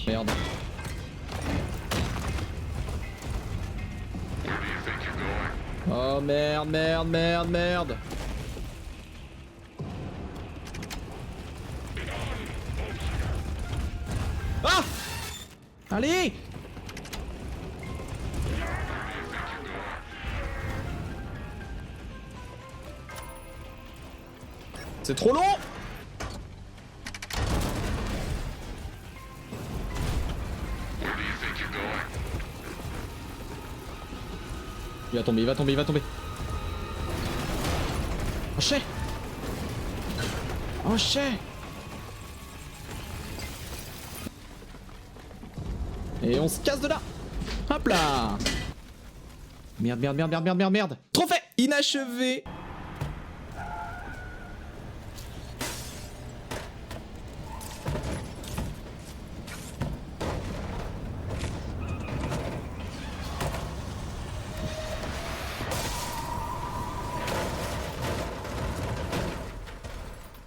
Merde. Oh merde, merde, merde, merde. Ah! Allez! C'est trop long! Il va tomber, il va tomber, il va tomber. Oh chais! Oh chais! Et on se casse de là! Hop là! Merde, merde, merde, merde, merde, merde, merde! Trop fait! Inachevé!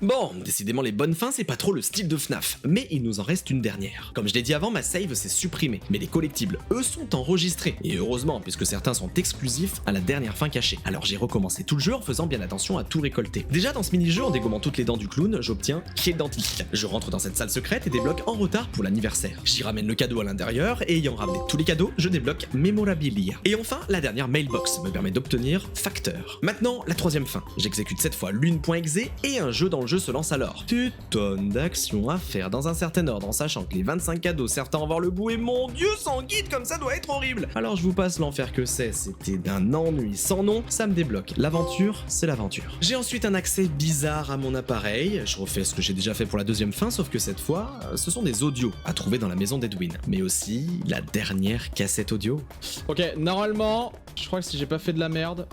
Bon, décidément les bonnes fins c'est pas trop le style de FNAF, mais il nous en reste une dernière. Comme je l'ai dit avant, ma save s'est supprimée, mais les collectibles, eux, sont enregistrés. Et heureusement, puisque certains sont exclusifs à la dernière fin cachée. Alors j'ai recommencé tout le jeu en faisant bien attention à tout récolter. Déjà dans ce mini-jeu, en dégommant toutes les dents du clown, j'obtiens Kill Dentiste. Je rentre dans cette salle secrète et débloque en retard pour l'anniversaire. J'y ramène le cadeau à l'intérieur, et ayant ramené tous les cadeaux, je débloque Memorabilia. Et enfin, la dernière mailbox me permet d'obtenir Facteur. Maintenant, la troisième fin. J'exécute cette fois l'une.exe et un jeu dans le jeu se lance alors. Tu tonnes d'actions à faire dans un certain ordre en sachant que les 25 cadeaux servent à en voir le bout et mon dieu sans guide comme ça doit être horrible. Alors je vous passe l'enfer que c'était d'un ennui sans nom, ça me débloque. L'aventure, c'est l'aventure. J'ai ensuite un accès bizarre à mon appareil, je refais ce que j'ai déjà fait pour la deuxième fin sauf que cette fois, ce sont des audios à trouver dans la maison d'Edwin. Mais aussi la dernière cassette audio. Ok, normalement, je crois que si j'ai pas fait de la merde...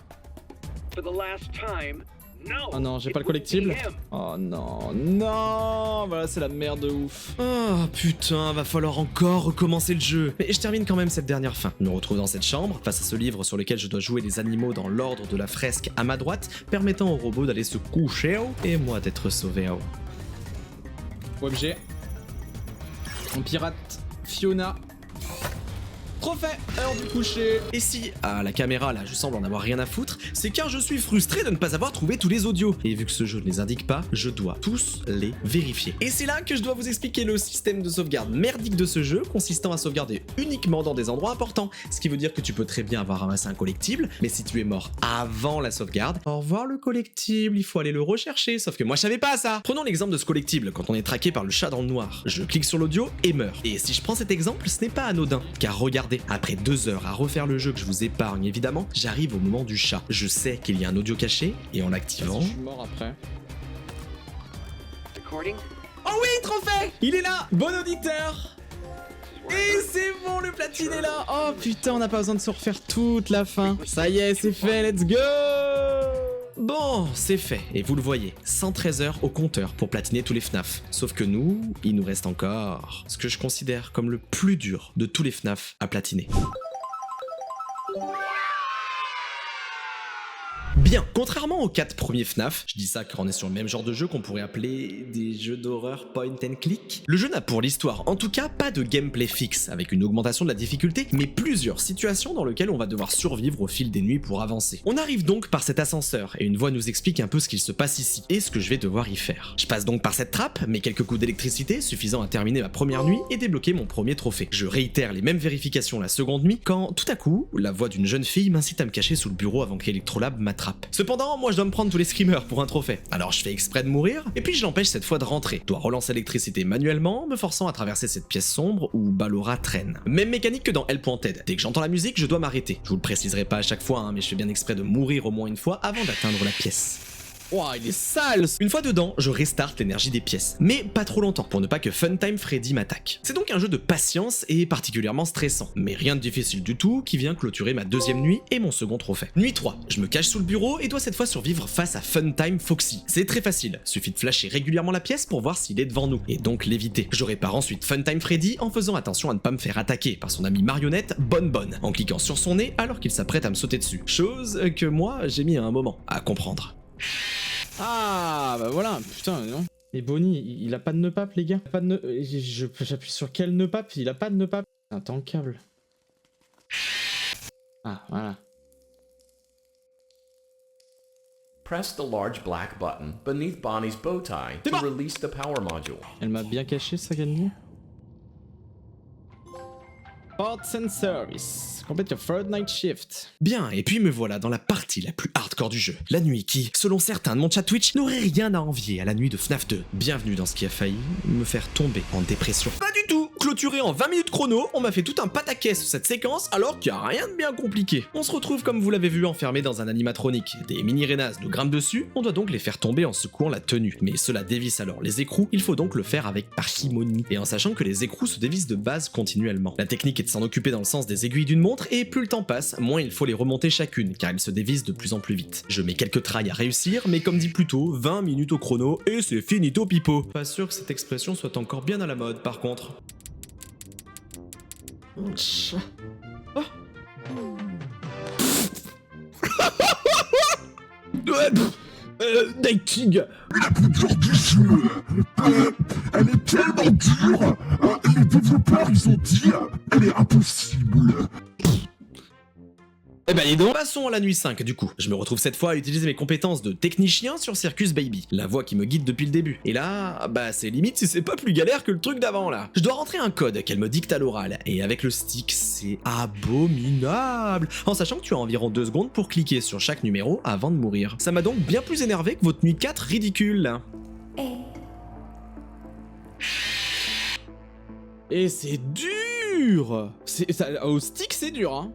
Oh non, j'ai pas le collectible. Oh non, non. Voilà, c'est la merde de ouf. Oh putain, va falloir encore recommencer le jeu. Mais je termine quand même cette dernière fin. Je me retrouve dans cette chambre, face à ce livre sur lequel je dois jouer les animaux dans l'ordre de la fresque à ma droite, permettant au robot d'aller se coucher et moi d'être sauvé. OMG. On pirate Fiona. Trop fait, heure du coucher. Et si, à la caméra là, je semble en avoir rien à foutre, c'est car je suis frustré de ne pas avoir trouvé tous les audios. Et vu que ce jeu ne les indique pas, je dois tous les vérifier. Et c'est là que je dois vous expliquer le système de sauvegarde merdique de ce jeu, consistant à sauvegarder uniquement dans des endroits importants. Ce qui veut dire que tu peux très bien avoir ramassé un collectible, mais si tu es mort avant la sauvegarde, au revoir le collectible, il faut aller le rechercher, sauf que moi je savais pas ça. Prenons l'exemple de ce collectible, quand on est traqué par le chat dans le noir. Je clique sur l'audio et meurs. Et si je prends cet exemple, ce n'est pas anodin, car regardez, après 2 heures à refaire le jeu que je vous épargne évidemment, j'arrive au moment du chat. Je sais qu'il y a un audio caché, et en l'activant... Je suis mort après. Oh oui, trop fait! Il est là! Bon auditeur! Et c'est bon, le platine est là! Oh putain, on n'a pas besoin de se refaire toute la fin. Ça y est, c'est fait, let's go! Bon, c'est fait, et vous le voyez, 113 heures au compteur pour platiner tous les FNAF. Sauf que nous, il nous reste encore ce que je considère comme le plus dur de tous les FNAF à platiner. Bien, contrairement aux 4 premiers FNAF, je dis ça car on est sur le même genre de jeu qu'on pourrait appeler des jeux d'horreur point and click, le jeu n'a pour l'histoire en tout cas pas de gameplay fixe, avec une augmentation de la difficulté, mais plusieurs situations dans lesquelles on va devoir survivre au fil des nuits pour avancer. On arrive donc par cet ascenseur, et une voix nous explique un peu ce qu'il se passe ici, et ce que je vais devoir y faire. Je passe donc par cette trappe, mets quelques coups d'électricité suffisant à terminer ma première nuit et débloquer mon premier trophée. Je réitère les mêmes vérifications la seconde nuit, quand tout à coup, la voix d'une jeune fille m'incite à me cacher sous le bureau avant qu'Electrolab m'attrape. Cependant, moi je dois me prendre tous les screamers pour un trophée. Alors je fais exprès de mourir, et puis je l'empêche cette fois de rentrer. Je dois relancer l'électricité manuellement, me forçant à traverser cette pièce sombre où Ballora traîne. Même mécanique que dans Hell.Ted. Dès que j'entends la musique, je dois m'arrêter. Je vous le préciserai pas à chaque fois, mais je fais bien exprès de mourir au moins une fois avant d'atteindre la pièce. Ouah, il est sale! Une fois dedans, je restarte l'énergie des pièces, mais pas trop longtemps pour ne pas que Funtime Freddy m'attaque. C'est donc un jeu de patience et particulièrement stressant, mais rien de difficile du tout qui vient clôturer ma deuxième nuit et mon second trophée. Nuit 3, je me cache sous le bureau et dois cette fois survivre face à Funtime Foxy. C'est très facile, suffit de flasher régulièrement la pièce pour voir s'il est devant nous, et donc l'éviter. Je répare ensuite Funtime Freddy en faisant attention à ne pas me faire attaquer par son ami marionnette Bonbonne, en cliquant sur son nez alors qu'il s'apprête à me sauter dessus. Chose que moi j'ai mis un moment à comprendre. Ah, bah voilà, putain, non. Et Bonnie, il a pas de nœud pape, les gars. Pas de nœud... J'appuie sur quel nœud pape? Il a pas de nœud pape. Attends, le câble. Ah, voilà. Press the large black button beneath Bonnie's bow tie to release the power module. Elle m'a bien caché ça, Kalini. Ports and Service. Complete your third night shift. Bien, et puis me voilà dans la partie la plus hardcore du jeu. La nuit qui, selon certains de mon chat Twitch, n'aurait rien à envier à la nuit de FNAF 2. Bienvenue dans ce qui a failli me faire tomber en dépression. Pas du tout. Clôturé en 20 minutes chrono, on m'a fait tout un pataquès cette séquence alors qu'il n'y a rien de bien compliqué. On se retrouve comme vous l'avez vu enfermé dans un animatronique. Des mini-rénas nous grimpent dessus, on doit donc les faire tomber en secouant la tenue. Mais cela dévisse alors les écrous, il faut donc le faire avec parcimonie. Et en sachant que les écrous se dévissent de base continuellement. La technique est de s'en occuper dans le sens des aiguilles d'une montre et plus le temps passe, moins il faut les remonter chacune car elles se dévissent de plus en plus vite. Je mets quelques trailles à réussir, mais comme dit plus tôt, 20 minutes au chrono et c'est finito pipo. Pas sûr que cette expression soit encore bien à la mode par contre. Nighting. La plus dure du jeu. Elle est tellement dure. Les développeurs, ils ont dit, elle est impossible. Eh ben dis donc. Passons à la nuit 5 du coup. Je me retrouve cette fois à utiliser mes compétences de technicien sur Circus Baby, la voix qui me guide depuis le début. Et là, bah c'est limite si c'est pas plus galère que le truc d'avant là. Je dois rentrer un code qu'elle me dicte à l'oral, et avec le stick c'est abominable, en sachant que tu as environ 2 secondes pour cliquer sur chaque numéro avant de mourir. Ça m'a donc bien plus énervé que votre nuit 4 ridicule. Et c'est dur. Au stick c'est dur hein.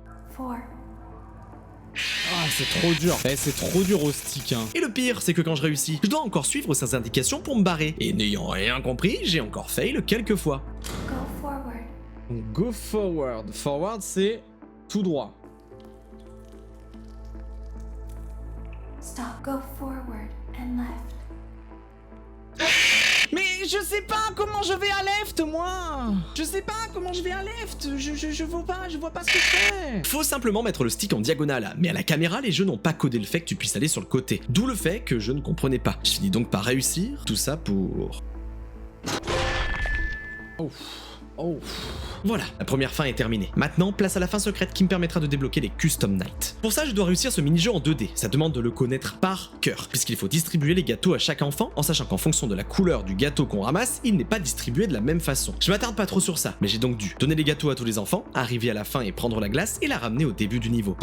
Ah, c'est trop dur. Eh, c'est trop dur au stick, hein. Et le pire, c'est que quand je réussis, je dois encore suivre ces indications pour me barrer. Et n'ayant rien compris, j'ai encore fail quelques fois. Go forward. Forward, c'est tout droit. Stop. Go forward and left. Mais je sais pas comment je vais à left, moi. Je sais pas comment je vais à left. Je vois pas ce que je fais. Faut simplement mettre le stick en diagonale, mais à la caméra, les jeux n'ont pas codé le fait que tu puisses aller sur le côté. D'où le fait que je ne comprenais pas. Je finis donc par réussir, tout ça pour... Oh. Voilà, la première fin est terminée. Maintenant, place à la fin secrète qui me permettra de débloquer les Custom Night. Pour ça, je dois réussir ce mini-jeu en 2D. Ça demande de le connaître par cœur, puisqu'il faut distribuer les gâteaux à chaque enfant, en sachant qu'en fonction de la couleur du gâteau qu'on ramasse, il n'est pas distribué de la même façon. Je m'attarde pas trop sur ça, mais j'ai donc dû donner les gâteaux à tous les enfants, arriver à la fin et prendre la glace et la ramener au début du niveau.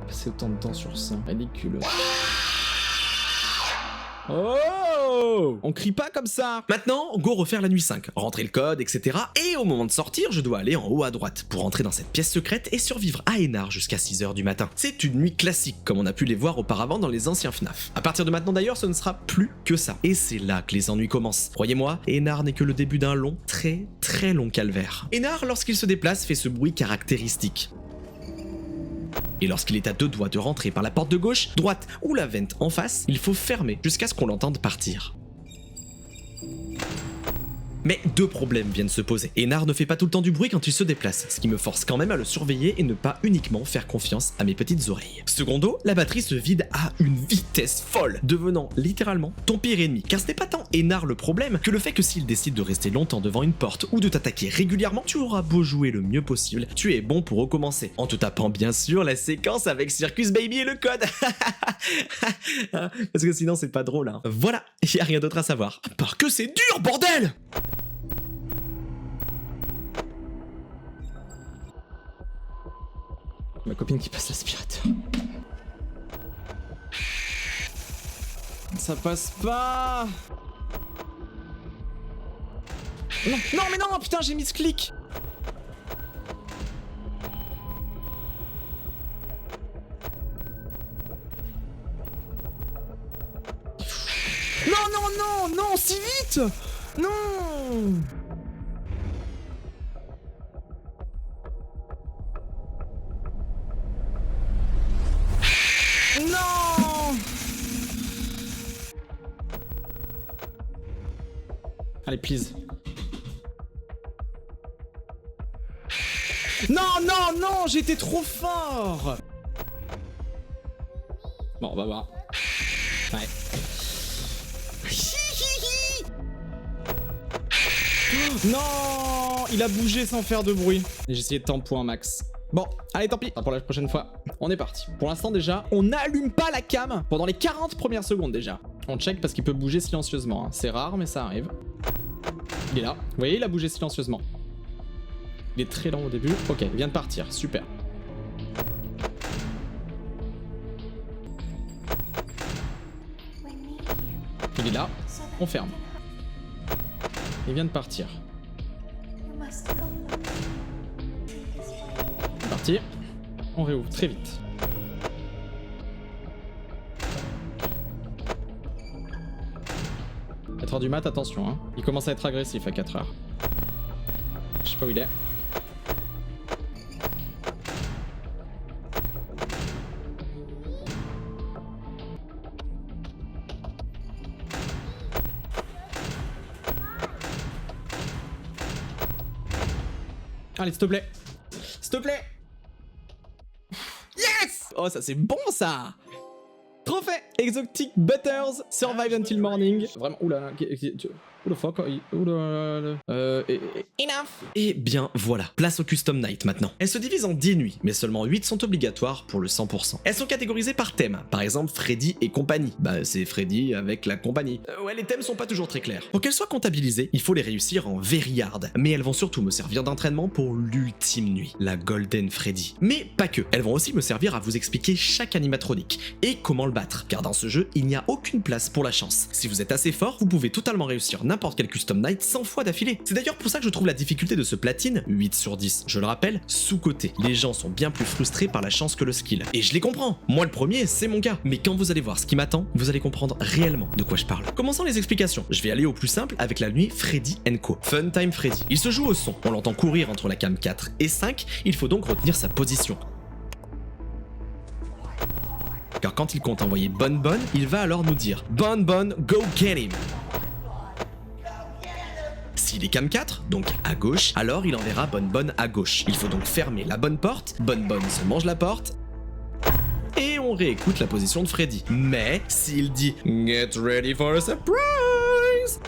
Passer autant de temps sur ça, ridicule. Oh! On crie pas comme ça! Maintenant, go refaire la nuit 5, rentrer le code, etc. Et au moment de sortir, je dois aller en haut à droite pour entrer dans cette pièce secrète et survivre à Énard jusqu'à 6h du matin. C'est une nuit classique, comme on a pu les voir auparavant dans les anciens FNAF. À partir de maintenant d'ailleurs, ce ne sera plus que ça. Et c'est là que les ennuis commencent. Croyez-moi, Énard n'est que le début d'un long, très long calvaire. Énard, lorsqu'il se déplace, fait ce bruit caractéristique. Et lorsqu'il est à 2 doigts de rentrer par la porte de gauche, droite ou la vente en face, il faut fermer jusqu'à ce qu'on l'entende partir. Mais 2 problèmes viennent se poser. Énard ne fait pas tout le temps du bruit quand il se déplace, ce qui me force quand même à le surveiller et ne pas uniquement faire confiance à mes petites oreilles. Secondo, la batterie se vide à une vitesse folle, devenant littéralement ton pire ennemi. Car ce n'est pas tant Énard le problème que le fait que s'il décide de rester longtemps devant une porte ou de t'attaquer régulièrement, tu auras beau jouer le mieux possible, tu es bon pour recommencer. En te tapant bien sûr la séquence avec Circus Baby et le code. Parce que sinon c'est pas drôle hein. Voilà, y a rien d'autre à savoir. À part que c'est dur, bordel! Ma copine qui passe l'aspirateur. Ça passe pas. Non mais non, putain, j'ai mis ce clic. Non, si vite. Non. Non! Allez, please. Non, j'étais trop fort! Bon, on va voir. Ouais. Non! Il a bougé sans faire de bruit. Et j'ai essayé de tempo un max. Bon, allez tant pis, pour la prochaine fois, on est parti. Pour l'instant déjà, on n'allume pas la cam pendant les 40 premières secondes déjà. On check parce qu'il peut bouger silencieusement, hein. C'est rare mais ça arrive. Il est là, vous voyez il a bougé silencieusement. Il est très lent au début, ok, il vient de partir, super. Il est là, on ferme. Il vient de partir. Parti. On réouvre très vite. À 4h du mat, attention, hein. Il commence à être agressif à 4h. Je sais pas où il est. Allez, s'il te plaît. S'il te plaît. Yes! Oh, ça c'est bon ça! Trophée Exotic Butters Survive Until Morning. Vraiment, oulala. Oula fuck. Oula. Enough! Et bien voilà, place au Custom Night maintenant. Elles se divisent en 10 nuits, mais seulement 8 sont obligatoires pour le 100%. Elles sont catégorisées par thème, par exemple Freddy et compagnie. Bah c'est Freddy avec la compagnie. Ouais, les thèmes sont pas toujours très clairs. Pour qu'elles soient comptabilisées, il faut les réussir en very hard. Mais elles vont surtout me servir d'entraînement pour l'ultime nuit, la Golden Freddy. Mais pas que, elles vont aussi me servir à vous expliquer chaque animatronique et comment le battre, car dans ce jeu, il n'y a aucune place pour la chance. Si vous êtes assez fort, vous pouvez totalement réussir n'importe quel Custom Night 100 fois d'affilée. C'est d'ailleurs pour ça que je trouve la difficulté de ce platine, 8 sur 10, je le rappelle, sous-coté. Les gens sont bien plus frustrés par la chance que le skill. Et je les comprends, moi le premier, c'est mon cas. Mais quand vous allez voir ce qui m'attend, vous allez comprendre réellement de quoi je parle. Commençons les explications. Je vais aller au plus simple avec la nuit Freddy & Co. Funtime Freddy. Il se joue au son, on l'entend courir entre la cam 4 et 5, il faut donc retenir sa position. Car quand il compte envoyer Bon Bon, il va alors nous dire Bon Bon, go get him. S'il est cam 4, donc à gauche, alors il enverra Bon Bon à gauche. Il faut donc fermer la bonne porte, Bon Bon se mange la porte, et on réécoute la position de Freddy. Mais s'il dit Get ready for a surprise,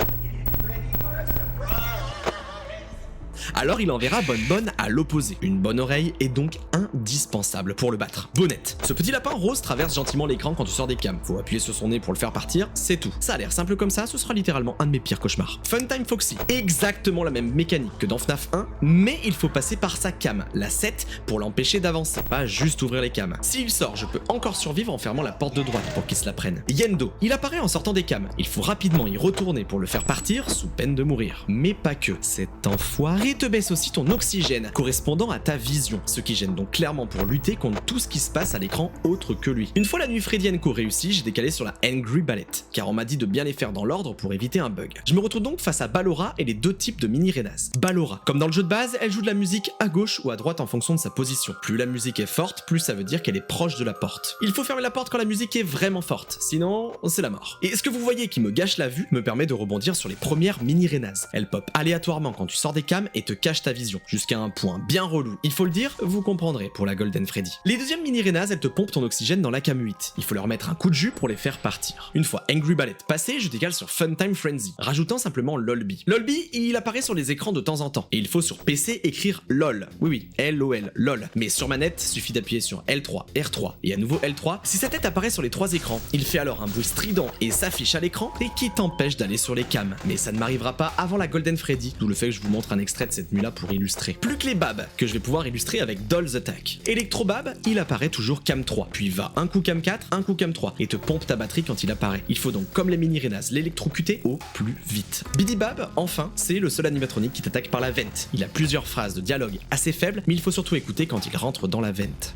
alors il enverra Bon Bon à l'opposé. Une bonne oreille est donc indispensable pour le battre. Bonnette. Ce petit lapin rose traverse gentiment l'écran quand tu sors des cams. Faut appuyer sur son nez pour le faire partir, c'est tout. Ça a l'air simple comme ça, ce sera littéralement un de mes pires cauchemars. Funtime Foxy. Exactement la même mécanique que dans FNAF 1, mais il faut passer par sa cam, la 7, pour l'empêcher d'avancer, pas juste ouvrir les cams. S'il sort, je peux encore survivre en fermant la porte de droite pour qu'il se la prenne. Yendo. Il apparaît en sortant des cams. Il faut rapidement y retourner pour le faire partir, sous peine de mourir. Mais pas que. Cet enfoiré te baisse aussi ton oxygène, correspondant à ta vision, ce qui gêne donc clairement pour lutter contre tout ce qui se passe à l'écran autre que lui. Une fois la nuit Freddy & Co réussie, j'ai décalé sur la Angry Ballet, car on m'a dit de bien les faire dans l'ordre pour éviter un bug. Je me retrouve donc face à Ballora et les deux types de mini Renas. Ballora, comme dans le jeu de base, elle joue de la musique à gauche ou à droite en fonction de sa position. Plus la musique est forte, plus ça veut dire qu'elle est proche de la porte. Il faut fermer la porte quand la musique est vraiment forte, sinon c'est la mort. Et ce que vous voyez qui me gâche la vue me permet de rebondir sur les premières mini Renas. Elles pop aléatoirement quand tu sors des cams et te cachent ta vision, jusqu'à un point bien relou. Il faut le dire, vous comprendrez pour la Golden Freddy. Les deuxièmes mini Renas, elles te pompent ton oxygène dans la cam 8. Il faut leur mettre un coup de jus pour les faire partir. Une fois Angry Ballet passé, je décale sur Funtime Frenzy, rajoutant simplement Lolby. Lolby, il apparaît sur les écrans de temps en temps, et il faut sur PC écrire LOL. Oui, LOL, LOL. Mais sur manette, suffit d'appuyer sur L3, R3 et à nouveau L3. Si sa tête apparaît sur les trois écrans, il fait alors un bruit strident et s'affiche à l'écran, et qui t'empêche d'aller sur les cams. Mais ça ne m'arrivera pas avant la Golden Freddy, d'où le fait que je vous montre un extrait de cette nuit-là pour illustrer. Plus que les Babs, que je vais pouvoir illustrer avec Doll's Attack. Electrobab, il apparaît toujours cam 3, puis va un coup cam 4, un coup cam 3, et te pompe ta batterie quand il apparaît. Il faut donc, comme les mini Renas, l'électrocuter au plus vite. Bidibab, enfin, c'est le seul animatronique qui t'attaque par la vente. Il a plusieurs phrases de dialogue assez faibles, mais il faut surtout écouter quand il rentre dans la vente.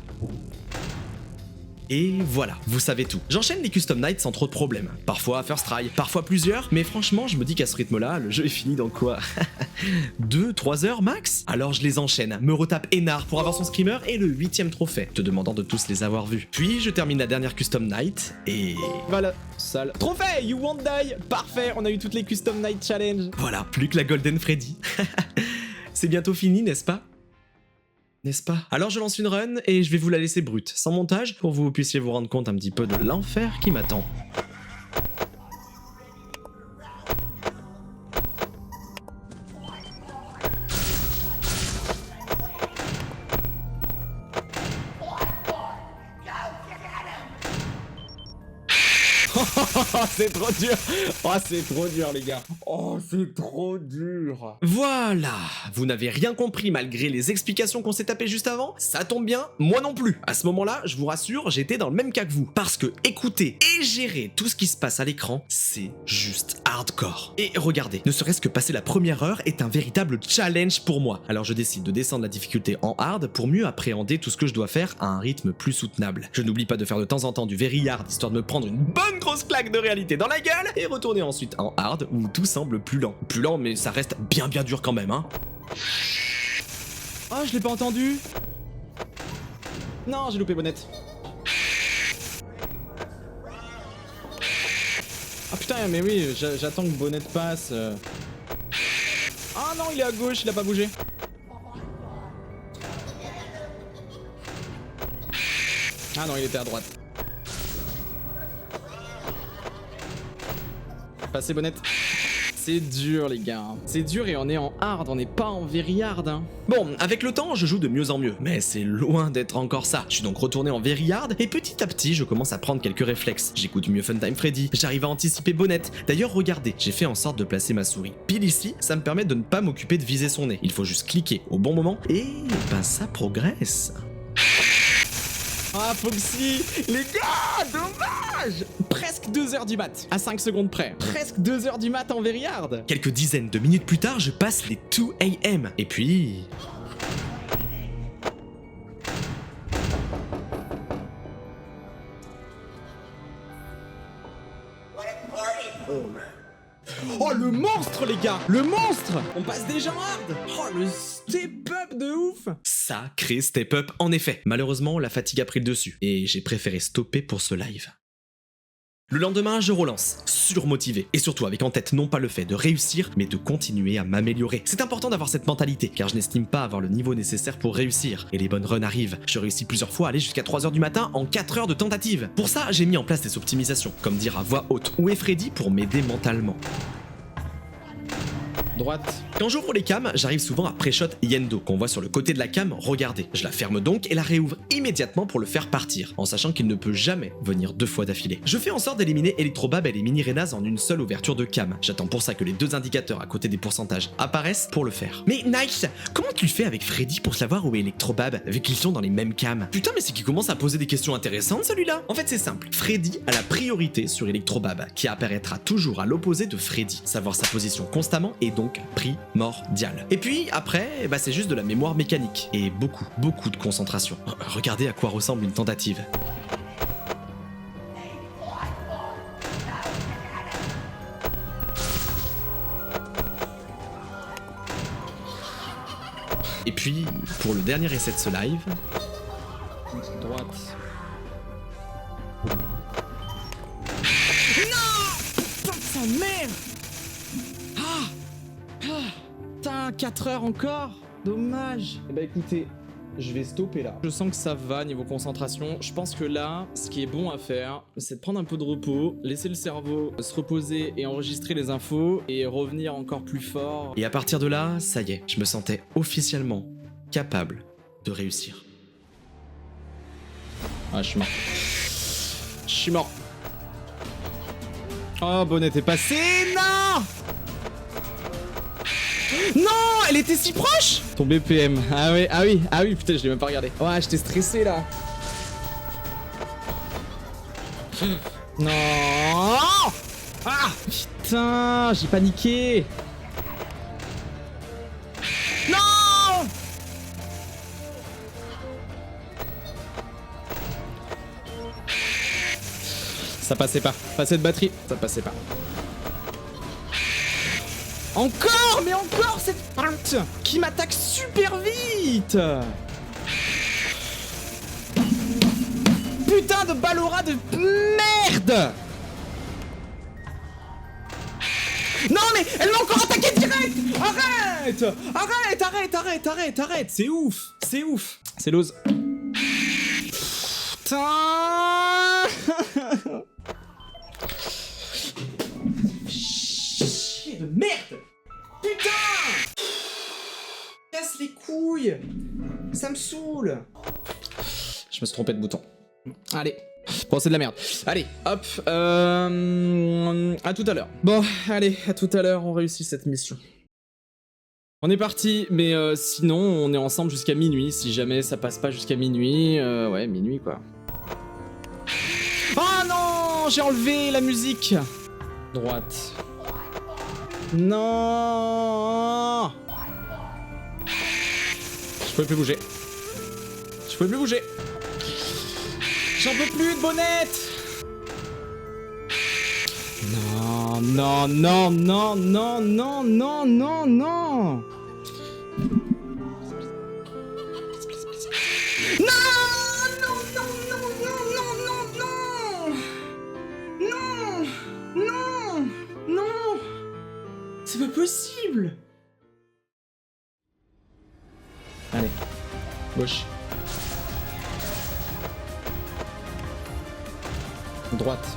Et voilà, vous savez tout. J'enchaîne les Custom Nights sans trop de problèmes. Parfois first try, parfois plusieurs, mais franchement, je me dis qu'à ce rythme-là, le jeu est fini dans quoi 2-3 heures max? Alors je les enchaîne, me retape Énard pour avoir son screamer et le 8ème trophée, te demandant de tous les avoir vus. Puis je termine la dernière Custom Night et... Voilà, sale. Trophée, you won't die. Parfait, on a eu toutes les Custom Night Challenge. Voilà, plus que la Golden Freddy. C'est bientôt fini, n'est-ce pas? N'est-ce pas? Alors je lance une run et je vais vous la laisser brute, sans montage, pour que vous puissiez vous rendre compte un petit peu de l'enfer qui m'attend. c'est trop dur. Oh, c'est trop dur, les gars. Oh, c'est trop dur. Voilà, vous n'avez rien compris malgré les explications qu'on s'est tapées juste avant? Ça tombe bien, moi non plus. À ce moment-là, je vous rassure, j'étais dans le même cas que vous. Parce que écouter et gérer tout ce qui se passe à l'écran, c'est juste hardcore. Et regardez, ne serait-ce que passer la première heure est un véritable challenge pour moi. Alors je décide de descendre la difficulté en hard pour mieux appréhender tout ce que je dois faire à un rythme plus soutenable. Je n'oublie pas de faire de temps en temps du very hard histoire de me prendre une bonne grosse claque de réalité dans la gueule et retourner ensuite en hard où tout semble plus lent. Plus lent mais ça reste bien dur quand même hein. Oh, je l'ai pas entendu. Non, j'ai loupé Bonnette. Ah putain, mais oui, j'attends que Bonnette passe. Ah non, il est à gauche, il a pas bougé. Ah non, il était à droite. Passez Bonnette. C'est dur les gars, c'est dur et on est en hard, on n'est pas en very hard hein. Bon, avec le temps, je joue de mieux en mieux, mais c'est loin d'être encore ça. Je suis donc retourné en very hard et petit à petit, je commence à prendre quelques réflexes. J'écoute mieux Funtime Freddy, j'arrive à anticiper Bonnette. D'ailleurs, regardez, j'ai fait en sorte de placer ma souris pile ici, ça me permet de ne pas m'occuper de viser son nez. Il faut juste cliquer au bon moment et ben ça progresse. Ah Foxy, les gars, dommage. Presque 2 heures du mat, à 5 secondes près. Presque 2 heures du mat en very hard. Quelques dizaines de minutes plus tard, je passe les 2 AM. Et puis... Oh le monstre les gars, le monstre. On passe déjà en hard. Oh le step up de ouf. Sacré step up en effet. Malheureusement, la fatigue a pris le dessus et j'ai préféré stopper pour ce live. Le lendemain, je relance, surmotivé, et surtout avec en tête non pas le fait de réussir, mais de continuer à m'améliorer. C'est important d'avoir cette mentalité, car je n'estime pas avoir le niveau nécessaire pour réussir, et les bonnes runs arrivent. Je réussis plusieurs fois à aller jusqu'à 3h du matin en 4 heures de tentative. Pour ça, j'ai mis en place des optimisations, comme dire à voix haute où est Freddy pour m'aider mentalement. Droite. Quand j'ouvre les cams, j'arrive souvent à pré-shot Yendo, qu'on voit sur le côté de la cam, regardez. Je la ferme donc et la réouvre immédiatement pour le faire partir, en sachant qu'il ne peut jamais venir 2 fois d'affilée. Je fais en sorte d'éliminer Electrobab et les mini-Renas en une seule ouverture de cam. J'attends pour ça que les 2 indicateurs à côté des pourcentages apparaissent pour le faire. Mais Nice, comment tu fais avec Freddy pour savoir où est Electrobab, vu qu'ils sont dans les mêmes cams? Putain, mais c'est qu'il commence à poser des questions intéressantes celui-là. En fait c'est simple, Freddy a la priorité sur Electrobab, qui apparaîtra toujours à l'opposé de Freddy. Savoir sa position constamment est donc primordial. Et puis après, bah c'est juste de la mémoire mécanique et beaucoup de concentration. Regardez à quoi ressemble une tentative. Et puis, pour le dernier essai de ce live... Droite. Putain de sa mère. Putain, 4 heures encore. Dommage. Eh bah écoutez, je vais stopper là. Je sens que ça va niveau concentration. Je pense que là, ce qui est bon à faire, c'est de prendre un peu de repos, laisser le cerveau se reposer et enregistrer les infos et revenir encore plus fort. Et à partir de là, ça y est, je me sentais officiellement capable de réussir. Ah, je suis mort. Je suis mort. Oh, Bonnette est passé. Non! Non, elle était si proche. Ton BPM. Ah oui, putain, je l'ai même pas regardé. Ouais, j'étais stressé là. Non. Ah, putain, j'ai paniqué. Non. Ça passait pas. Pas cette batterie, ça passait pas. Encore, mais encore cette pinte qui m'attaque super vite. Putain de Ballora de merde. Non mais elle m'a encore attaqué direct. Arrête. C'est ouf. C'est l'ose. Putain. Chier de merde. Putain. Casse les couilles. Ça me saoule. Je me suis trompé de bouton. Allez, Bon, c'est de la merde. Allez, hop. À tout à l'heure. Bon, allez, à tout à l'heure, on réussit cette mission. On est parti, mais sinon, on est ensemble jusqu'à minuit. Si jamais ça passe pas jusqu'à minuit, ouais, minuit quoi. Oh non, j'ai enlevé la musique. Droite. Non. Je pouvais plus bouger. Je pouvais plus bouger. J'en peux plus de bonnette. Non, non, non, non, non, non, non, non, non. C'est pas possible. Allez, gauche. Droite.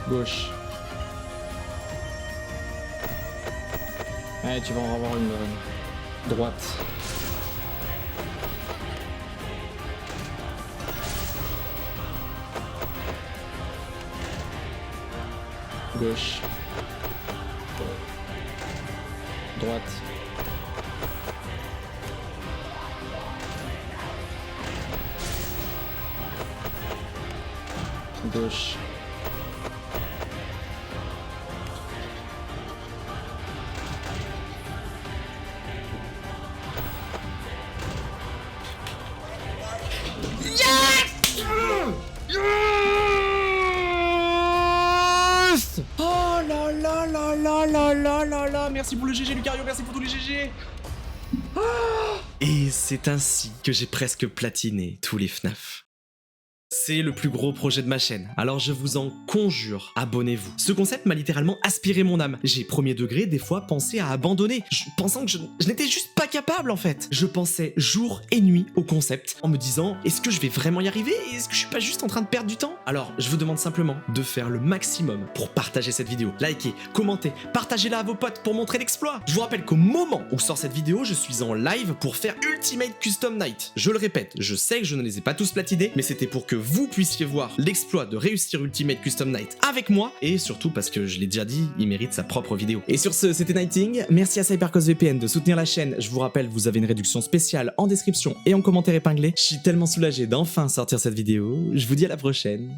Gauche. Allez, tu vas en avoir une droite. Gauche. Droite. Gauche. Oh là là là là là là là là. Merci pour le GG Lucario, merci pour tous les GG. Et c'est ainsi que j'ai presque platiné tous les FNAF. C'est le plus gros projet de ma chaîne, alors je vous en conjure, abonnez-vous. Ce concept m'a littéralement aspiré mon âme. J'ai premier degré des fois pensé à abandonner, pensant que je n'étais juste pas capable en fait. Je pensais jour et nuit au concept, en me disant est-ce que je vais vraiment y arriver? Est-ce que je suis pas juste en train de perdre du temps? Alors je vous demande simplement de faire le maximum pour partager cette vidéo. Likez, commentez, partagez-la à vos potes pour montrer l'exploit. Je vous rappelle qu'au moment où sort cette vidéo, je suis en live pour faire Ultimate Custom Night. Je le répète, je sais que je ne les ai pas tous platinés, mais c'était pour que vous puissiez voir l'exploit de réussir Ultimate Custom Night avec moi, et surtout parce que je l'ai déjà dit, il mérite sa propre vidéo. Et sur ce, c'était Nighting, merci à CyberCosVPN de soutenir la chaîne, je vous rappelle, vous avez une réduction spéciale en description et en commentaire épinglé. Je suis tellement soulagé d'enfin sortir cette vidéo, je vous dis à la prochaine,